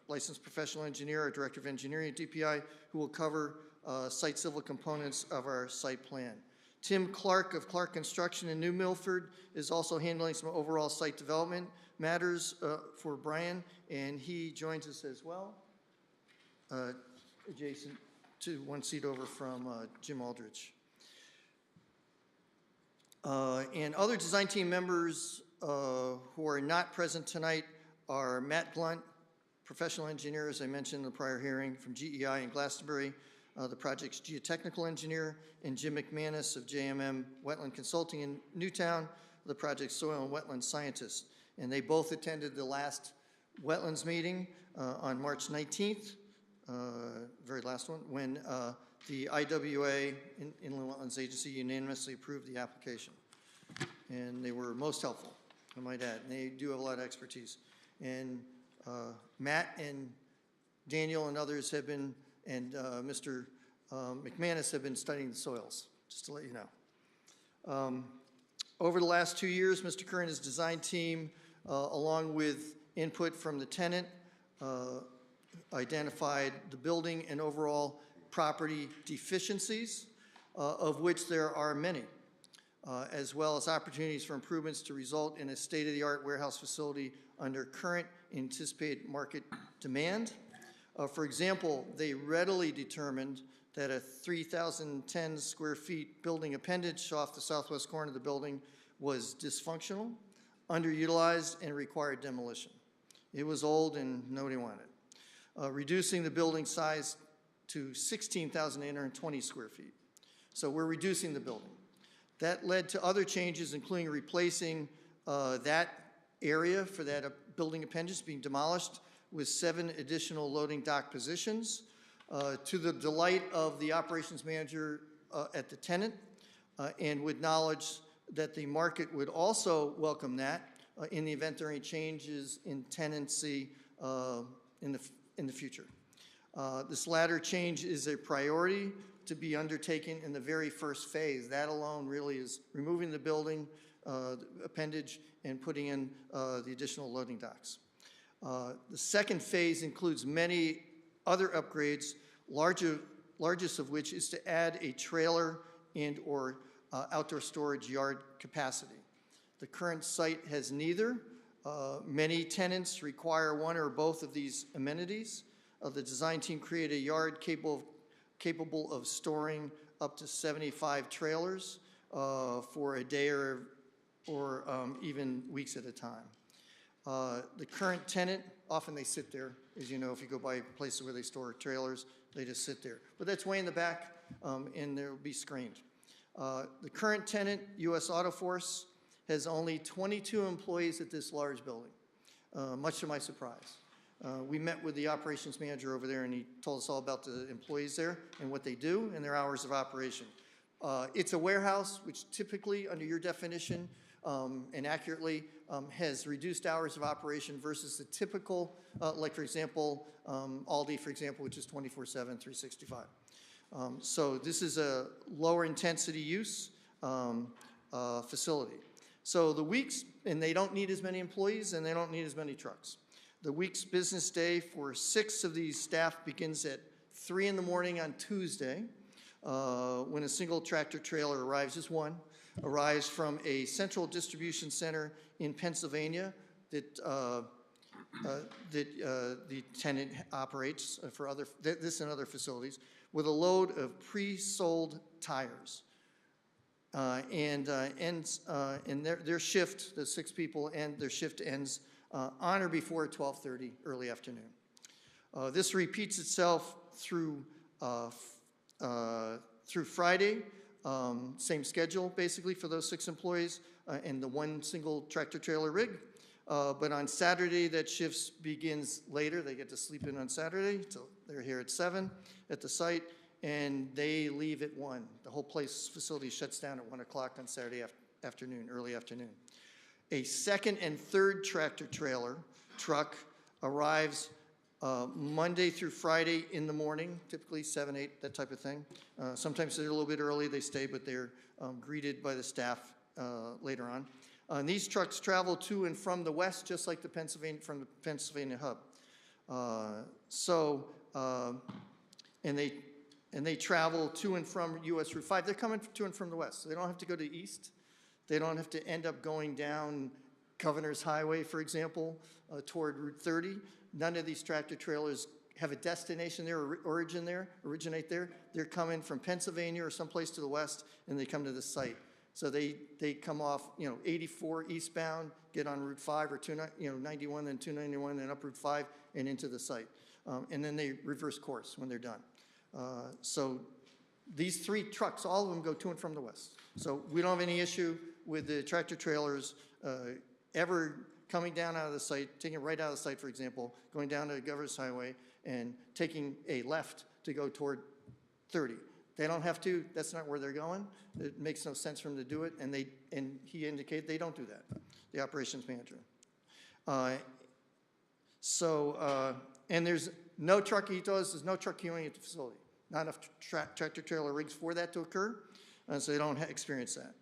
Speaker 4: licensed professional engineer, our director of engineering at DPI, who will cover site civil components of our site plan. Tim Clark of Clark Construction in New Milford is also handling some overall site development matters for Brian, and he joins us as well, adjacent to one seat over from Jim Aldridge. And other design team members who are not present tonight are Matt Blunt, professional engineer, as I mentioned in the prior hearing, from GEI in Glastonbury, the project's geotechnical engineer, and Jim McManus of JMM Wetland Consulting in Newtown, the project's soil and wetland scientist. And they both attended the last wetlands meeting on March 19th, very last one, when the IWA, Inland Wetlands Agency, unanimously approved the application. And they were most helpful, I might add, and they do have a lot of expertise. And Matt and Daniel and others have been, and Mr. McManus have been studying the soils, just to let you know. Over the last 2 years, Mr. Kerr and his design team, along with input from the tenant, identified the building and overall property deficiencies, of which there are many, as well as opportunities for improvements to result in a state-of-the-art warehouse facility under current anticipated market demand. For example, they readily determined that a 3,010 square feet building appendage off the southwest corner of the building was dysfunctional, underutilized, and required demolition. It was old and nobody wanted it. Reducing the building size to 16,820 square feet. So we're reducing the building. That led to other changes, including replacing that area for that building appendage being demolished with 7 additional loading dock positions, to the delight of the operations manager at the tenant, and with knowledge that the market would also welcome that in the event there are any changes in tenancy in the future. This latter change is a priority to be undertaken in the very first phase. That alone really is removing the building appendage and putting in the additional loading docks. The second phase includes many other upgrades, largest of which is to add a trailer and or outdoor storage yard capacity. The current site has neither. Many tenants require one or both of these amenities. The design team created a yard capable of storing up to 75 trailers for a day or even weeks at a time. The current tenant, often they sit there, as you know, if you go by places where they store trailers, they just sit there. But that's way in the back, and they'll be screened. The current tenant, U.S. Auto Force, has only 22 employees at this large building, much to my surprise. We met with the operations manager over there, and he told us all about the employees there and what they do and their hours of operation. It's a warehouse, which typically, under your definition, and accurately, has reduced hours of operation versus the typical, like for example, Aldi, for example, which is 24/7, 365. So this is a lower intensity use facility. So the weeks, and they don't need as many employees and they don't need as many trucks. The week's business day for 6 of these staff begins at 3 in the morning on Tuesday, when a single tractor trailer arrives, just one, arrives from a central distribution center in Pennsylvania that the tenant operates for this and other facilities, with a load of pre-sold tires. And their shift, the 6 people, and their shift ends on or before 12:30 early afternoon. This repeats itself through Friday, same schedule basically for those 6 employees and the one single tractor trailer rig. But on Saturday, that shift begins later. They get to sleep in on Saturday, so they're here at 7 at the site, and they leave at 1. The whole facility shuts down at 1 o'clock on Saturday afternoon, early afternoon. A second and third tractor trailer truck arrives Monday through Friday in the morning, typically 7, 8, that type of thing. Sometimes they're a little bit early, they stay, but they're greeted by the staff later on. And these trucks travel to and from the west, just like the Pennsylvania hub. And they travel to and from US Route 5. They're coming to and from the west, so they don't have to go to the east. They don't have to end up going down Governor's Highway, for example, toward Route 30. None of these tractor trailers have a destination there, originate there. They're coming from Pennsylvania or someplace to the west, and they come to the site. So they come off, 84 eastbound, get on Route 5 or 91, then 291, then up Route 5 and into the site. And then they reverse course when they're done. So these 3 trucks, all of them go to and from the west. So we don't have any issue with the tractor trailers ever coming down out of the site, taking it right out of the site, for example, going down to Governor's Highway and taking a left to go toward 30. They don't have to, that's not where they're going. It makes no sense for them to do it, and he indicated they don't do that, the operations manager. And there's no truck, he told us, there's no truck queuing at the facility. Not enough tractor trailer rigs for that to occur, so they don't experience that.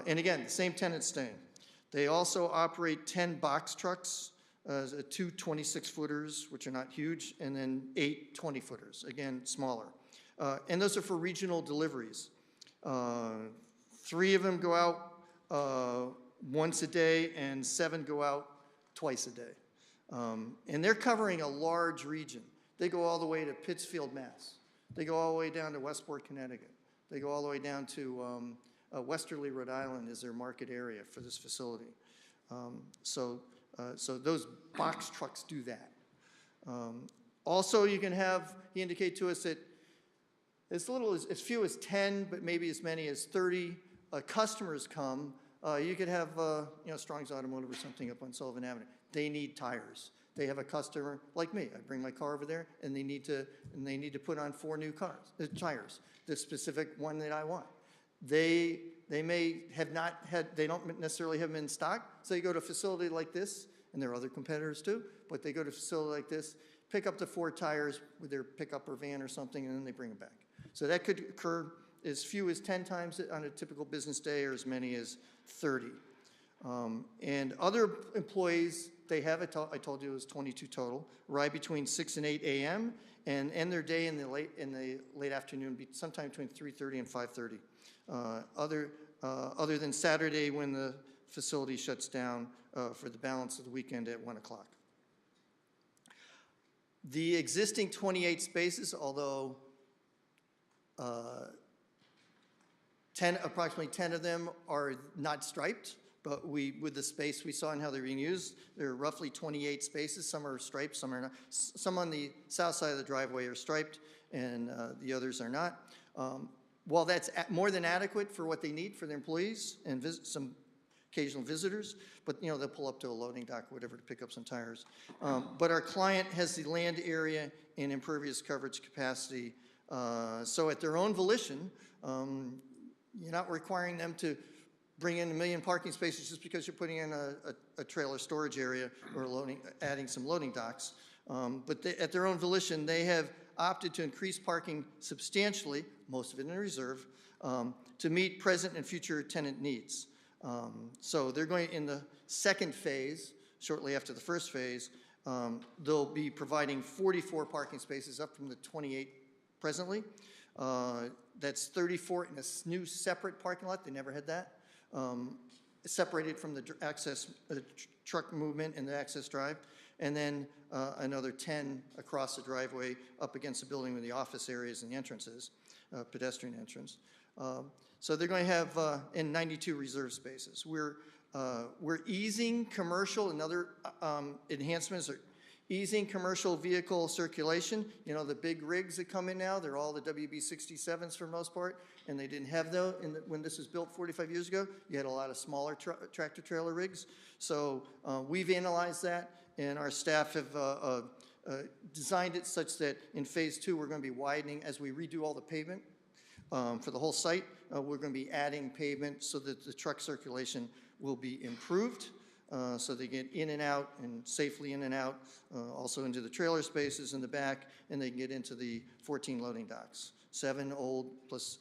Speaker 4: And again, the same tenants staying. They also operate 10 box trucks, 2 26-footers, which are not huge, and then 8 20-footers, again, smaller. And those are for regional deliveries. 3 of them go out once a day, and 7 go out twice a day. And they're covering a large region. They go all the way to Pittsfield, Mass. They go all the way down to Westport, Connecticut. They go all the way down to Westerly, Rhode Island is their market area for this facility. So those box trucks do that. Also, you can have, he indicated to us that as few as 10, but maybe as many as 30 customers come. You could have, Strong's Automotive or something up on Sullivan Avenue. They need tires. They have a customer like me. I bring my car over there, and they need to put on 4 new tires, the specific one that I want. They may have not had, they don't necessarily have them in stock, so you go to a facility like this, and there are other competitors too, but they go to a facility like this, pick up the 4 tires with their pickup or van or something, and then they bring them back. So that could occur as few as 10 times on a typical business day, or as many as 30. And other employees, they have, I told you it was 22 total, arrive between 6 and 8 a.m. and end their day in the late afternoon, sometime between 3:30 and 5:30. Other than Saturday when the facility shuts down for the balance of the weekend at 1 o'clock. The existing 28 spaces, although approximately 10 of them are not striped, but with the space we saw and how they're being used, there are roughly 28 spaces. Some are striped, some are not. Some on the south side of the driveway are striped, and the others are not. While that's more than adequate for what they need for their employees and some occasional visitors, but they'll pull up to a loading dock, whatever, to pick up some tires. But our client has the land area and impervious coverage capacity So at their own volition, you're not requiring them to bring in 1 million parking spaces just because you're putting in a trailer storage area or adding some loading docks. But at their own volition, they have opted to increase parking substantially, most of it in reserve, to meet present and future tenant needs. So they're going in the second phase, shortly after the first phase, they'll be providing 44 parking spaces up from the 28 presently. That's 34 in a new separate parking lot. They never had that. Separated from the truck movement and the access drive. And then another 10 across the driveway up against the building with the office areas and the entrances, pedestrian entrance. So they're going to have in 92 reserve spaces. We're easing commercial and other enhancements are easing commercial vehicle circulation. You know, the big rigs that come in now, they're all the WB67s for the most part, and they didn't have those when this was built 45 years ago. You had a lot of smaller tractor trailer rigs. So we've analyzed that, and our staff have designed it such that in phase 2 we're going to be widening as we redo all the pavement for the whole site. We're going to be adding pavement so that the truck circulation will be improved. So they get in and out and safely in and out, also into the trailer spaces in the back, and they can get into the 14 loading docks. 7 old plus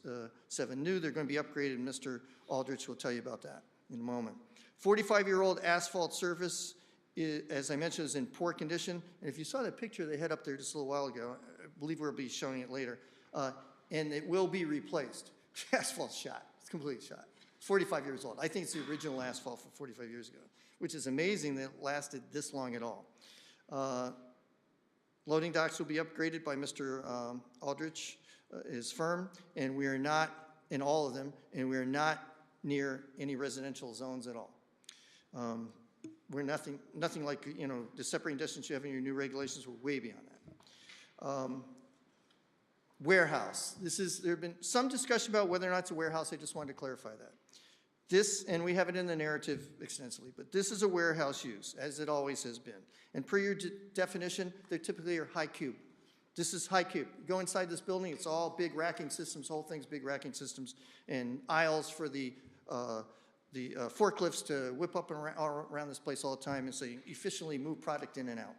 Speaker 4: 7 new. They're going to be upgraded. Mr. Aldrich will tell you about that in a moment. 45-year-old asphalt surface, as I mentioned, is in poor condition. And if you saw that picture they had up there just a little while ago, I believe we'll be showing it later, and it will be replaced. The asphalt's shot. It's completely shot. It's 45 years old. I think it's the original asphalt from 45 years ago, which is amazing that it lasted this long at all. Loading docks will be upgraded by Mr. Aldrich, his firm, and we are not in all of them, and we are not near any residential zones at all. We're nothing like, you know, the separating distance you have in your new regulations. We're way beyond that. Warehouse. There have been some discussion about whether or not it's a warehouse. I just wanted to clarify that. This, and we have it in the narrative extensively, but this is a warehouse use, as it always has been. And per your definition, they typically are high cube. This is high cube. You go inside this building, it's all big racking systems, whole thing's big racking systems, and aisles for the forklifts to whip up and around this place all the time, and so you efficiently move product in and out.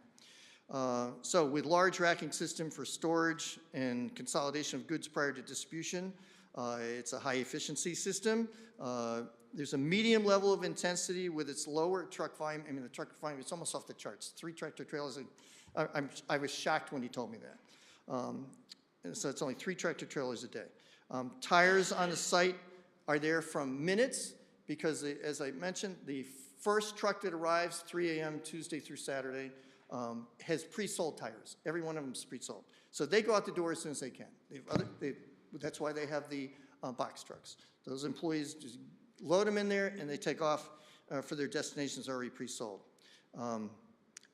Speaker 4: So with large racking system for storage and consolidation of goods prior to distribution, it's a high efficiency system. There's a medium level of intensity with its lower truck volume. I mean, the truck volume, it's almost off the charts. 3 tractor trailers. I was shocked when he told me that. So it's only 3 tractor trailers a day. Tires on the site are there from minutes because, as I mentioned, the first truck that arrives 3 a.m. Tuesday through Saturday has pre-sold tires. Every one of them is pre-sold. So they go out the door as soon as they can. That's why they have the box trucks. Those employees just load them in there and they take off for their destinations already pre-sold.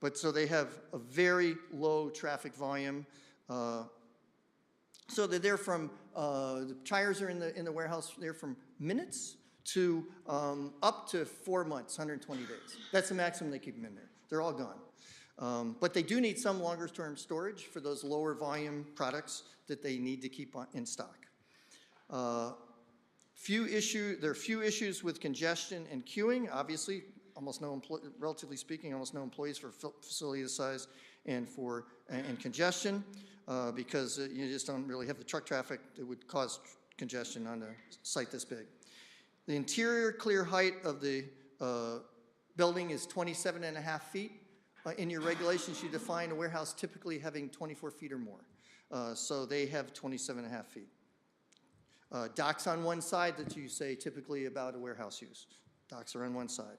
Speaker 4: But so they have a very low traffic volume. So they're there from, the tires are in the warehouse there from minutes to up to 4 months, 120 days. That's the maximum they keep them in there. They're all gone. But they do need some longer term storage for those lower volume products that they need to keep in stock. There are few issues with congestion and queuing. Obviously, relatively speaking, almost no employees for a facility this size and congestion because you just don't really have the truck traffic that would cause congestion on a site this big. The interior clear height of the building is 27.5 feet. In your regulations, you define a warehouse typically having 24 feet or more. So they have 27.5 feet. Docks on one side that you say typically about a warehouse use. Docks are on one side.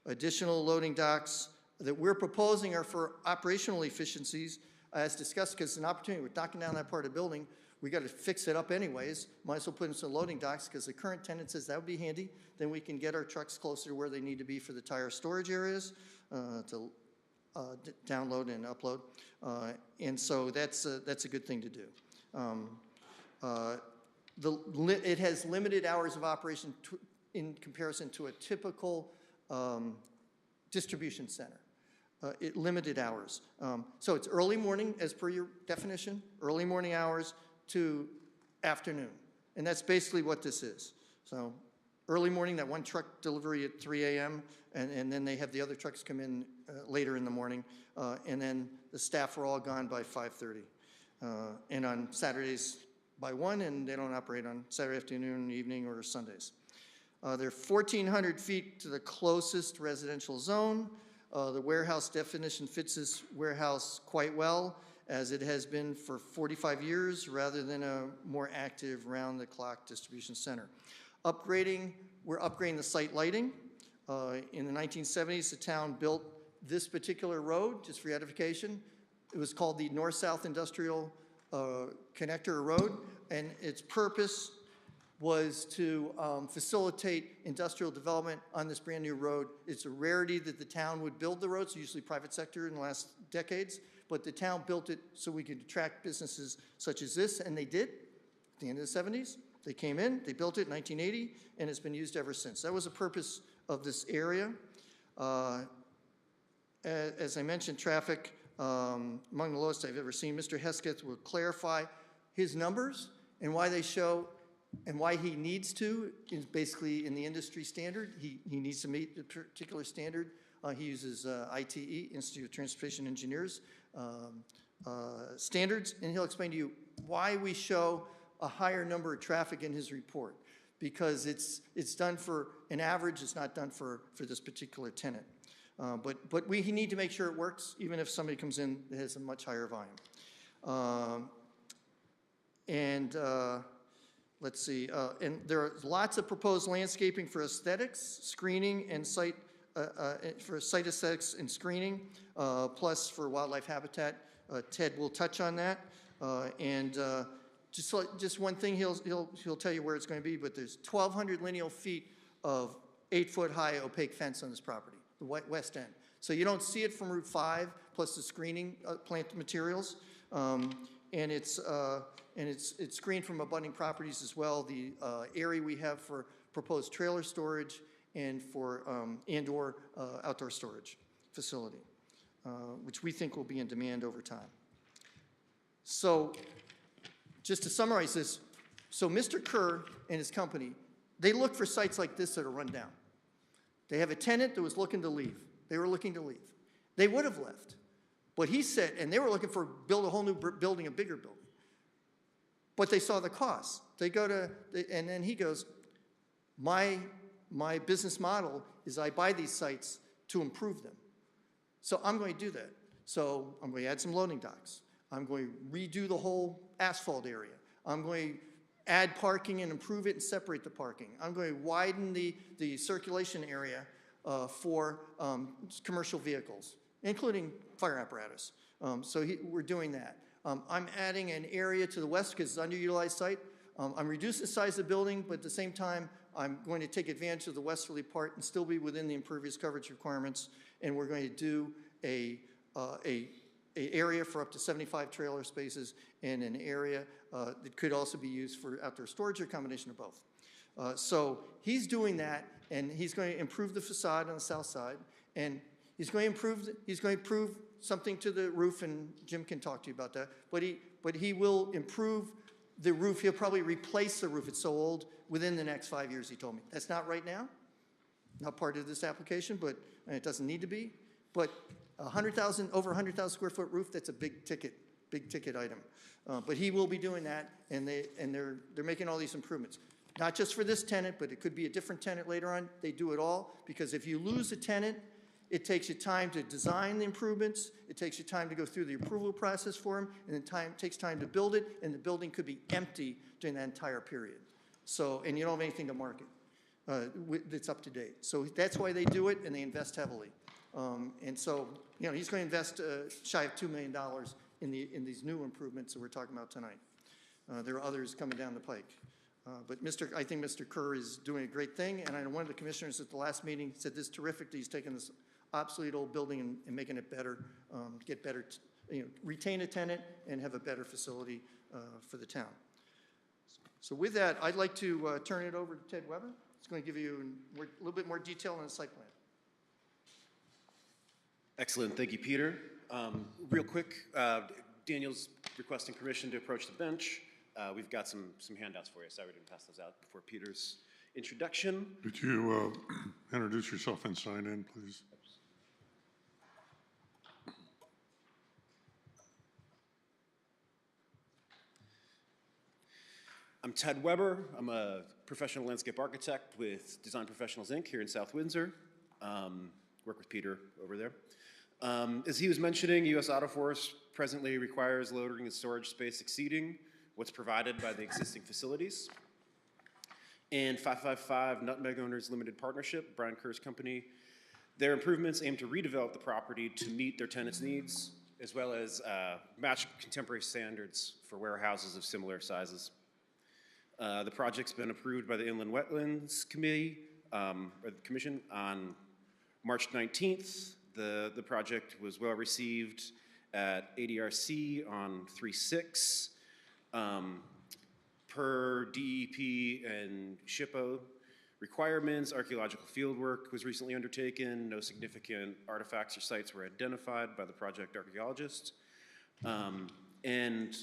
Speaker 4: Additional loading docks that we're proposing are for operational efficiencies, as discussed, because it's an opportunity. We're knocking down that part of the building. We got to fix it up anyways. Might as well put in some loading docks because the current tenant says that would be handy. Then we can get our trucks closer to where they need to be for the tire storage areas to download and upload. And so that's a good thing to do. It has limited hours of operation in comparison to a typical distribution center. Limited hours. So it's early morning, as per your definition, early morning hours, to afternoon. And that's basically what this is. So early morning, that one truck delivery at 3 a.m., and then they have the other trucks come in later in the morning, and then the staff are all gone by 5:30. And on Saturdays by 1, and they don't operate on Saturday afternoon, evening, or Sundays. They're 1,400 feet to the closest residential zone. The warehouse definition fits this warehouse quite well, as it has been for 45 years, rather than a more active round-the-clock distribution center. We're upgrading the site lighting. In the 1970s, the town built this particular road, just for your edification. It was called the North-South Industrial Connector Road, and its purpose was to facilitate industrial development on this brand new road. It's a rarity that the town would build the roads, usually private sector in the last decades, but the town built it so we could attract businesses such as this, and they did at the end of the 70s. They came in, they built it in 1980, and it's been used ever since. That was the purpose of this area. As I mentioned, traffic among the lowest I've ever seen. Mr. Hesketh will clarify his numbers and why they show, and why he needs to, is basically in the industry standard. He needs to meet the particular standard. He uses ITE, Institute of Transportation Engineers, standards, and he'll explain to you why we show a higher number of traffic in his report, because it's done for an average, it's not done for this particular tenant. But we need to make sure it works, even if somebody comes in that has a much higher volume. Let's see, and there are lots of proposed landscaping for aesthetics, screening, and for site aesthetics and screening, plus for wildlife habitat. Ted will touch on that. Just one thing, he'll tell you where it's going to be, but there's 1,200 lineal feet of 8-foot-high opaque fence on this property, the west end. So you don't see it from Route 5, plus the screening plant materials. And it's screened from abutting properties as well. The area we have for proposed trailer storage and for and/or outdoor storage facility, which we think will be in demand over time. So just to summarize this, so Mr. Kerr and his company, they look for sites like this that are run down. They have a tenant that was looking to leave. They were looking to leave. They would have left. But he said, and they were looking for build a whole new building, a bigger building. But they saw the cost. They go to, and then he goes, my business model is I buy these sites to improve them. So I'm going to do that. So I'm going to add some loading docks. I'm going to redo the whole asphalt area. I'm going to add parking and improve it and separate the parking. I'm going to widen the circulation area for commercial vehicles, including fire apparatus. We're doing that. I'm adding an area to the west because it's an underutilized site. I'm reducing the size of the building, but at the same time, I'm going to take advantage of the westerly part and still be within the impervious coverage requirements. And we're going to do a area for up to 75 trailer spaces and an area that could also be used for outdoor storage or a combination of both. So he's doing that, and he's going to improve the facade on the south side, and he's going to improve something to the roof, and Jim can talk to you about that. But he will improve the roof. He'll probably replace the roof. It's so old within the next 5 years, he told me. That's not right now, not part of this application, but it doesn't need to be. But over 100,000 square foot roof, that's a big ticket item. But he will be doing that, and they're making all these improvements. Not just for this tenant, but it could be a different tenant later on. They do it all, because if you lose a tenant, it takes you time to design the improvements, it takes you time to go through the approval process for them, and it takes time to build it, and the building could be empty during that entire period. So, and you don't have anything to market that's up to date. So that's why they do it, and they invest heavily. And so, he's going to invest shy of $2 million in these new improvements that we're talking about tonight. There are others coming down the pike. But I think Mr. Kerr is doing a great thing, and I know one of the commissioners at the last meeting said this is terrific that he's taking this obsolete old building and making it better, get better, retain a tenant and have a better facility for the town. So with that, I'd like to turn it over to Ted Weber. He's going to give you a little bit more detail on the site plan.
Speaker 17: Excellent, thank you, Peter. Real quick, Daniel's requesting permission to approach the bench. we've got some handouts for you. Sorry we didn't pass those out before Peter's introduction.
Speaker 1: Could you introduce yourself and sign in, please?
Speaker 17: I'm Ted Weber. I'm a professional landscape architect with Design Professionals, Inc. here in South Windsor. Work with Peter over there. As he was mentioning, U.S. Auto Forest presently requires loading and storage space exceeding what's provided by the existing facilities. And 555 Nutmeg Owners Limited Partnership, Brian Kerr's company, their improvements aim to redevelop the property to meet their tenants' needs, as well as match contemporary standards for warehouses of similar sizes. The project's been approved by the Inland Wetlands Committee, or the Commission, on March 19th. The project was well received at ADRC on 3/6. Per DEP and SHPO requirements, archaeological fieldwork was recently undertaken. No significant artifacts or sites were identified by the project archaeologist. And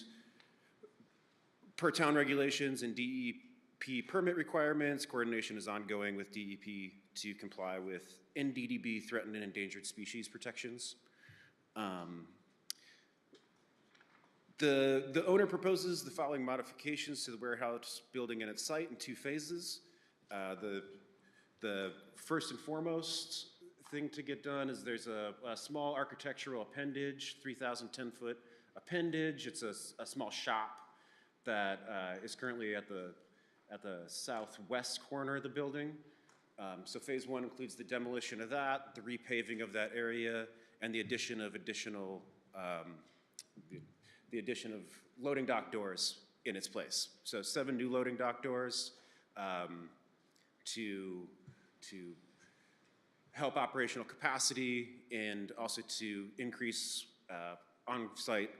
Speaker 17: per town regulations and DEP permit requirements, coordination is ongoing with DEP to comply with NDDB threatened and endangered species protections. The owner proposes the following modifications to the warehouse building and its site in 2 phases. The first and foremost thing to get done is there's a small architectural appendage, 3,010-foot appendage. It's a small shop that is currently at the southwest corner of the building. So phase 1 includes the demolition of that, the repaving of that area, and the addition of the addition of loading dock doors in its place. So 7 new loading dock doors to help operational capacity and also to increase on-site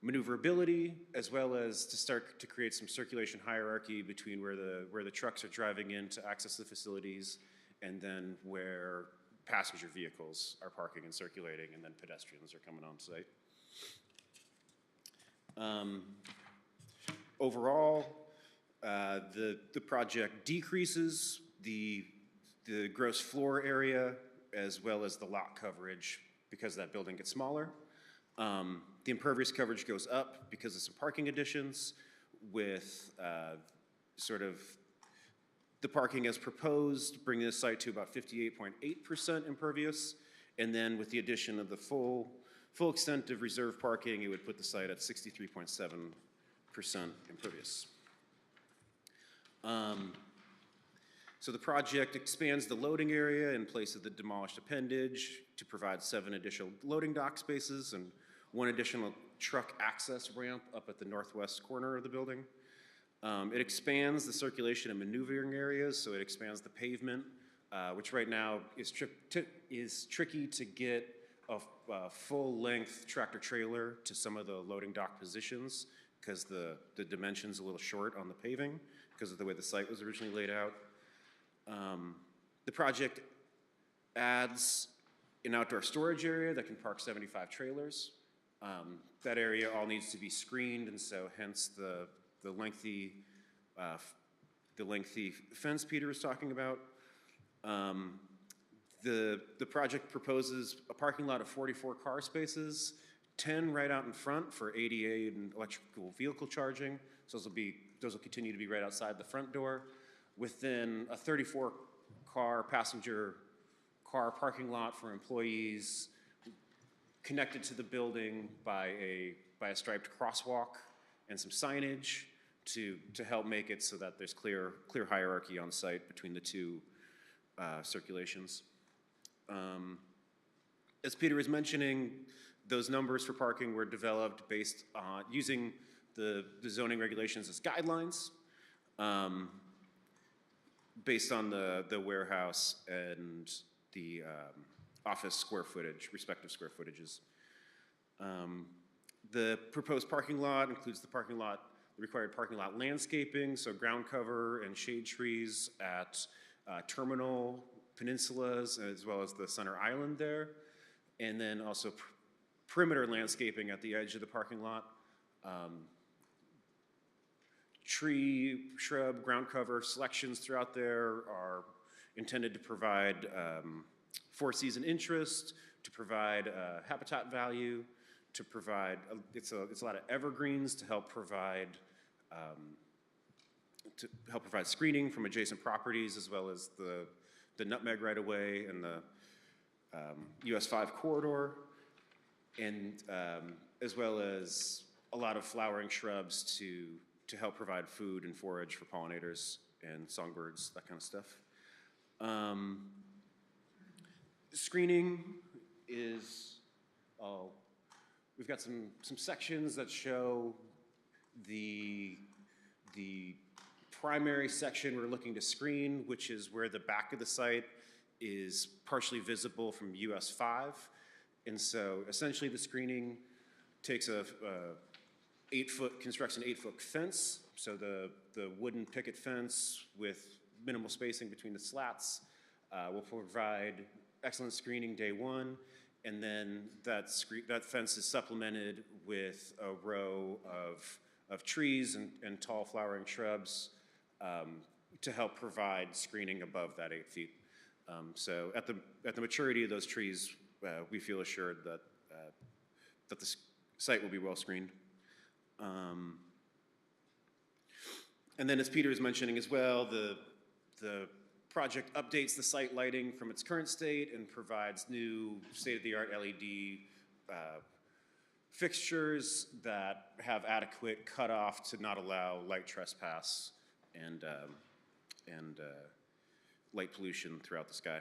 Speaker 17: maneuverability, as well as to start to create some circulation hierarchy between where the trucks are driving in to access the facilities and then where passenger vehicles are parking and circulating and then pedestrians are coming on site. Overall, the project decreases the gross floor area as well as the lot coverage because that building gets smaller. The impervious coverage goes up because of some parking additions with sort of the parking as proposed, bringing the site to about 58.8% impervious. And then with the addition of the full extent of reserve parking, it would put the site at 63.7% impervious. So the project expands the loading area in place of the demolished appendage to provide 7 additional loading dock spaces and 1 additional truck access ramp up at the northwest corner of the building. It expands the circulation and maneuvering areas, so it expands the pavement, which right now is tricky to get a full-length tractor-trailer to some of the loading dock positions because the dimension's a little short on the paving because of the way the site was originally laid out. The project adds an outdoor storage area that can park 75 trailers. That area all needs to be screened, and so hence the lengthy fence Peter was talking about. The project proposes a parking lot of 44 car spaces, 10 right out in front for ADA and electrical vehicle charging. So those will continue to be right outside the front door, within a 34-car passenger car parking lot for employees, connected to the building by a striped crosswalk and some signage to help make it so that there's clear hierarchy on site between the 2 circulations. As Peter was mentioning, those numbers for parking were developed based on using the zoning regulations as guidelines, based on the warehouse and the office square footage, respective square footages. The proposed parking lot includes the required parking lot landscaping, so ground cover and shade trees at terminal peninsulas as well as the center island there, and then also perimeter landscaping at the edge of the parking lot. tree, shrub, ground cover selections throughout there are intended to provide four-season interest, to provide habitat value, to provide, it's a lot of evergreens to help provide screening from adjacent properties, as well as the nutmeg right-of-way and the US 5 corridor, and as well as a lot of flowering shrubs to help provide food and forage for pollinators and songbirds, that kind of stuff. Screening is, we've got some sections that show the primary section we're looking to screen, which is where the back of the site is partially visible from US 5. And so essentially the screening takes constructs an 8-foot fence. So the wooden picket fence with minimal spacing between the slats will provide excellent screening day one. And then that fence is supplemented with a row of trees and tall flowering shrubs to help provide screening above that 8 feet. So at the maturity of those trees, we feel assured that the site will be well screened. And then, as Peter is mentioning as well, the project updates the site lighting from its current state and provides new state-of-the-art LED fixtures that have adequate cutoff to not allow light trespass and light pollution throughout the sky.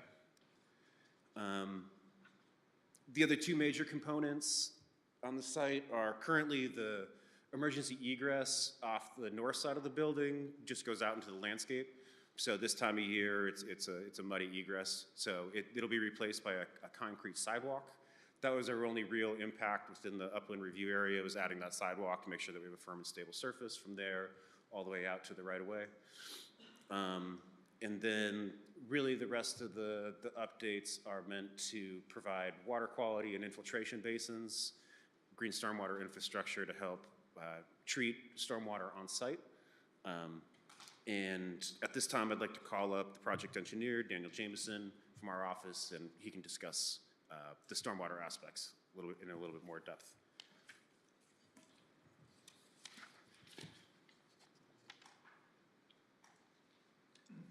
Speaker 17: The other two major components on the site are currently the emergency egress off the north side of the building, just goes out into the landscape. So this time of year, it's a muddy egress. So it'll be replaced by a concrete sidewalk. That was our only real impact within the upland review area, was adding that sidewalk to make sure that we have a firm and stable surface from there all the way out to the right-of-way. And then really the rest of the updates are meant to provide water quality and infiltration basins, green stormwater infrastructure to help treat stormwater on site. And at this time, I'd like to call up the project engineer, Daniel Jameson, from our office, and he can discuss the stormwater aspects in a little bit more depth.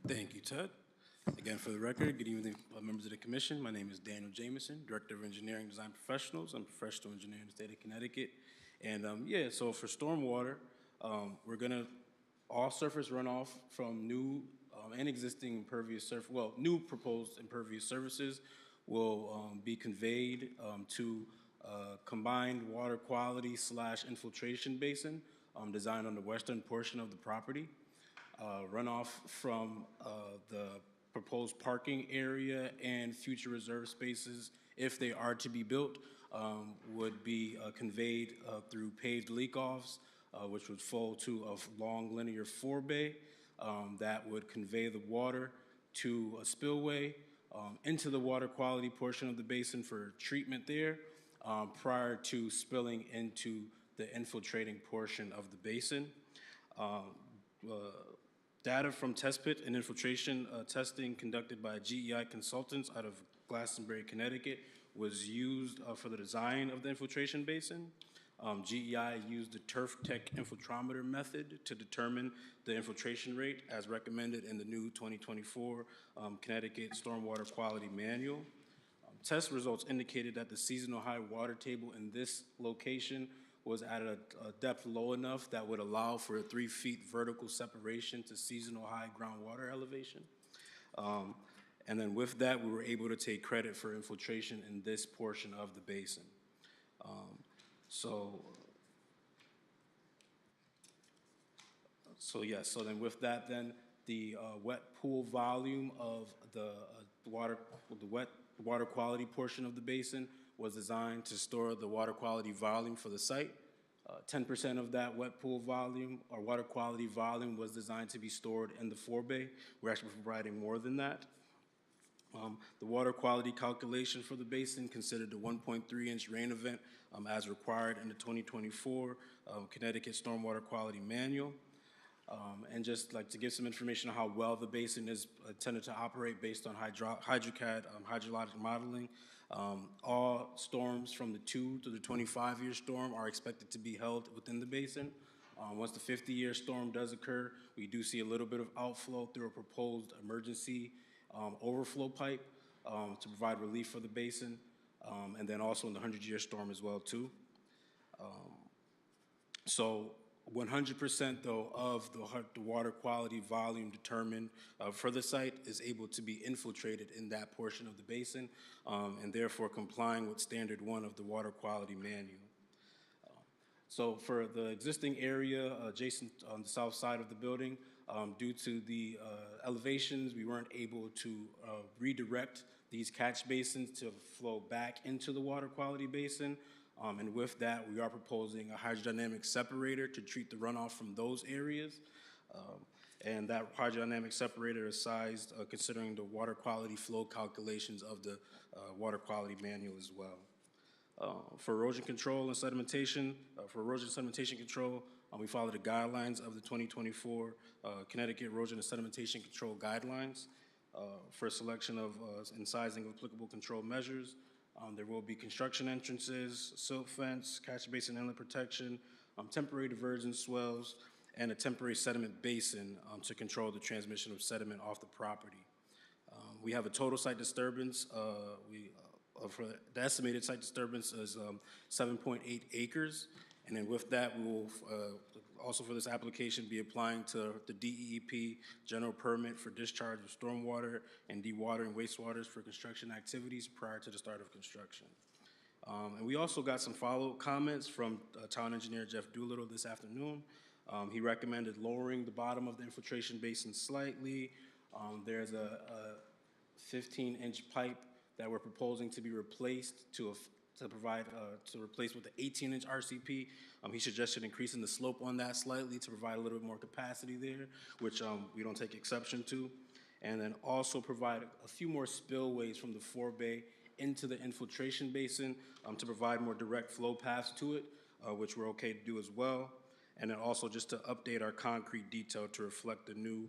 Speaker 6: Thank you, Ted. Again, for the record, good evening, members of the commission. My name is Daniel Jameson, Director of Engineering Design Professionals. I'm a professional engineer in the state of Connecticut. And so for stormwater, we're gonna, all surface runoff from new and existing impervious surface, new proposed impervious surfaces will be conveyed to a combined water quality / infiltration basin designed on the western portion of the property. Runoff from the proposed parking area and future reserve spaces, if they are to be built, would be conveyed through paved leak-offs, which would flow to a long linear forebay that would convey the water to a spillway into the water quality portion of the basin for treatment there prior to spilling into the infiltrating portion of the basin. Data from test pit and infiltration testing conducted by GEI consultants out of Glastonbury, Connecticut was used for the design of the infiltration basin. GEI used the Turf Tech infiltrometer method to determine the infiltration rate as recommended in the new 2024 Connecticut Stormwater Quality Manual. Test results indicated that the seasonal high water table in this location was at a depth low enough that would allow for a 3 feet vertical separation to seasonal high groundwater elevation. And then with that, we were able to take credit for infiltration in this portion of the basin. So then with that, then the wet pool volume of the water quality portion of the basin was designed to store the water quality volume for the site. 10% of that wet pool volume or water quality volume was designed to be stored in the forebay. We're actually providing more than that. The water quality calculation for the basin considered the 1.3-inch rain event as required in the 2024 Connecticut Stormwater Quality Manual. And just like to give some information on how well the basin is intended to operate based on HydroCAD hydrologic modeling. All storms from the 2 to the 25-year storm are expected to be held within the basin. Once the 50-year storm does occur, we do see a little bit of outflow through a proposed emergency overflow pipe to provide relief for the basin, and then also in the 100-year storm as well too. So 100% though of the water quality volume determined for the site is able to be infiltrated in that portion of the basin, and therefore complying with standard 1 of the water quality manual. So for the existing area adjacent on the south side of the building, due to the elevations, we weren't able to redirect these catch basins to flow back into the water quality basin. And with that, we are proposing a hydrodynamic separator to treat the runoff from those areas. And that hydrodynamic separator is sized considering the water quality flow calculations of the water quality manual as well. For erosion control and sedimentation, for erosion sedimentation control, we follow the guidelines of the 2024 Connecticut Erosion and Sedimentation Control Guidelines. For selection of and sizing of applicable control measures, there will be construction entrances, silt fence, catch basin inlet protection, temporary diversion swells, and a temporary sediment basin to control the transmission of sediment off the property. We have a total site disturbance. For the estimated site disturbance is 7.8 acres. And then with that, we will also for this application be applying to the DEEP general permit for discharge of stormwater and dewatering wastewaters for construction activities prior to the start of construction. And we also got some follow-up comments from town engineer Jeff Doolittle this afternoon. He recommended lowering the bottom of the infiltration basin slightly. There's a 15-inch pipe that we're proposing to be replaced to replace with the 18-inch RCP. He suggested increasing the slope on that slightly to provide a little bit more capacity there, which we don't take exception to. And then also provide a few more spillways from the forebay into the infiltration basin to provide more direct flow paths to it, which we're okay to do as well. And then also just to update our concrete detail to reflect the new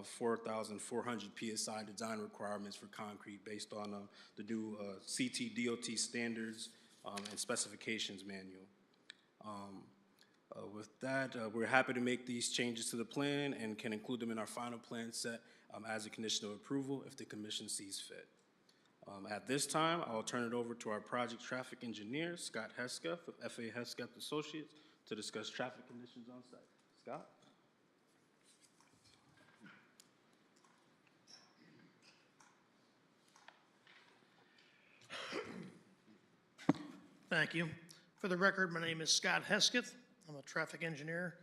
Speaker 6: 4,400 PSI design requirements for concrete based on the new CT DOT standards and specifications manual. With that, we're happy to make these changes to the plan and can include them in our final plan set as a condition of approval if the commission sees fit. At this time, I'll turn it over to our project traffic engineer, Scott Hesketh of F.A. Hesketh Associates, to discuss traffic conditions on site. Scott?
Speaker 18: Thank you. For the record, my name is Scott Hesketh. I'm a traffic engineer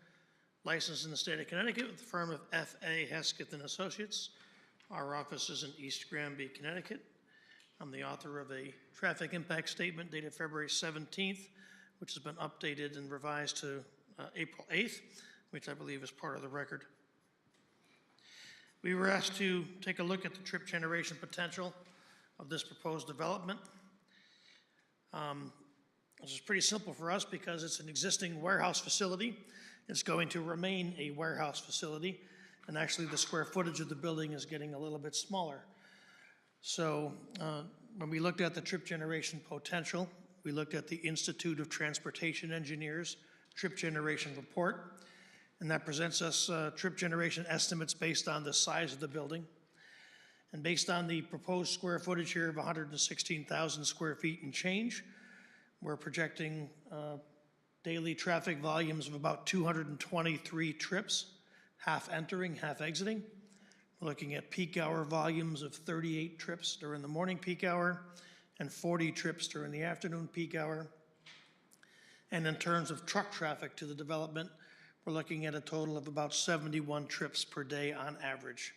Speaker 18: licensed in the state of Connecticut with the firm of F.A. Hesketh and Associates. Our office is in East Granby, Connecticut. I'm the author of a traffic impact statement dated February 17th, which has been updated and revised to April 8th, which I believe is part of the record. We were asked to take a look at the trip generation potential of this proposed development. This is pretty simple for us because it's an existing warehouse facility. It's going to remain a warehouse facility, and actually the square footage of the building is getting a little bit smaller. So when we looked at the trip generation potential, we looked at the Institute of Transportation Engineers trip generation report, and that presents us trip generation estimates based on the size of the building. And based on the proposed square footage here of 116,000 square feet and change, we're projecting daily traffic volumes of about 223 trips, half entering, half exiting. We're looking at peak hour volumes of 38 trips during the morning peak hour and 40 trips during the afternoon peak hour. And in terms of truck traffic to the development, we're looking at a total of about 71 trips per day on average,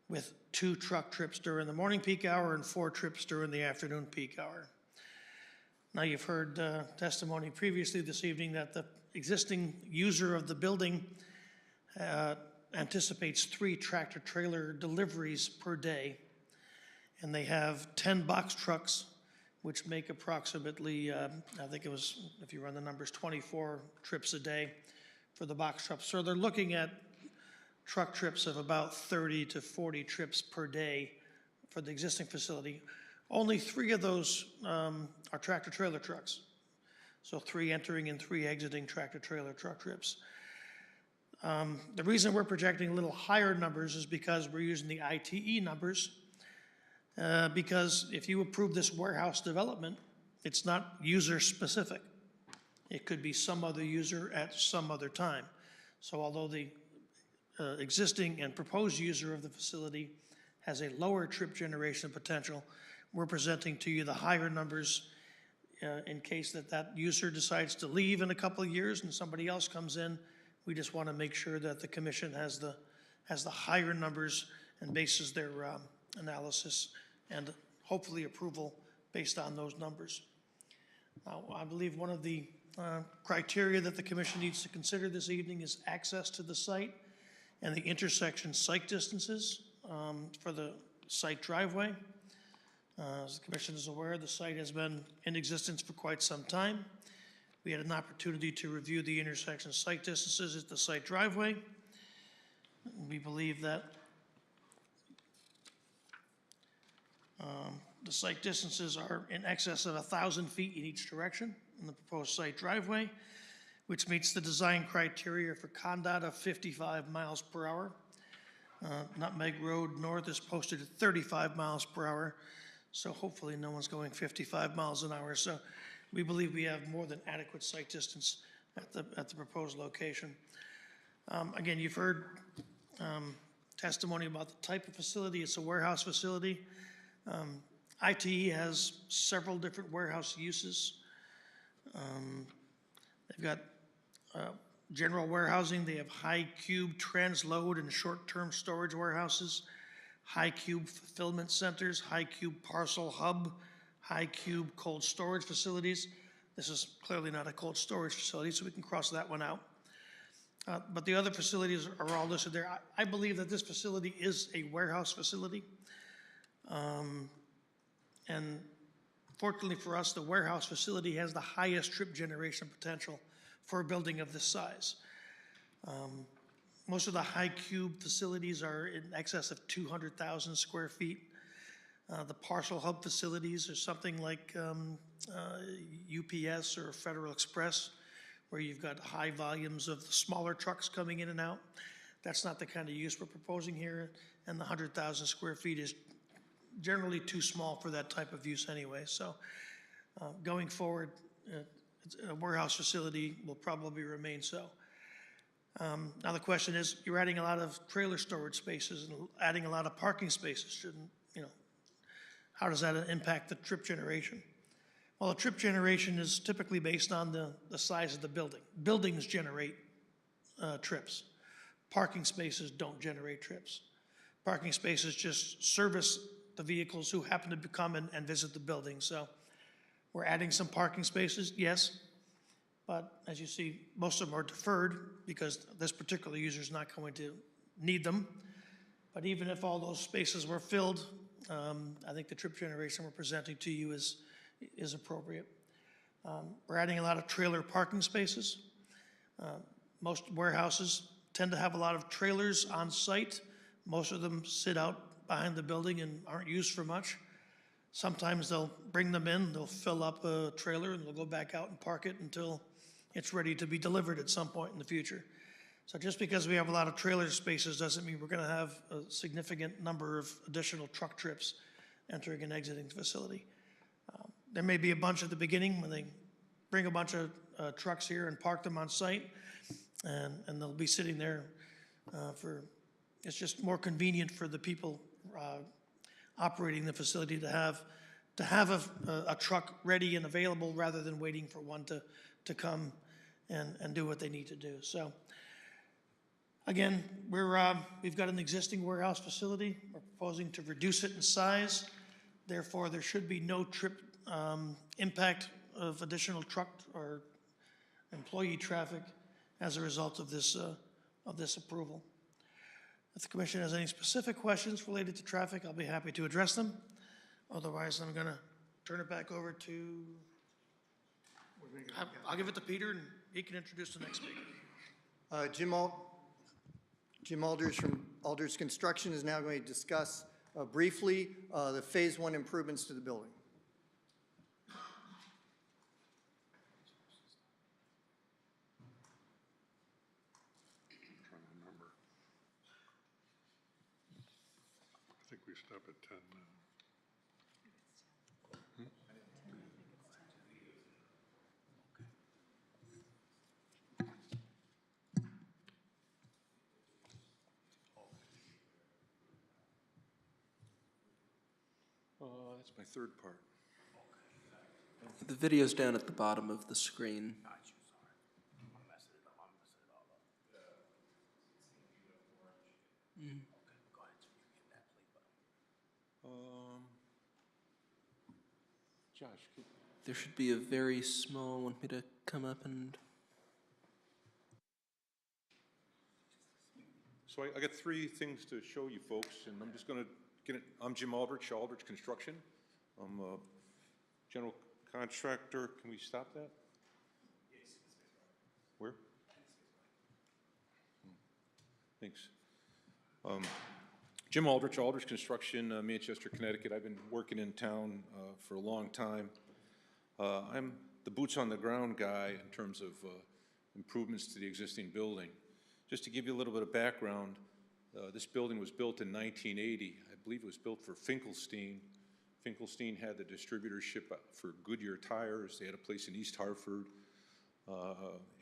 Speaker 18: with 2 truck trips during the morning peak hour and 4 trips during the afternoon peak hour. Now, you've heard testimony previously this evening that the existing user of the building anticipates 3 tractor-trailer deliveries per day, and they have 10 box trucks, which make approximately, I think it was, if you run the numbers, 24 trips a day for the box trucks. So they're looking at truck trips of about 30 to 40 trips per day for the existing facility. Only 3 of those are tractor-trailer trucks. So 3 entering and 3 exiting tractor-trailer truck trips. The reason we're projecting a little higher numbers is because we're using the ITE numbers. Because if you approve this warehouse development, it's not user-specific. It could be some other user at some other time. So although the existing and proposed user of the facility has a lower trip generation potential, we're presenting to you the higher numbers in case that user decides to leave in a couple of years and somebody else comes in. We just want to make sure that the commission has the higher numbers and bases their analysis and hopefully approval based on those numbers. Now, I believe one of the criteria that the commission needs to consider this evening is access to the site and the intersection site distances for the site driveway. As the commission is aware, the site has been in existence for quite some time. We had an opportunity to review the intersection site distances at the site driveway. We believe that the site distances are in excess of 1,000 feet in each direction in the proposed site driveway, which meets the design criteria for CONDOT of 55 miles per hour. Nutmeg Road North is posted at 35 miles per hour, so hopefully no one's going 55 miles an hour. So we believe we have more than adequate site distance at the proposed location. Again, you've heard testimony about the type of facility. It's a warehouse facility. ITE has several different warehouse uses. They've got general warehousing. They have high cube transload and short-term storage warehouses, high cube fulfillment centers, high cube parcel hub, high cube cold storage facilities. This is clearly not a cold storage facility, so we can cross that one out. But the other facilities are all listed there. I believe that this facility is a warehouse facility. And fortunately for us, the warehouse facility has the highest trip generation potential for a building of this size. Most of the high cube facilities are in excess of 200,000 square feet. The parcel hub facilities are something like UPS or Federal Express, where you've got high volumes of the smaller trucks coming in and out. That's not the kind of use we're proposing here, and the 100,000 square feet is generally too small for that type of use anyway. So going forward, a warehouse facility will probably remain so. Now the question is, you're adding a lot of trailer storage spaces and adding a lot of parking spaces. Shouldn't, how does that impact the trip generation? Well, the trip generation is typically based on the size of the building. Buildings generate trips. Parking spaces don't generate trips. Parking spaces just service the vehicles who happen to come and visit the building. So we're adding some parking spaces, yes, but as you see, most of them are deferred because this particular user is not going to need them. But even if all those spaces were filled, I think the trip generation we're presenting to you is appropriate. We're adding a lot of trailer parking spaces. Most warehouses tend to have a lot of trailers on site. Most of them sit out behind the building and aren't used for much. Sometimes they'll bring them in, they'll fill up a trailer and they'll go back out and park it until it's ready to be delivered at some point in the future. So just because we have a lot of trailer spaces doesn't mean we're going to have a significant number of additional truck trips entering and exiting the facility. There may be a bunch at the beginning when they bring a bunch of trucks here and park them on site, and they'll be sitting there it's just more convenient for the people operating the facility to have a truck ready and available rather than waiting for one to come and do what they need to do. So again, we've got an existing warehouse facility. We're proposing to reduce it in size. Therefore, there should be no trip impact of additional truck or employee traffic as a result of this approval. If the commission has any specific questions related to traffic, I'll be happy to address them. Otherwise, I'm going to turn it back over to, I'll give it to Peter and he can introduce the next speaker.
Speaker 4: Jim Alders from Alders Construction is now going to discuss briefly the Phase 1 improvements to the building.
Speaker 1: Trying to remember. I think we stop at 10 now.
Speaker 19: That's my third part.
Speaker 20: The video's down at the bottom of the screen. Mm.
Speaker 19: Josh,
Speaker 20: There should be a very small, want me to come up and...
Speaker 19: so I got three things to show you folks, and I'm just going to get it. I'm Jim Aldrich, Aldrich Construction. I'm a general contractor. Can we stop that? Where? Thanks. Jim Aldrich, Aldrich Construction, Manchester, Connecticut. I've been working in town for a long time. I'm the boots on the ground guy in terms of improvements to the existing building. Just to give you a little bit of background, this building was built in 1980. I believe it was built for Finkelstein. Finkelstein had the distributorship for Goodyear tires. They had a place in East Hartford.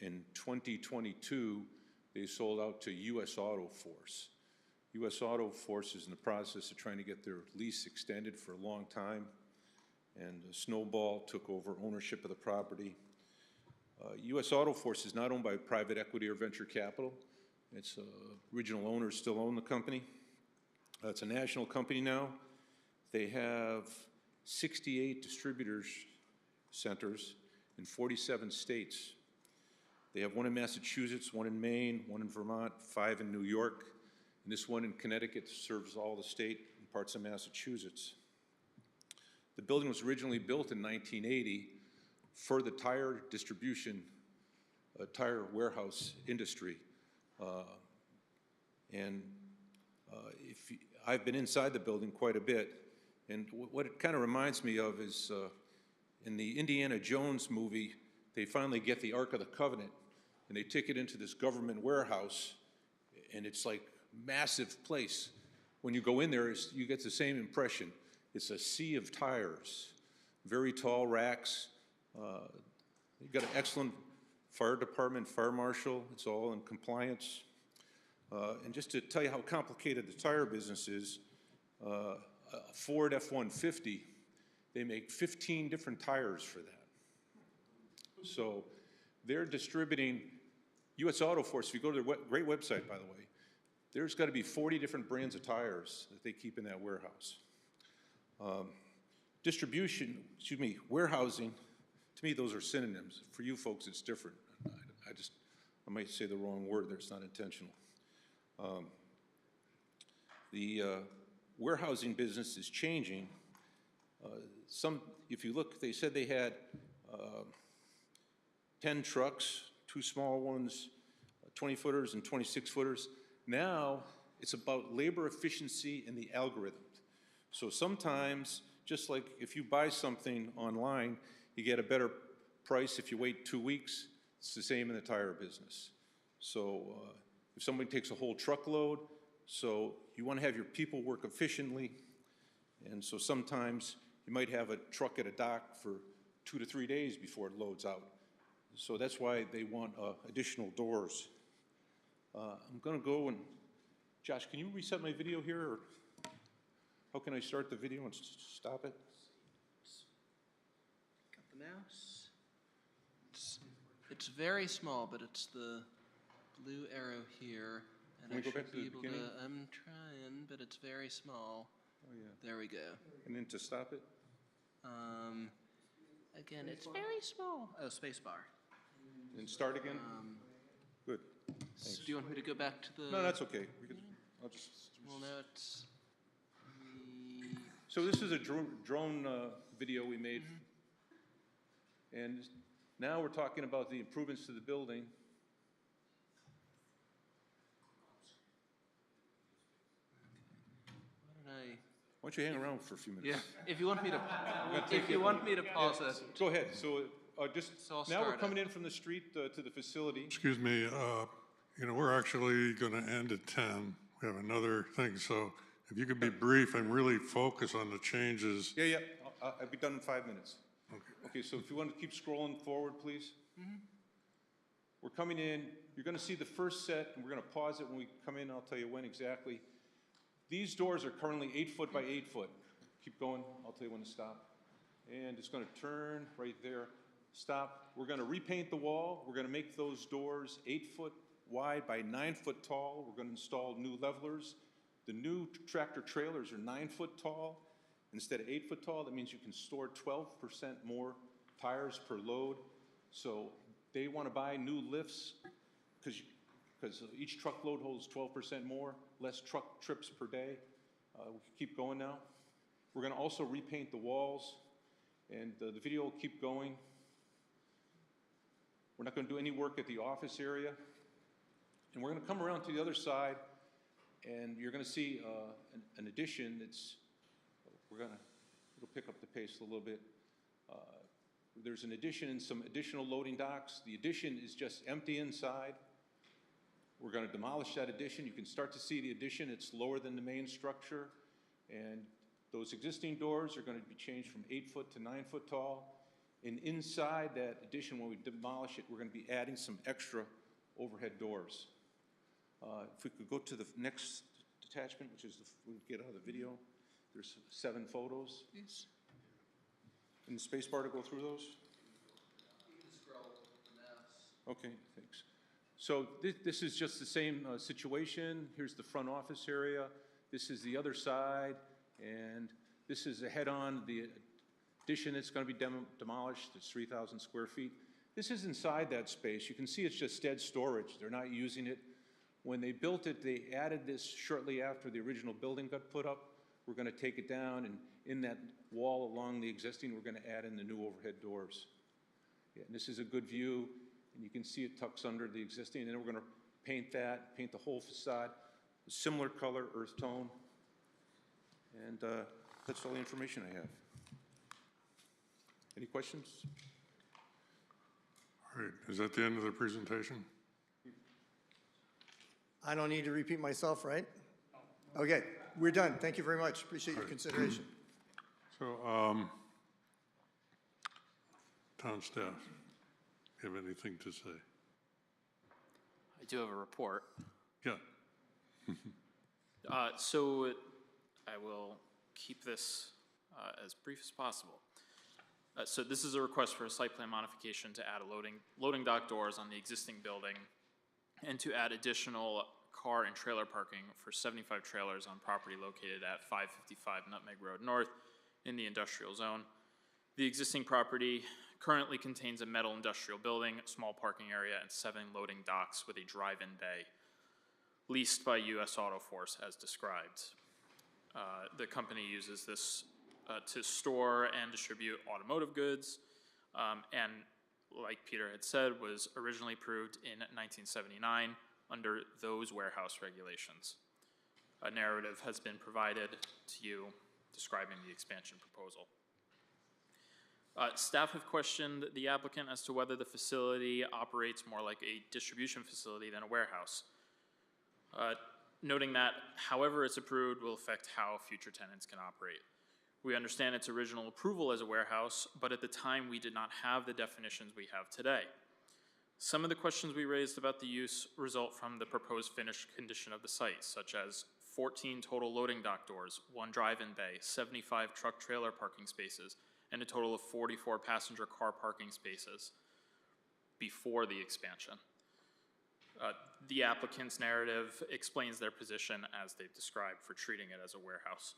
Speaker 19: In 2022, they sold out to U.S. Auto Force. U.S. Auto Force is in the process of trying to get their lease extended for a long time, and Snowball took over ownership of the property. U.S. Auto Force is not owned by private equity or venture capital. Its original owners still own the company. It's a national company now. They have 68 distributors centers in 47 states. They have one in Massachusetts, one in Maine, one in Vermont, 5 in New York, and this one in Connecticut serves all the state and parts of Massachusetts. The building was originally built in 1980 for the tire distribution, tire warehouse industry. I've been inside the building quite a bit, and what it kind of reminds me of is in the Indiana Jones movie, they finally get the Ark of the Covenant, and they take it into this government warehouse, and it's like massive place. When you go in there, you get the same impression. It's a sea of tires, very tall racks. You've got an excellent fire department, fire marshal. It's all in compliance. And just to tell you how complicated the tire business is, a Ford F-150, they make 15 different tires for that. So they're distributing, U.S. Auto Force, if you go to their great website, by the way, there's got to be 40 different brands of tires that they keep in that warehouse. Warehousing, to me, those are synonyms. For you folks, it's different. I might say the wrong word there, it's not intentional. The warehousing business is changing. If you look, they said they had 10 trucks, 2 small ones, 20-footers and 26-footers. Now, it's about labor efficiency and the algorithm. So sometimes, just like if you buy something online, you get a better price if you wait 2 weeks. It's the same in the tire business. So if somebody takes a whole truckload, so you want to have your people work efficiently, and so sometimes you might have a truck at a dock for 2 to 3 days before it loads out. So that's why they want additional doors. I'm going to go and, Josh, can you reset my video here, or how can I start the video and stop it?
Speaker 20: Got the mouse. It's very small, but it's the blue arrow here. And
Speaker 19: Can we
Speaker 20: I
Speaker 19: go back
Speaker 20: should
Speaker 19: to
Speaker 20: be
Speaker 19: the
Speaker 20: able
Speaker 19: beginning?
Speaker 20: to, I'm trying, but it's very small.
Speaker 19: Oh, yeah.
Speaker 20: There we go.
Speaker 19: And then to stop it?
Speaker 20: Again, it's very small. Oh, space bar.
Speaker 19: And start again? Good.
Speaker 20: So do you want me to go back to the...
Speaker 19: No, that's okay. I'll just...
Speaker 20: Well, now it's...
Speaker 19: So this is a drone video we made. And now we're talking about the improvements to the building. don't you hang around for a few minutes?
Speaker 20: Yeah, if you want me to, pause it.
Speaker 19: Go ahead. So just,
Speaker 20: So I'll
Speaker 19: now we're
Speaker 20: start
Speaker 19: coming
Speaker 20: it.
Speaker 19: in from the street to the facility.
Speaker 1: Excuse me, you know, we're actually going to end at 10. We have another thing, so if you could be brief and really focus on the changes.
Speaker 19: Yeah. I'll be done in 5 minutes. Okay, so if you want to keep scrolling forward, please. We're coming in. You're going to see the first set, and we're going to pause it when we come in. I'll tell you when exactly. These doors are currently 8 foot by 8 foot. Keep going. I'll tell you when to stop. And it's going to turn right there. Stop. We're going to repaint the wall. We're going to make those doors 8 foot wide by 9 foot tall. We're going to install new levelers. The new tractor trailers are 9 foot tall. Instead of 8 foot tall, that means you can store 12% more tires per load. So they want to buy new lifts because each truckload holds 12% more, less truck trips per day. We keep going now. We're going to also repaint the walls, and the video will keep going. We're not going to do any work at the office area. And we're going to come around to the other side, and you're going to see an addition that's, it'll pick up the pace a little bit. There's an addition and some additional loading docks. The addition is just empty inside. We're going to demolish that addition. You can start to see the addition. It's lower than the main structure. And those existing doors are going to be changed from 8 foot to 9 foot tall. And inside that addition, when we demolish it, we're going to be adding some extra overhead doors. If we could go to the next detachment, which is we get out of the video. There's 7 photos.
Speaker 20: Yes.
Speaker 19: And the space bar to go through those? Okay, thanks. So this is just the same situation. Here's the front office area. This is the other side. And this is a head-on, the addition that's going to be demolished. It's 3,000 square feet. This is inside that space. You can see it's just dead storage. They're not using it. When they built it, they added this shortly after the original building got put up. We're going to take it down, and in that wall along the existing, we're going to add in the new overhead doors. Yeah, and this is a good view, and you can see it tucks under the existing, and then we're going to paint the whole facade, a similar color, earth tone, and that's all the information I have. Any questions?
Speaker 1: All right, is that the end of the presentation?
Speaker 4: I don't need to repeat myself, right? Okay, we're done. Thank you very much. Appreciate your consideration.
Speaker 1: So, town staff, you have anything to say?
Speaker 21: I do have a report.
Speaker 1: Yeah.
Speaker 21: So I will keep this as brief as possible. So this is a request for a site plan modification to add a loading dock doors on the existing building and to add additional car and trailer parking for 75 trailers on property located at 555 Nutmeg Road North in the industrial zone. The existing property currently contains a metal industrial building, a small parking area, and 7 loading docks with a drive-in bay leased by U.S. Auto Force as described. The company uses this to store and distribute automotive goods, and like Peter had said, was originally approved in 1979 under those warehouse regulations. A narrative has been provided to you describing the expansion proposal. Staff have questioned the applicant as to whether the facility operates more like a distribution facility than a warehouse, noting that however it's approved will affect how future tenants can operate. We understand its original approval as a warehouse, but at the time we did not have the definitions we have today. Some of the questions we raised about the use result from the proposed finished condition of the site, such as 14 total loading dock doors, 1 drive-in bay, 75 truck trailer parking spaces, and a total of 44 passenger car parking spaces before the expansion. The applicant's narrative explains their position as they've described for treating it as a warehouse.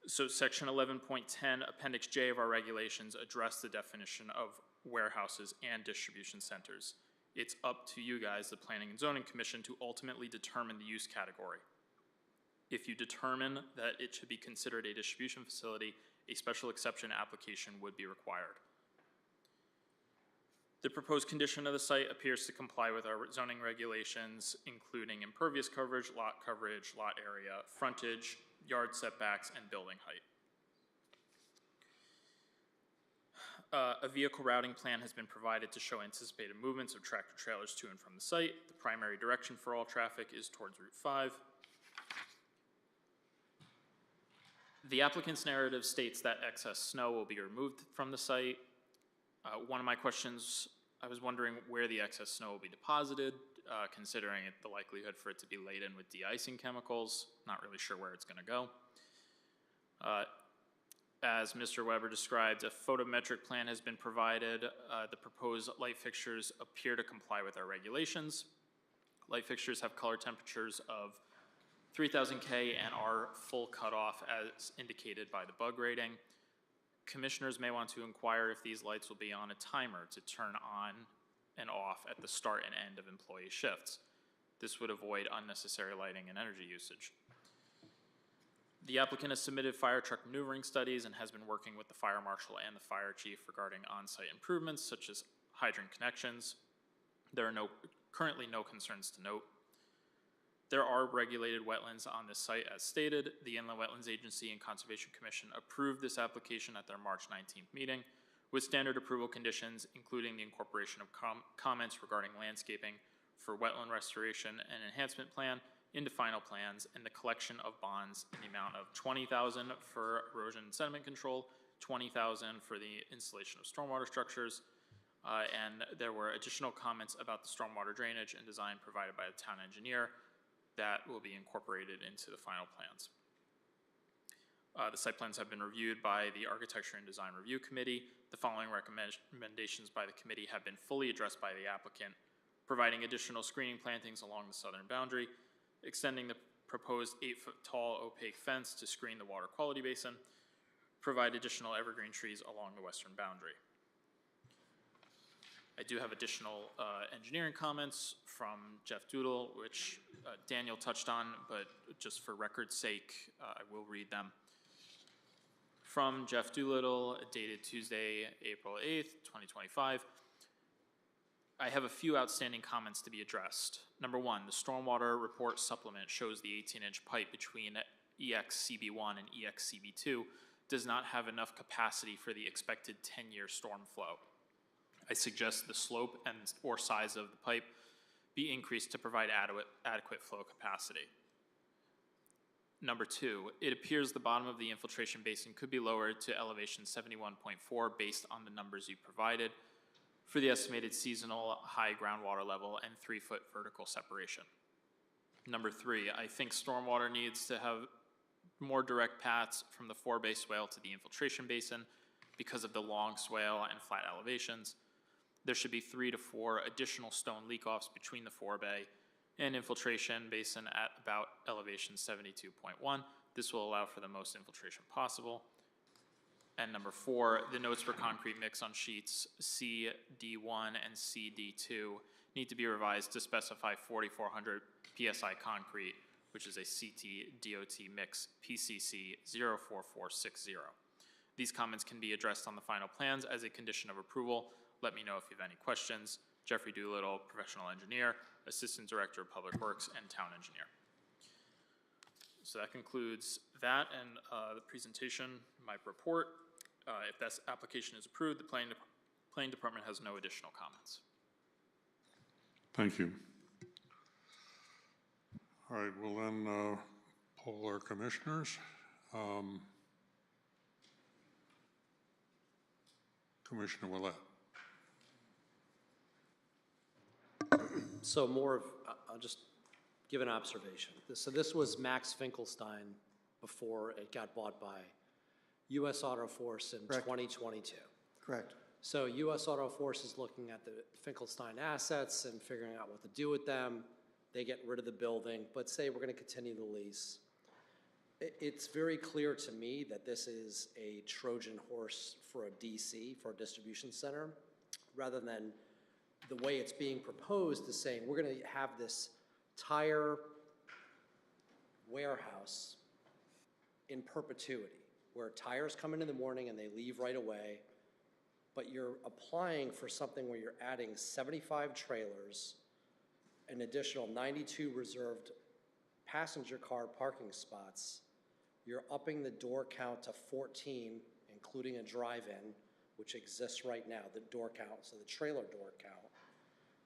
Speaker 21: So section 11.10, appendix J of our regulations address the definition of warehouses and distribution centers. It's up to you guys, the Planning and Zoning Commission, to ultimately determine the use category. If you determine that it should be considered a distribution facility, a special exception application would be required. The proposed condition of the site appears to comply with our zoning regulations, including impervious coverage, lot area, frontage, yard setbacks, and building height. A vehicle routing plan has been provided to show anticipated movements of tractor trailers to and from the site. The primary direction for all traffic is towards Route 5. The applicant's narrative states that excess snow will be removed from the site. One of my questions, I was wondering where the excess snow will be deposited, considering the likelihood for it to be laden with de-icing chemicals. Not really sure where it's going to go. As Mr. Weber described, a photometric plan has been provided. The proposed light fixtures appear to comply with our regulations. Light fixtures have color temperatures of 3000 K and are full cutoff as indicated by the bug rating. Commissioners may want to inquire if these lights will be on a timer to turn on and off at the start and end of employee shifts. This would avoid unnecessary lighting and energy usage. The applicant has submitted fire truck maneuvering studies and has been working with the fire marshal and the fire chief regarding on-site improvements such as hydrant connections. There are currently no concerns to note. There are regulated wetlands on this site as stated. The Inland Wetlands Agency and Conservation Commission approved this application at their March 19th meeting with standard approval conditions, including the incorporation of comments regarding landscaping for wetland restoration and enhancement plan into final plans, and the collection of bonds in the amount of $20,000 for erosion and sediment control, $20,000 for the installation of stormwater structures, and there were additional comments about the stormwater drainage and design provided by the town engineer that will be incorporated into the final plans. The site plans have been reviewed by the Architecture and Design Review Committee. The following recommendations by the committee have been fully addressed by the applicant, providing additional screening plantings along the southern boundary, extending the proposed 8-foot tall opaque fence to screen the water quality basin, provide additional evergreen trees along the western boundary. I do have additional engineering comments from Jeff Doodle, which Daniel touched on, but just for record's sake, I will read them. From Jeff Doolittle, dated Tuesday, April 8th, 2025. I have a few outstanding comments to be addressed. Number one, the stormwater report supplement shows the 18-inch pipe between EXCB1 and EXCB2 does not have enough capacity for the expected 10-year storm flow. I suggest the slope and or size of the pipe be increased to provide adequate flow capacity. Number two, it appears the bottom of the infiltration basin could be lowered to elevation 71.4 based on the numbers you provided for the estimated seasonal high groundwater level and 3-foot vertical separation. Number three, I think stormwater needs to have more direct paths from the forebay swale to the infiltration basin because of the long swale and flat elevations. There should be 3 to 4 additional stone leak-offs between the forebay and infiltration basin at about elevation 72.1. This will allow for the most infiltration possible. And number four, the notes for concrete mix on sheets CD1 and CD2 need to be revised to specify 4,400 PSI concrete, which is a CT DOT mix PCC 04460. These comments can be addressed on the final plans as a condition of approval. Let me know if you have any questions. Jeffrey Doolittle, Professional Engineer, Assistant Director of Public Works, and Town Engineer. So that concludes that and the presentation, my report. If this application is approved, the planning department has no additional comments.
Speaker 1: Thank you. All right, we'll then poll our commissioners. Commissioner Willett.
Speaker 10: So more of, I'll just give an observation. So this was Max Finkelstein before it got bought by U.S. Auto Force in 2022.
Speaker 4: Correct.
Speaker 10: So U.S. Auto Force is looking at the Finkelstein assets and figuring out what to do with them. They get rid of the building, but say we're going to continue the lease. It's very clear to me that this is a Trojan horse for a DC, for a distribution center, rather than the way it's being proposed is saying we're going to have this tire warehouse in perpetuity, where tires come in the morning and they leave right away, but you're applying for something where you're adding 75 trailers, an additional 92 reserved passenger car parking spots, you're upping the door count to 14, including a drive-in, which exists right now, the door count, so the trailer door count.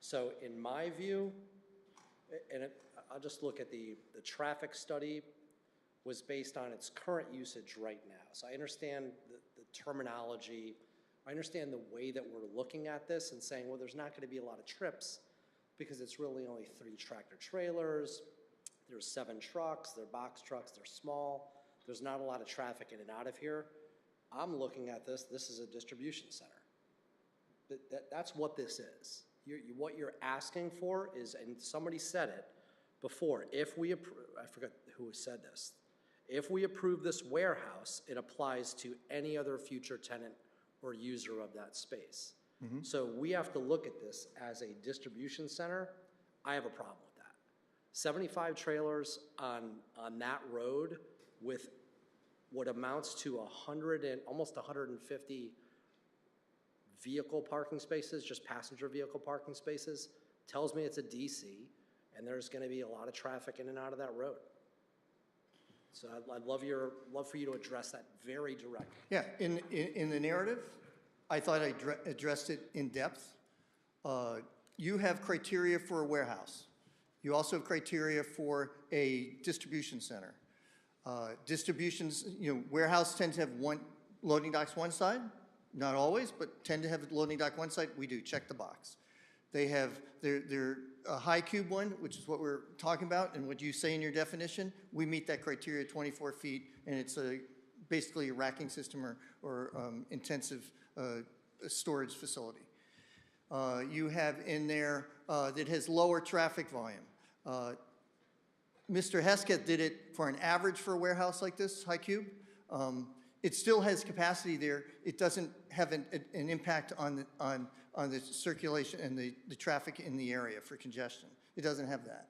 Speaker 10: So in my view, I'll just look at the traffic study was based on its current usage right now. So I understand the terminology. I understand the way that we're looking at this and saying, well, there's not going to be a lot of trips because it's really only 3 tractor trailers. There's 7 trucks. They're box trucks. They're small. There's not a lot of traffic in and out of here. I'm looking at this. This is a distribution center. That's what this is. What you're asking for is, and somebody said it before, if we approve, I forgot who said this, if we approve this warehouse, it applies to any other future tenant or user of that space. So we have to look at this as a distribution center. I have a problem with that. 75 trailers on that road with what amounts to almost 150 vehicle parking spaces, just passenger vehicle parking spaces, tells me it's a DC, and there's going to be a lot of traffic in and out of that road. So I'd love for you to address that very directly.
Speaker 4: Yeah, in the narrative, I thought I addressed it in depth. You have criteria for a warehouse. You also have criteria for a distribution center. Distributions, warehouse tend to have loading docks one side, not always, but tend to have loading dock one side. We do, check the box. They have their high cube one, which is what we're talking about, and what you say in your definition. We meet that criteria, 24 feet, and it's basically a racking system or intensive storage facility. You have in there that has lower traffic volume. Mr. Hesketh did it for an average for a warehouse like this, high cube. It still has capacity there. It doesn't have an impact on the circulation and the traffic in the area for congestion. It doesn't have that.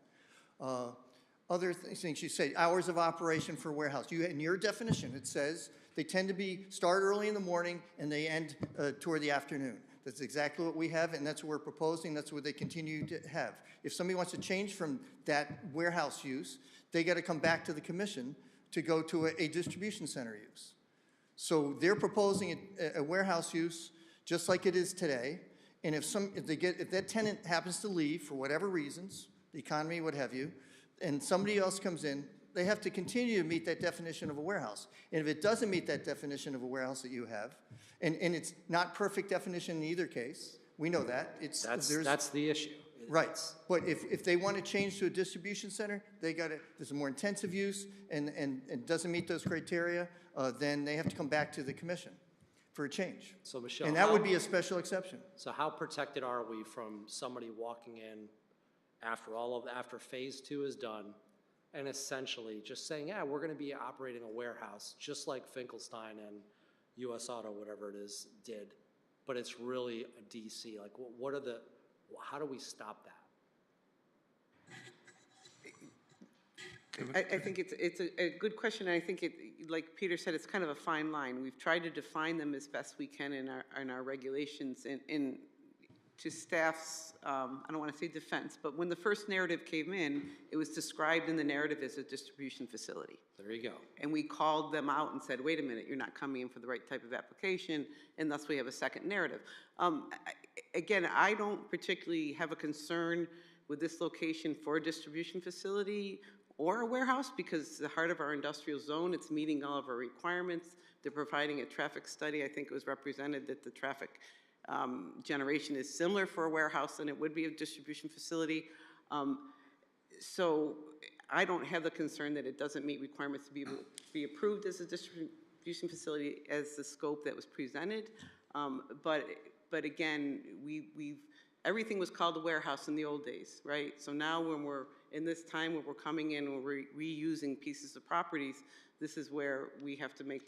Speaker 4: Other things you say, hours of operation for a warehouse. In your definition, it says they tend to start early in the morning and they end toward the afternoon. That's exactly what we have, and that's what we're proposing. That's what they continue to have. If somebody wants to change from that warehouse use, they got to come back to the commission to go to a distribution center use. So they're proposing a warehouse use just like it is today. And if that tenant happens to leave for whatever reasons, the economy, what have you, and somebody else comes in, they have to continue to meet that definition of a warehouse. And if it doesn't meet that definition of a warehouse that you have, and it's not perfect definition in either case, we know that.
Speaker 10: That's the issue.
Speaker 4: Right, but if they want to change to a distribution center, there's a more intensive use and doesn't meet those criteria, then they have to come back to the commission for a change.
Speaker 10: So Michelle,
Speaker 4: and that would be a special exception.
Speaker 10: So how protected are we from somebody walking in after phase 2 is done and essentially just saying, yeah, we're going to be operating a warehouse just like Finkelstein and US Auto, whatever it is, did, but it's really a DC. Like, how do we stop that?
Speaker 2: I think it's a good question, and I think like Peter said, it's kind of a fine line. We've tried to define them as best we can in our regulations. And to staff's, I don't want to say defense, but when the first narrative came in, it was described in the narrative as a distribution facility.
Speaker 10: There you go.
Speaker 2: And we called them out and said, wait a minute, you're not coming in for the right type of application, and thus we have a second narrative. Again, I don't particularly have a concern with this location for a distribution facility or a warehouse, because the heart of our industrial zone, it's meeting all of our requirements. They're providing a traffic study. I think it was represented that the traffic generation is similar for a warehouse than it would be a distribution facility. So I don't have the concern that it doesn't meet requirements to be approved as a distribution facility as the scope that was presented. But again, everything was called a warehouse in the old days, right? So now when we're in this time when we're coming in and we're reusing pieces of properties, this is where we have to make,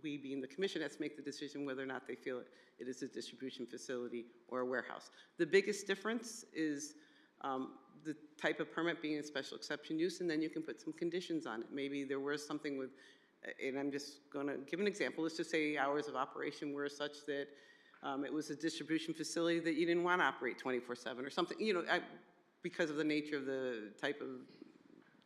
Speaker 2: we being the commission, has to make the decision whether or not they feel it is a distribution facility or a warehouse. The biggest difference is the type of permit being a special exception use, and then you can put some conditions on it. Maybe there was something with, and I'm just going to give an example. Let's just say hours of operation were such that it was a distribution facility that you didn't want to operate 24/7 or something, because of the nature of the type of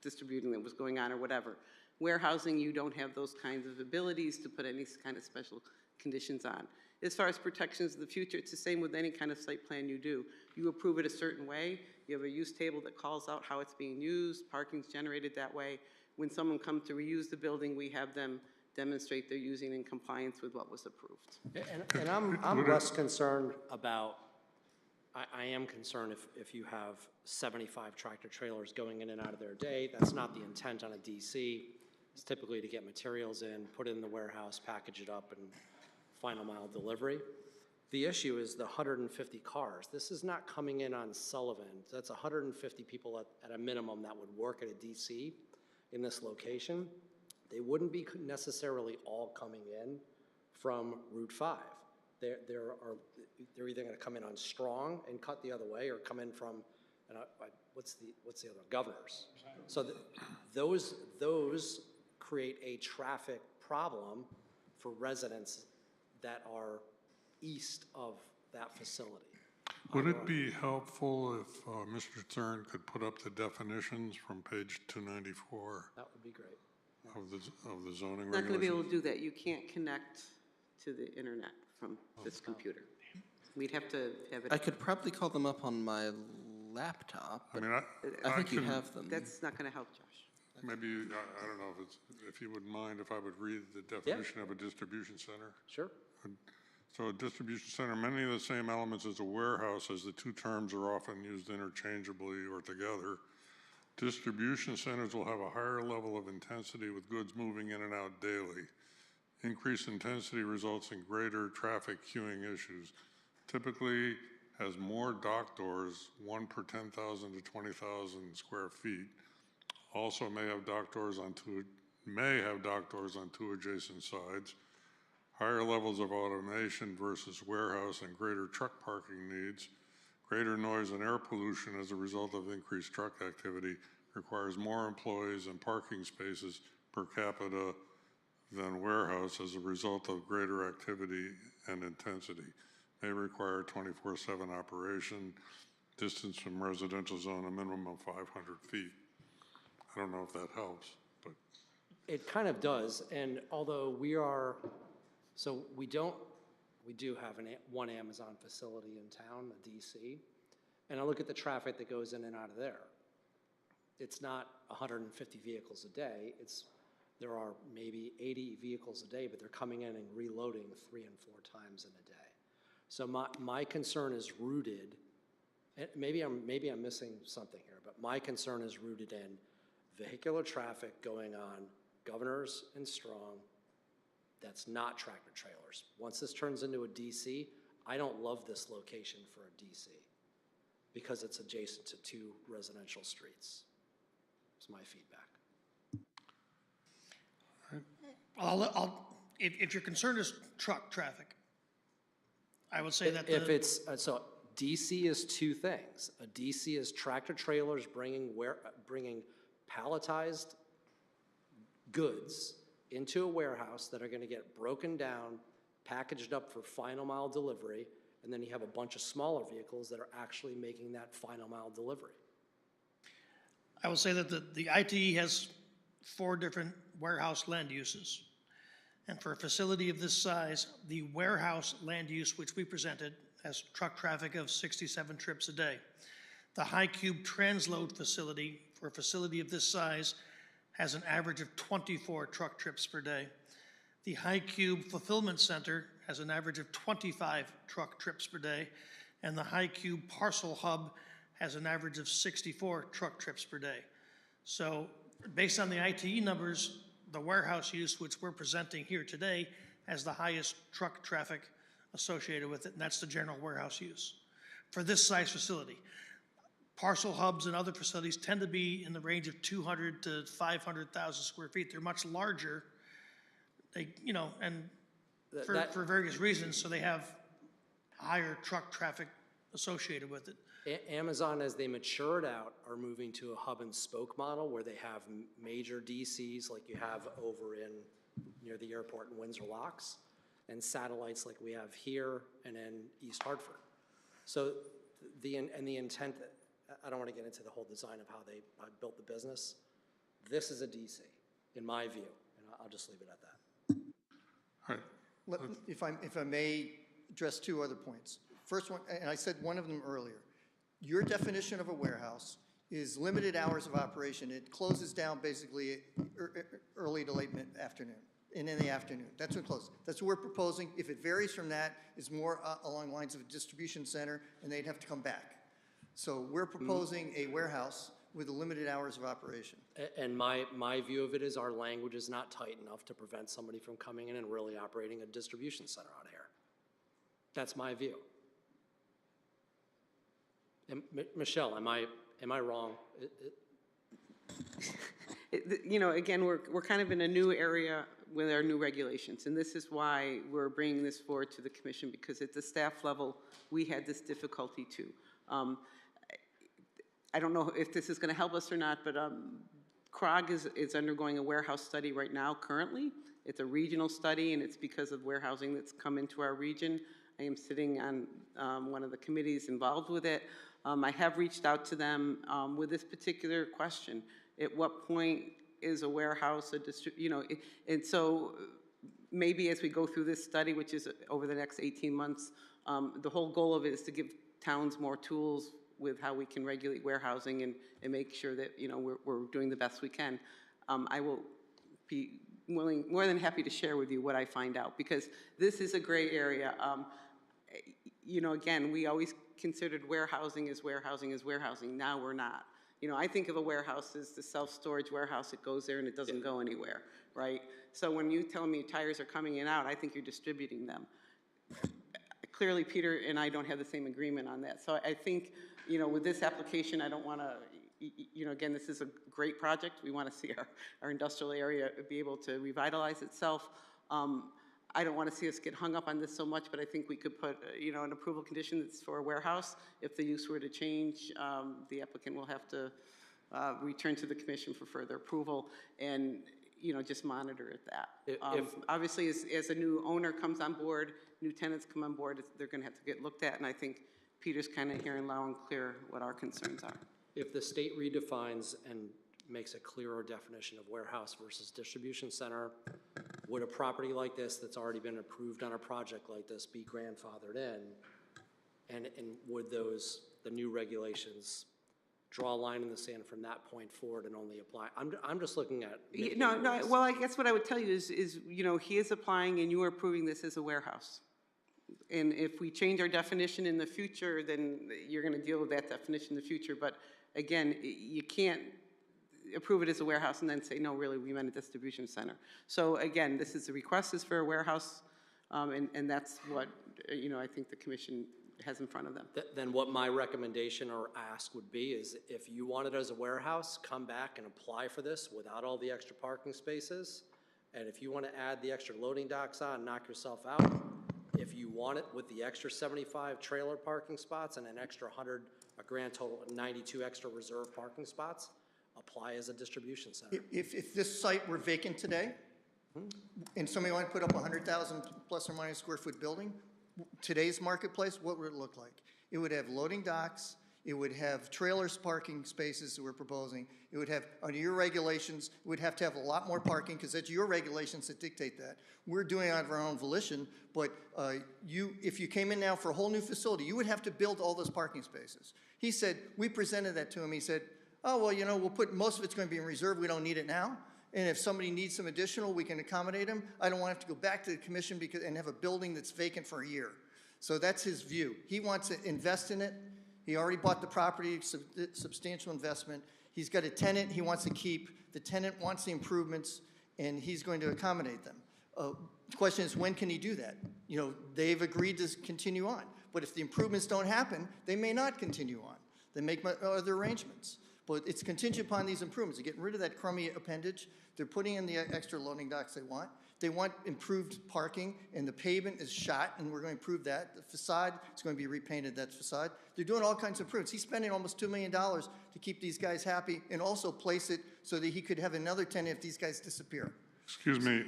Speaker 2: distributing that was going on or whatever. Warehousing, you don't have those kinds of abilities to put any kind of special conditions on. As far as protections of the future, it's the same with any kind of site plan you do. You approve it a certain way, you have a use table that calls out how it's being used, parking's generated that way. When someone comes to reuse the building, we have them demonstrate they're using in compliance with what was approved.
Speaker 10: And I'm less concerned about, I am concerned if you have 75 tractor trailers going in and out of their day. That's not the intent on a DC. It's typically to get materials in, put it in the warehouse, package it up, and final mile delivery. The issue is the 150 cars. This is not coming in on Sullivan. That's 150 people at a minimum that would work at a DC in this location. They wouldn't be necessarily all coming in from Route 5. They're either going to come in on Strong and cut the other way, or come in from, what's the other, Governors. So those create a traffic problem for residents that are east of that facility.
Speaker 1: Would it be helpful if Mr. Thurn could put up the definitions from page 294
Speaker 10: That would be great.
Speaker 1: of the zoning
Speaker 2: Not going to be able
Speaker 1: regulations?
Speaker 2: to do that. You can't connect to the internet from this computer. We'd have to have it.
Speaker 20: I could probably call them up on my laptop,
Speaker 1: I
Speaker 20: but
Speaker 1: mean,
Speaker 20: I think you
Speaker 1: can-
Speaker 20: have them.
Speaker 2: That's not going to help, Josh.
Speaker 1: Maybe, I don't know if you wouldn't mind if I would read the definition of a distribution center.
Speaker 10: Sure.
Speaker 1: So a distribution center, many of the same elements as a warehouse, as the two terms are often used interchangeably or together. Distribution centers will have a higher level of intensity with goods moving in and out daily. Increased intensity results in greater traffic queuing issues. Typically has more dock doors, one per 10,000 to 20,000 square feet. Also may have dock doors on two adjacent sides. Higher levels of automation versus warehouse and greater truck parking needs. Greater noise and air pollution as a result of increased truck activity requires more employees and parking spaces per capita than warehouse as a result of greater activity and intensity. May require 24/7 operation, distance from residential zone a minimum of 500 feet. I don't know if that helps, but.
Speaker 10: It kind of does, and although we do have one Amazon facility in town, a DC, and I look at the traffic that goes in and out of there. It's not 150 vehicles a day. There are maybe 80 vehicles a day, but they're coming in and reloading 3 and 4 times in a day. So my concern is rooted, and maybe I'm missing something here, but my concern is rooted in vehicular traffic going on Governors and Strong. That's not tractor trailers. Once this turns into a DC, I don't love this location for a DC because it's adjacent to 2 residential streets. It's my feedback.
Speaker 18: If your concern is truck traffic, I would say that
Speaker 10: So DC is 2 things. A DC is tractor trailers bringing palletized goods into a warehouse that are going to get broken down, packaged up for final mile delivery, and then you have a bunch of smaller vehicles that are actually making that final mile delivery.
Speaker 18: I will say that the ITE has 4 different warehouse land uses. And for a facility of this size, the warehouse land use, which we presented, has truck traffic of 67 trips a day. The high cube transload facility, for a facility of this size, has an average of 24 truck trips per day. The high cube fulfillment center has an average of 25 truck trips per day. And the high cube parcel hub has an average of 64 truck trips per day. So based on the ITE numbers, the warehouse use, which we're presenting here today, has the highest truck traffic associated with it, and that's the general warehouse use for this size facility. Parcel hubs and other facilities tend to be in the range of 200 to 500,000 square feet. They're much larger, for various reasons, so they have higher truck traffic associated with it.
Speaker 10: Amazon, as they matured out, are moving to a hub and spoke model where they have major DCs like you have over near the airport in Windsor Locks, and satellites like we have here and in East Hartford. So the intent, I don't want to get into the whole design of how they built the business. This is a DC. in my view. And I'll just leave it at that.
Speaker 1: All right.
Speaker 4: If I may address two other points. First one, and I said one of them earlier, your definition of a warehouse is limited hours of operation. It closes down basically early to late afternoon, and in the afternoon. That's when it closes. That's what we're proposing. If it varies from that, it's more along lines of a distribution center, and they'd have to come back. So we're proposing a warehouse with limited hours of operation.
Speaker 10: And my view of it is our language is not tight enough to prevent somebody from coming in and really operating a distribution center out here. That's my view. And Michelle, am I wrong?
Speaker 2: You know, again, we're kind of in a new area with our new regulations, and this is why we're bringing this forward to the commission, because at the staff level, we had this difficulty too. I don't know if this is going to help us or not, but CROG is undergoing a warehouse study right now currently. It's a regional study, and it's because of warehousing that's come into our region. I am sitting on one of the committees involved with it. I have reached out to them with this particular question. At what point is a warehouse and so maybe as we go through this study, which is over the next 18 months, the whole goal of it is to give towns more tools with how we can regulate warehousing and make sure that, you know, we're doing the best we can. I will be more than happy to share with you what I find out, because this is a gray area. You know, again, we always considered warehousing as warehousing as warehousing. Now we're not. You know, I think of a warehouse as the self-storage warehouse. It goes there and it doesn't go anywhere, right? So when you tell me tires are coming in and out, I think you're distributing them. Clearly, Peter and I don't have the same agreement on that. So I think, you know, with this application, I don't want to, you know, again, this is a great project. We want to see our industrial area be able to revitalize itself. I don't want to see us get hung up on this so much, but I think we could put, you know, an approval condition that's for a warehouse. If the use were to change, the applicant will have to return to the commission for further approval and, you know, just monitor it that. Obviously, as a new owner comes on board, new tenants come on board, they're going to have to get looked at, and I think Peter's kind of hearing loud and clear what our concerns are.
Speaker 10: If the state redefines and makes a clearer definition of warehouse versus distribution center, would a property like this that's already been approved on a project like this be grandfathered in? And would the new regulations draw a line in the sand from that point forward and only apply? I'm just looking at.
Speaker 2: No, well, I guess what I would tell you is, you know, he is applying and you are approving this as a warehouse. And if we change our definition in the future, then you're going to deal with that definition in the future. But again, you can't approve it as a warehouse and then say, no, really, we meant a distribution center. So again, this is a request is for a warehouse, and that's what, you know, I think the commission has in front of them.
Speaker 10: Then what my recommendation or ask would be is if you want it as a warehouse, come back and apply for this without all the extra parking spaces. And if you want to add the extra loading docks on, knock yourself out. If you want it with the extra 75 trailer parking spots and an extra 100, a grand total of 92 extra reserve parking spots, apply as a distribution center.
Speaker 4: If this site were vacant today, and somebody wanted to put up a 100,000 plus or minus square foot building, today's marketplace, what would it look like? It would have loading docks, it would have trailers parking spaces that we're proposing, it would have, under your regulations, it would have to have a lot more parking because it's your regulations that dictate that. We're doing it out of our own volition, but if you came in now for a whole new facility, you would have to build all those parking spaces. He said, we presented that to him, he said, oh, well, you know, we'll put, most of it's going to be in reserve, we don't need it now. And if somebody needs some additional, we can accommodate them. I don't want to have to go back to the commission and have a building that's vacant for a year. So that's his view. He wants to invest in it. He already bought the property, substantial investment. He's got a tenant he wants to keep. The tenant wants the improvements, and he's going to accommodate them. The question is, when can he do that? You know, they've agreed to continue on. But if the improvements don't happen, they may not continue on. They make other arrangements. But it's contingent upon these improvements. They're getting rid of that crummy appendage. They're putting in the extra loading docks they want. They want improved parking, and the pavement is shot, and we're going to improve that. The facade is going to be repainted, that facade. They're doing all kinds of improvements. He's spending almost $2 million to keep these guys happy and also place it so that he could have another tenant if these guys disappear.
Speaker 1: Excuse me,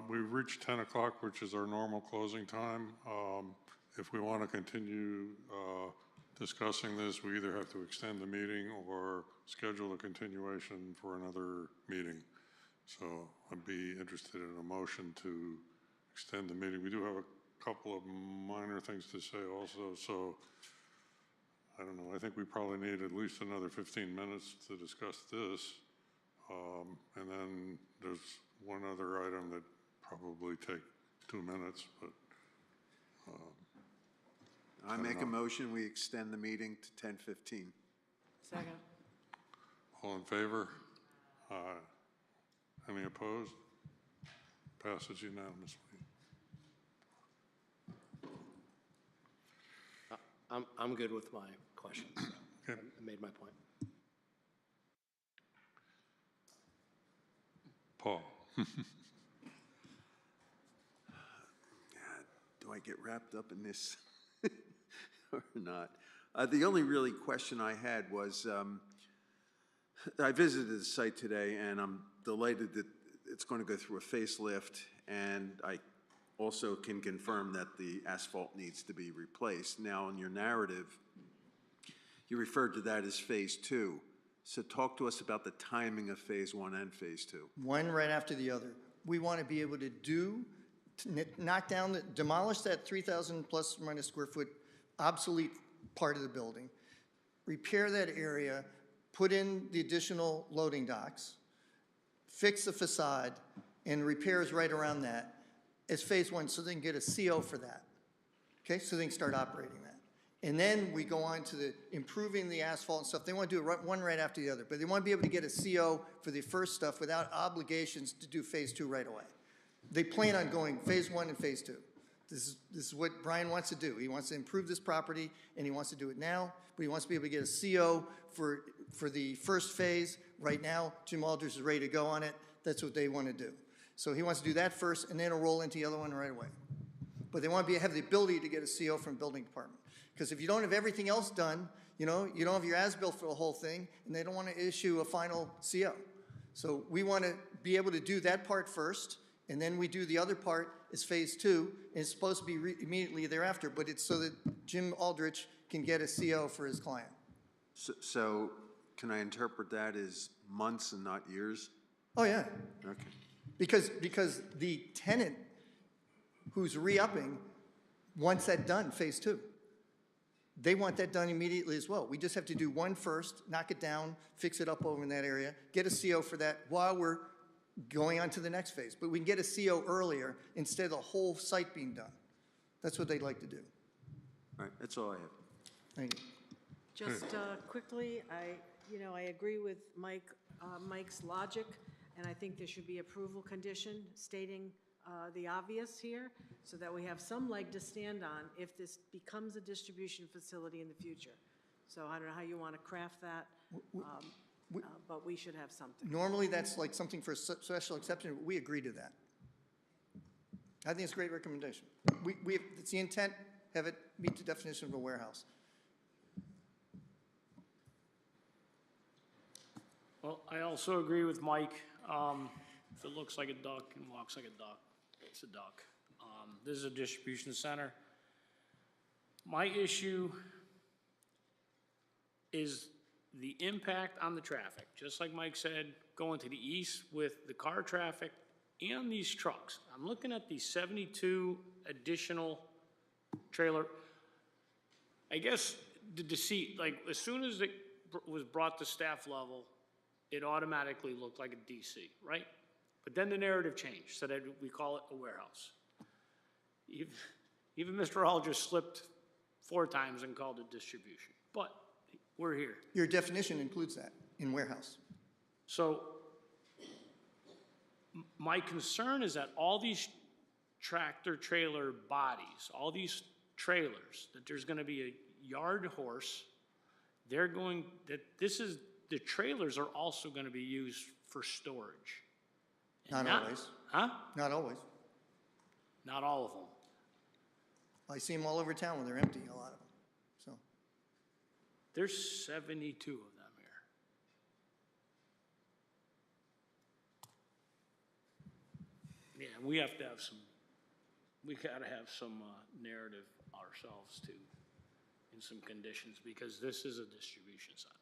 Speaker 1: we've reached 10 o'clock, which is our normal closing time. If we want to continue discussing this, we either have to extend the meeting or schedule a continuation for another meeting. So I'd be interested in a motion to extend the meeting. We do have a couple of minor things to say also, so I don't know. I think we probably need at least another 15 minutes to discuss this. And then there's one other item that probably take 2 minutes, but
Speaker 12: I make a motion, we extend the meeting to 10:15.
Speaker 3: Second.
Speaker 1: all in favor? Any opposed? Passes unanimously.
Speaker 10: I'm good with my questions.
Speaker 1: Okay.
Speaker 10: I made my point.
Speaker 1: Paul?
Speaker 12: Do I get wrapped up in this or not? The only really question I had was, I visited the site today, and I'm delighted that it's going to go through a facelift, and I also can confirm that the asphalt needs to be replaced. Now, in your narrative, you referred to that as Phase 2. So talk to us about the timing of Phase 1 and Phase 2.
Speaker 4: One right after the other. We want to be able to knock down, demolish that 3,000 plus or minus square foot obsolete part of the building, repair that area, put in the additional loading docks, fix the facade, and repairs right around that as Phase 1, so they can get a CO for that. Okay, so they can start operating that. And then we go on to the improving the asphalt and stuff. They want to do it one right after the other, but they want to be able to get a CO for the first stuff without obligations to do Phase 2 right away. They plan on going Phase 1 and Phase 2. This is what Brian wants to do. He wants to improve this property, and he wants to do it now, but he wants to be able to get a CO for the first phase. Right now, Jim Aldridge is ready to go on it. That's what they want to do. So he wants to do that first, and then it'll roll into the other one right away. But they want to have the ability to get a CO from building department. Because if you don't have everything else done, you know, you don't have your as-built for the whole thing, and they don't want to issue a final CO. So we want to be able to do that part first, and then we do the other part is Phase 2, and it's supposed to be immediately thereafter, but it's so that Jim Aldrich can get a CO for his client.
Speaker 12: So can I interpret that as months and not years?
Speaker 4: Oh, yeah.
Speaker 12: Okay.
Speaker 4: Because the tenant who's re-upping wants that done, Phase 2. They want that done immediately as well. We just have to do one first, knock it down, fix it up over in that area, get a CO for that while we're going on to the next phase. But we can get a CO earlier instead of the whole site being done. That's what they'd like to do.
Speaker 12: All right, that's all I have.
Speaker 4: Thank you.
Speaker 3: Just quickly, I agree with Mike's logic, and I think there should be approval condition stating the obvious here, so that we have some leg to stand on if this becomes a distribution facility in the future. So I don't know how you want to craft that, but we should have something.
Speaker 4: Normally, that's like something for special exception, but we agree to that. I think it's a great recommendation. It's the intent, have it meet the definition of a warehouse.
Speaker 13: Well, I also agree with Mike. If it looks like a duck and walks like a duck, it's a duck. This is a distribution center. My issue is the impact on the traffic. Just like Mike said, going to the east with the car traffic and these trucks. I'm looking at these 72 additional trailer. I guess the deceit, like as soon as it was brought to staff level, it automatically looked like a DC, right? But then the narrative changed, so that we call it a warehouse. Even Mr. Aldridge slipped 4 times and called it distribution, but we're here.
Speaker 4: Your definition includes that in warehouse.
Speaker 13: So my concern is that all these tractor trailer bodies, all these trailers, that there's gonna be a yard horse, the trailers are also gonna be used for storage.
Speaker 4: Not always.
Speaker 13: Huh?
Speaker 4: Not always.
Speaker 13: Not all of them.
Speaker 4: I see them all over town when they're empty, a lot of them, so.
Speaker 13: There's 72 of them here. Yeah, we have to have some, we gotta have some narrative ourselves too, in some conditions, because this is a distribution center.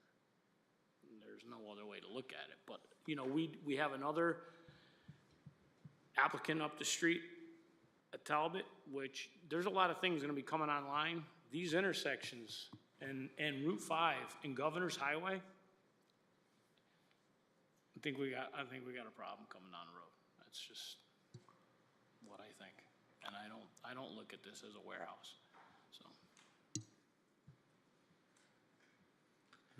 Speaker 13: There's no other way to look at it, but, you know, we have another applicant up the street at Talbot, which there's a lot of things gonna be coming online. These intersections and Route 5 and Governor's Highway, I think we got a problem coming down the road. That's just what I think. And I don't look at this as a warehouse, so.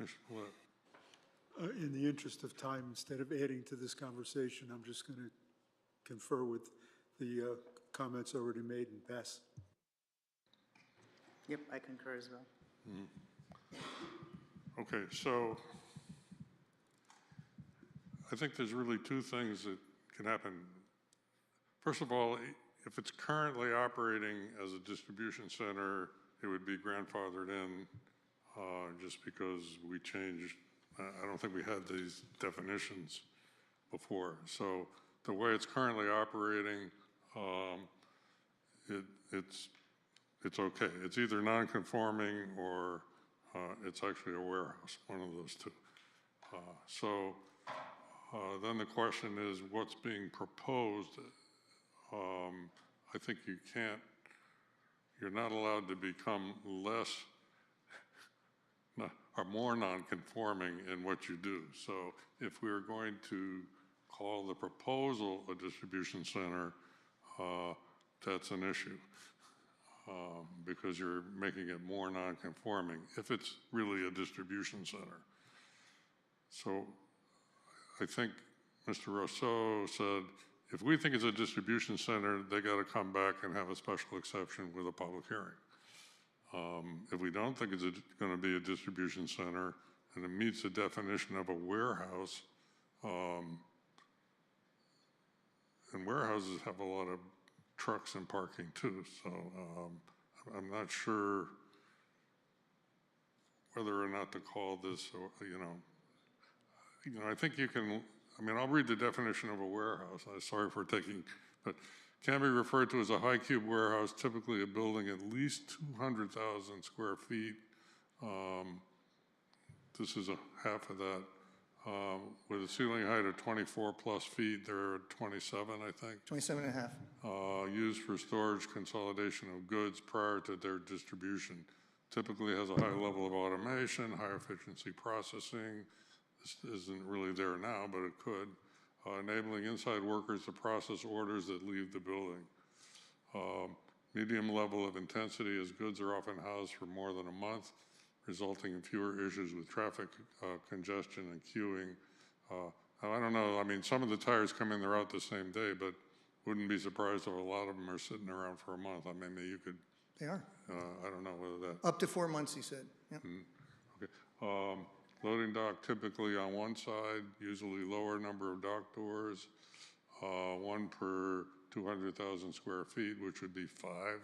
Speaker 1: Mr. Paulette.
Speaker 14: In the interest of time, instead of adding to this conversation, I'm just going to confer with the comments already made and pass.
Speaker 15: Yep, I concur as well.
Speaker 1: Okay, so I think there's really two things that can happen. First of all, if it's currently operating as a distribution center, it would be grandfathered in just because we changed. I don't think we had these definitions before. So the way it's currently operating, it's okay. It's either non-conforming or it's actually a warehouse, one of those two. Then the question is what's being proposed. I think you're not allowed to become less or more non-conforming in what you do. So if we're going to call the proposal a distribution center, that's an issue because you're making it more non-conforming if it's really a distribution center. So I think Mr. Rousseau said, if we think it's a distribution center, they got to come back and have a special exception with a public hearing. If we don't think it's going to be a distribution center and it meets the definition of a warehouse, and warehouses have a lot of trucks and parking too, so I'm not sure whether or not to call this, I think you can, I'll read the definition of a warehouse. I'm sorry for taking, but can be referred to as a high cube warehouse, typically a building at least 200,000 square feet. This is half of that. With a ceiling height of 24 plus feet, there are 27, I think.
Speaker 4: 27 and a half.
Speaker 1: Used for storage consolidation of goods prior to their distribution. Typically has a high level of automation, high efficiency processing. This isn't really there now, but it could. Enabling inside workers to process orders that leave the building. Medium level of intensity as goods are often housed for more than a month, resulting in fewer issues with traffic congestion and queuing. I don't know, some of the tires come in, they're out the same day, but wouldn't be surprised if a lot of them are sitting around for a month. Maybe you could.
Speaker 4: They are.
Speaker 1: I don't know whether that.
Speaker 4: Up to 4 months, he said. Yep.
Speaker 1: Okay. Loading dock typically on one side, usually lower number of dock doors, one per 200,000 square feet, which would be 5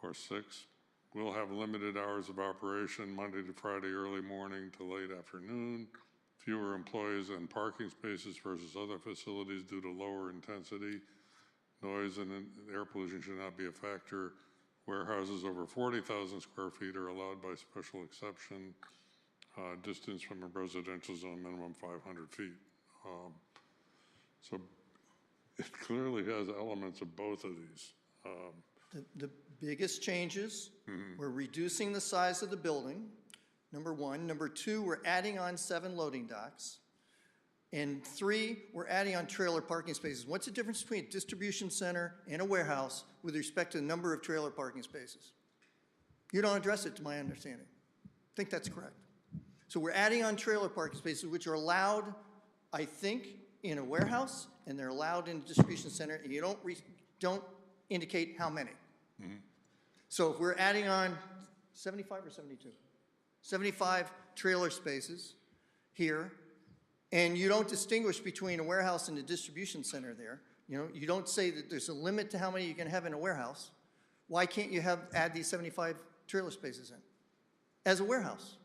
Speaker 1: or 6. We'll have limited hours of operation, Monday to Friday, early morning to late afternoon. Fewer employees and parking spaces versus other facilities due to lower intensity. Noise and air pollution should not be a factor. Warehouses over 40,000 square feet are allowed by special exception. Distance from a residential zone, minimum 500 feet. So it clearly has elements of both of these.
Speaker 4: The biggest changes, we're reducing the size of the building, number one. Number two, we're adding on 7 loading docks. And 3, we're adding on trailer parking spaces. What's the difference between a distribution center and a warehouse with respect to the number of trailer parking spaces? You don't address it, to my understanding. I think that's correct. So we're adding on trailer parking spaces, which are allowed, I think, in a warehouse, and they're allowed in a distribution center, and you don't indicate how many. So if we're adding on 75 or 72? 75 trailer spaces here, and you don't distinguish between a warehouse and a distribution center there. You don't say that there's a limit to how many you can have in a warehouse. Why can't you add these 75 trailer spaces in as a warehouse?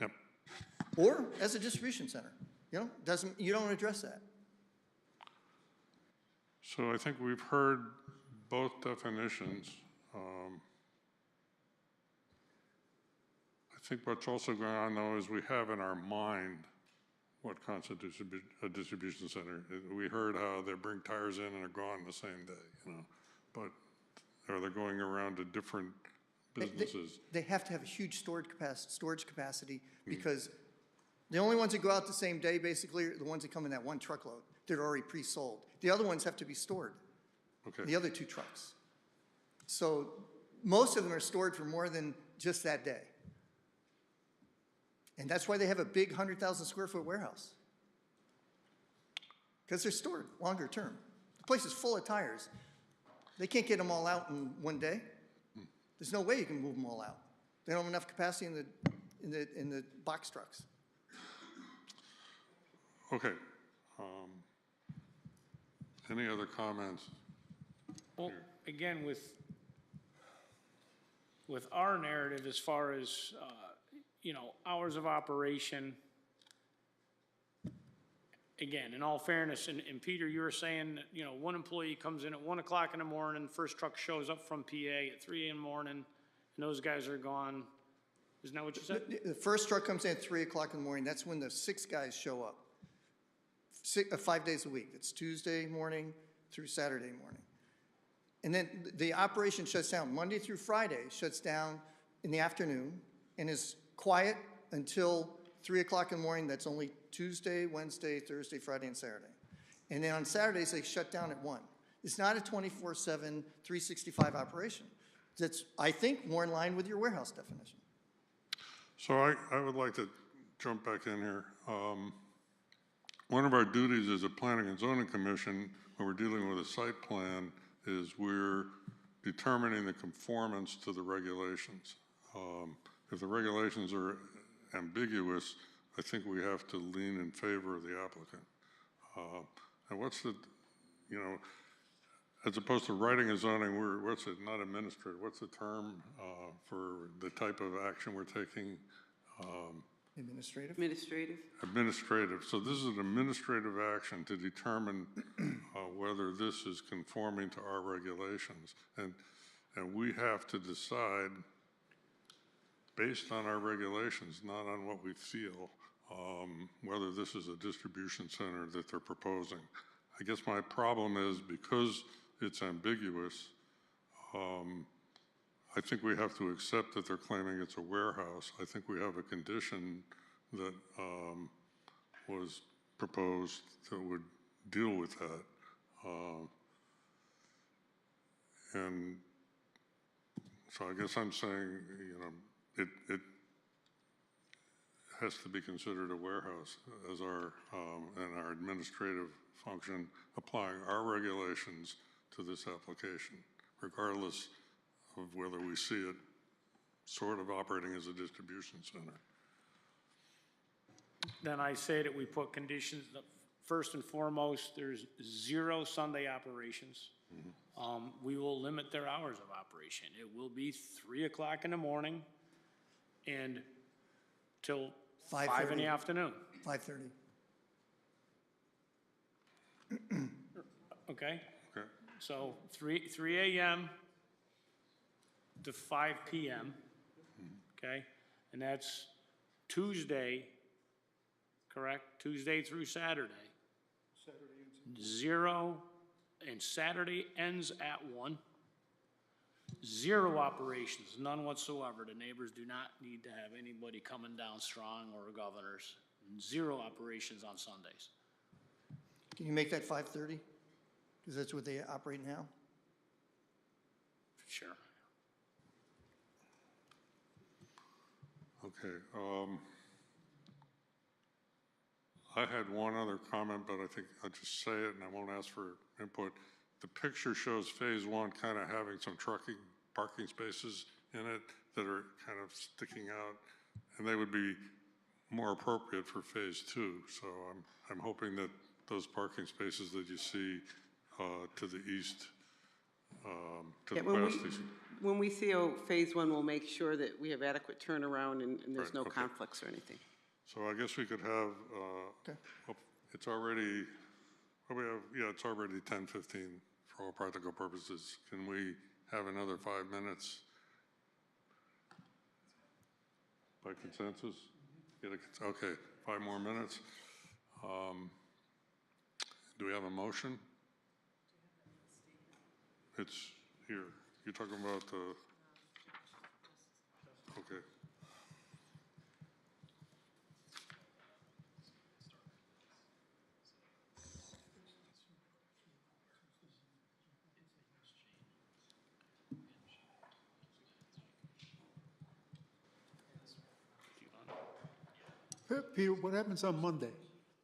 Speaker 1: Yep.
Speaker 4: Or as a distribution center? You don't address that.
Speaker 1: So I think we've heard both definitions. I think what's also going on, though, is we have in our mind what constitutes a distribution center. We heard how they bring tires in and are gone the same day, you know, but are they going around to different businesses?
Speaker 4: They have to have a huge storage capacity because the only ones that go out the same day basically are the ones that come in that one truckload that are already pre-sold. The other ones have to be stored.
Speaker 1: Okay.
Speaker 4: The other two trucks. So most of them are stored for more than just that day. And that's why they have a big 100,000 square foot warehouse. Because they're stored longer term. The place is full of tires. They can't get them all out in one day. There's no way you can move them all out. They don't have enough capacity in the box trucks.
Speaker 1: Okay. Any other comments?
Speaker 13: Well, again, with our narrative as far as, you know, hours of operation, again, in all fairness, and Peter, you were saying that, you know, one employee comes in at 1 o'clock in the morning, first truck shows up from PA at 3 in the morning, and those guys are gone. Isn't that what you said?
Speaker 4: The first truck comes in at 3 o'clock in the morning. That's when the 6 guys show up. 5 days a week. It's Tuesday morning through Saturday morning. And then the operation shuts down Monday through Friday, shuts down in the afternoon and is quiet until 3 o'clock in the morning. That's only Tuesday, Wednesday, Thursday, Friday, and Saturday. And then on Saturdays, they shut down at 1. It's not a 24/7, 365 operation. That's, I think, more in line with your warehouse definition.
Speaker 1: So I would like to jump back in here. One of our duties as a Planning and Zoning Commission, when we're dealing with a site plan, is we're determining the conformance to the regulations. If the regulations are ambiguous, I think we have to lean in favor of the applicant. And what's the, you know, as opposed to writing a zoning, what's it, not administrative, what's the term for the type of action we're taking?
Speaker 4: Administrative?
Speaker 2: Administrative.
Speaker 1: Administrative. So this is an administrative action to determine whether this is conforming to our regulations. And we have to decide based on our regulations, not on what we feel, whether this is a distribution center that they're proposing. I guess my problem is because it's ambiguous, I think we have to accept that they're claiming it's a warehouse. I think we have a condition that was proposed that would deal with that. And so I guess I'm saying, you know, it has to be considered a warehouse as our, and our administrative function applying our regulations to this application, regardless of whether we see it sort of operating as a distribution center.
Speaker 13: Then I say that we put conditions, first and foremost, there's 0 Sunday operations. We will limit their hours of operation. It will be 3 o'clock in the morning and till 5 in the afternoon.
Speaker 4: 5:30.
Speaker 13: Okay?
Speaker 1: Okay.
Speaker 13: So 3 a.m. to 5 p.m., okay? And that's Tuesday, correct? Tuesday through Saturday. 0, and Saturday ends at 1. 0 operations, none whatsoever. The neighbors do not need to have anybody coming down strong or governors. 0 operations on Sundays.
Speaker 4: Can you make that 5:30? Because that's what they operate now.
Speaker 13: Sure.
Speaker 1: Okay. I had one other comment, but I think I'll just say it and I won't ask for input. The picture shows phase 1 kind of having some parking spaces in it that are kind of sticking out, and they would be more appropriate for phase 2. So I'm hoping that those parking spaces that you see to the east, to the west.
Speaker 2: When we CO phase 1, we'll make sure that we have adequate turnaround and there's
Speaker 1: Right,
Speaker 2: no
Speaker 1: okay.
Speaker 2: conflicts or anything.
Speaker 1: So I guess we could have, it's already, it's already 10:15 for all practical purposes. Can we have another 5 minutes by consensus? Okay, 5 more minutes. Do we have a motion? It's here. You're talking about the, okay.
Speaker 14: Peter, what happens on Monday?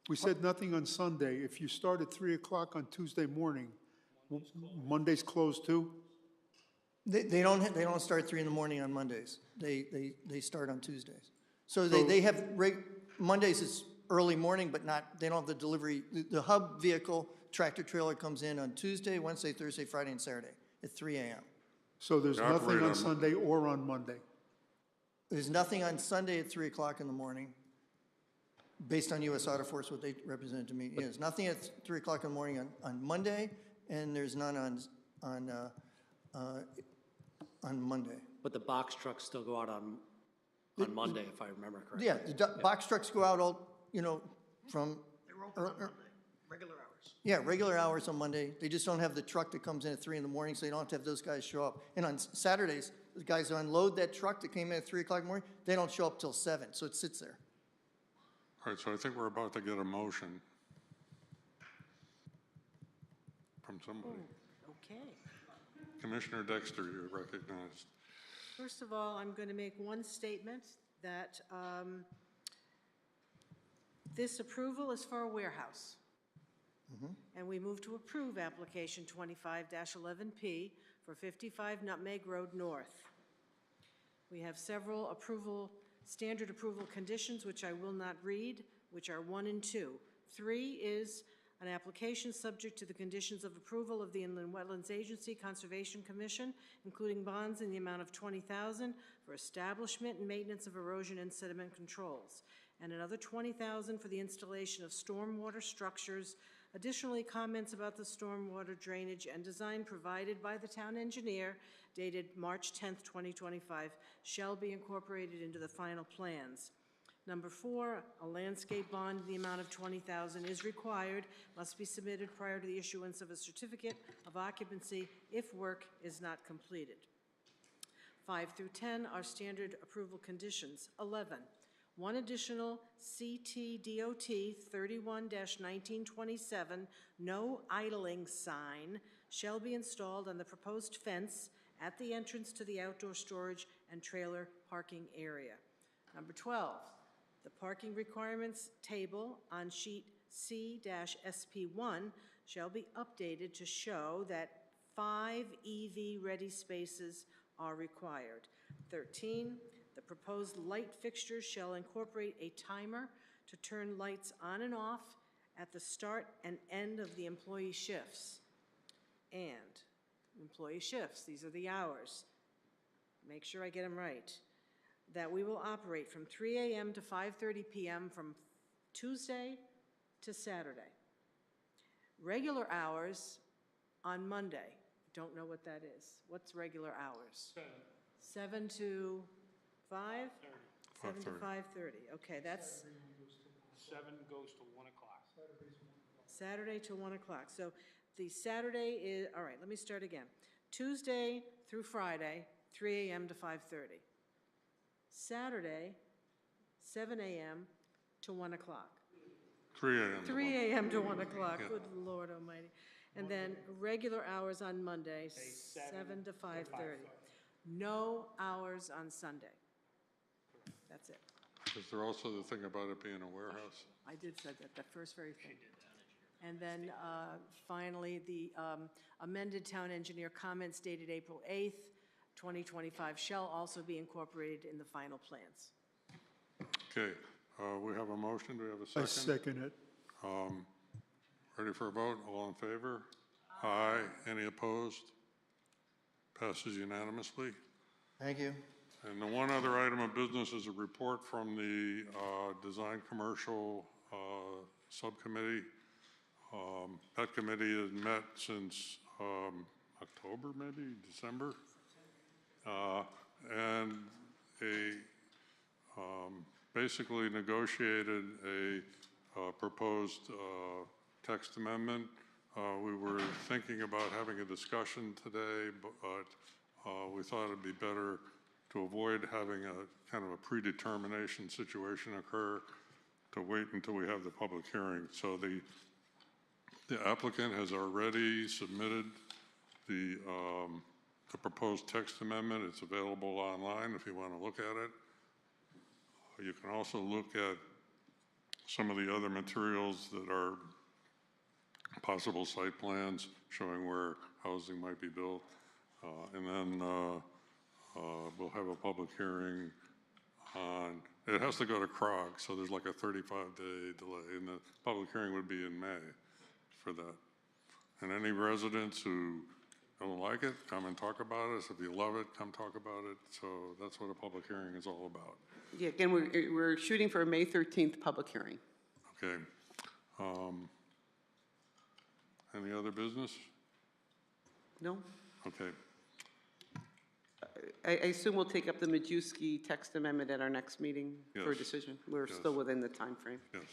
Speaker 14: We said nothing on Sunday. If you start at 3 o'clock on Tuesday morning, Monday's closed too?
Speaker 4: They don't start at 3 in the morning on Mondays. They start on Tuesdays. So they have, Mondays is early morning, but not, they don't have the delivery. The hub vehicle, tractor trailer comes in on Tuesday, Wednesday, Thursday, Friday, and Saturday at 3 a.m.
Speaker 14: So there's
Speaker 1: They
Speaker 14: nothing
Speaker 1: operate
Speaker 14: on
Speaker 1: on-
Speaker 14: Sunday or on Monday?
Speaker 4: There's nothing on Sunday at 3 o'clock in the morning, based on U.S. Auto Force, what they represented to me. Yeah, there's nothing at 3 o'clock in the morning on Monday, and there's none on Monday.
Speaker 10: But the box trucks still go out on Monday, if I remember correctly.
Speaker 4: Yeah, the box trucks go out all, from.
Speaker 18: Regular hours.
Speaker 4: Yeah, regular hours on Monday. They just don't have the truck that comes in at 3 in the morning, so they don't have to have those guys show up. And on Saturdays, the guys who unload that truck that came in at 3 o'clock in the morning, they don't show up till 7, so it sits there.
Speaker 1: All right, so I think we're about to get a motion from somebody.
Speaker 3: Okay.
Speaker 1: Commissioner Dexter, you're recognized.
Speaker 3: First of all, I'm going to make one statement that this approval is for a warehouse. And we move to approve application 25-11P for 55 Nutmeg Road North. We have several standard approval conditions, which I will not read, which are 1 and 2. 3 is an application subject to the conditions of approval of the Inland Wetlands Agency Conservation Commission, including bonds in the amount of $20,000 for establishment and maintenance of erosion and sediment controls, and another $20,000 for the installation of stormwater structures. Additionally, comments about the stormwater drainage and design provided by the town engineer dated March 10th, 2025 shall be incorporated into the final plans. Number 4, a landscape bond in the amount of $20,000 is required, must be submitted prior to the issuance of a certificate of occupancy if work is not completed. 5 through 10 are standard approval conditions. 11, one additional CTDOT 31-1927 no idling sign shall be installed on the proposed fence at the entrance to the outdoor storage and trailer parking area. Number 12, the parking requirements table on sheet C-SP1 shall be updated to show that 5 EV-ready spaces are required. 13, the proposed light fixtures shall incorporate a timer to turn lights on and off at the start and end of the employee shifts. And employee shifts, these are the hours. Make sure I get them right. That we will operate from 3 a.m. to 5:30 p.m. from Tuesday to Saturday. Regular hours on Monday. Don't know what that is. What's regular hours? 7 to 5? 7 to 5:30. Okay, that's
Speaker 13: 7 goes to 1 o'clock.
Speaker 3: Saturday to 1 o'clock. So the Saturday is, all right, let me start again. Tuesday through Friday, 3 a.m. to 5:30. Saturday, 7 a.m. to 1 o'clock.
Speaker 1: 3 a.m.
Speaker 3: 3 a.m. to 1 o'clock,
Speaker 1: Yeah.
Speaker 3: good Lord almighty. And then regular hours on Monday, 7 to 5:30. No hours on Sunday. That's it.
Speaker 1: Is there also the thing about it being a warehouse?
Speaker 3: I did say that, the first very thing. And then finally, the amended town engineer comments dated April 8th, 2025 shall also be incorporated in the final plans.
Speaker 1: Okay, we have a motion. Do we have a second?
Speaker 14: I second it.
Speaker 1: Ready for a vote? All in favor? Aye. Any opposed? Passes unanimously.
Speaker 4: Thank you.
Speaker 1: And the one other item of business is a report from the Design Commercial Subcommittee. That committee has met since October, maybe December, and basically negotiated a proposed text amendment. We were thinking about having a discussion today, but we thought it'd be better to avoid having a kind of a predetermination situation occur, to wait until we have the public hearing. So the applicant has already submitted the proposed text amendment. It's available online if you want to look at it. You can also look at some of the other materials that are possible site plans showing where housing might be built. And then we'll have a public hearing on, it has to go to CROG, so there's like a 35-day delay, and the public hearing would be in May for that. And any residents who don't like it, come and talk about it. If you love it, come talk about it. So that's what a public hearing is all about.
Speaker 2: Yeah, again, we're shooting for a May 13th public hearing.
Speaker 1: Okay. Any other business?
Speaker 2: No?
Speaker 1: Okay.
Speaker 2: I assume we'll take up the Majewski text amendment at our next meeting for a
Speaker 1: Yes.
Speaker 2: decision. We're
Speaker 1: Yes.
Speaker 2: still within the time frame.
Speaker 1: Yes.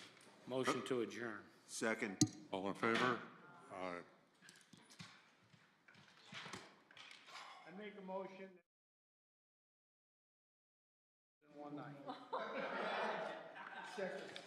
Speaker 10: Motion to adjourn.
Speaker 12: Second.
Speaker 1: All in favor? Aye.
Speaker 13: I make a motion. In one night. Second.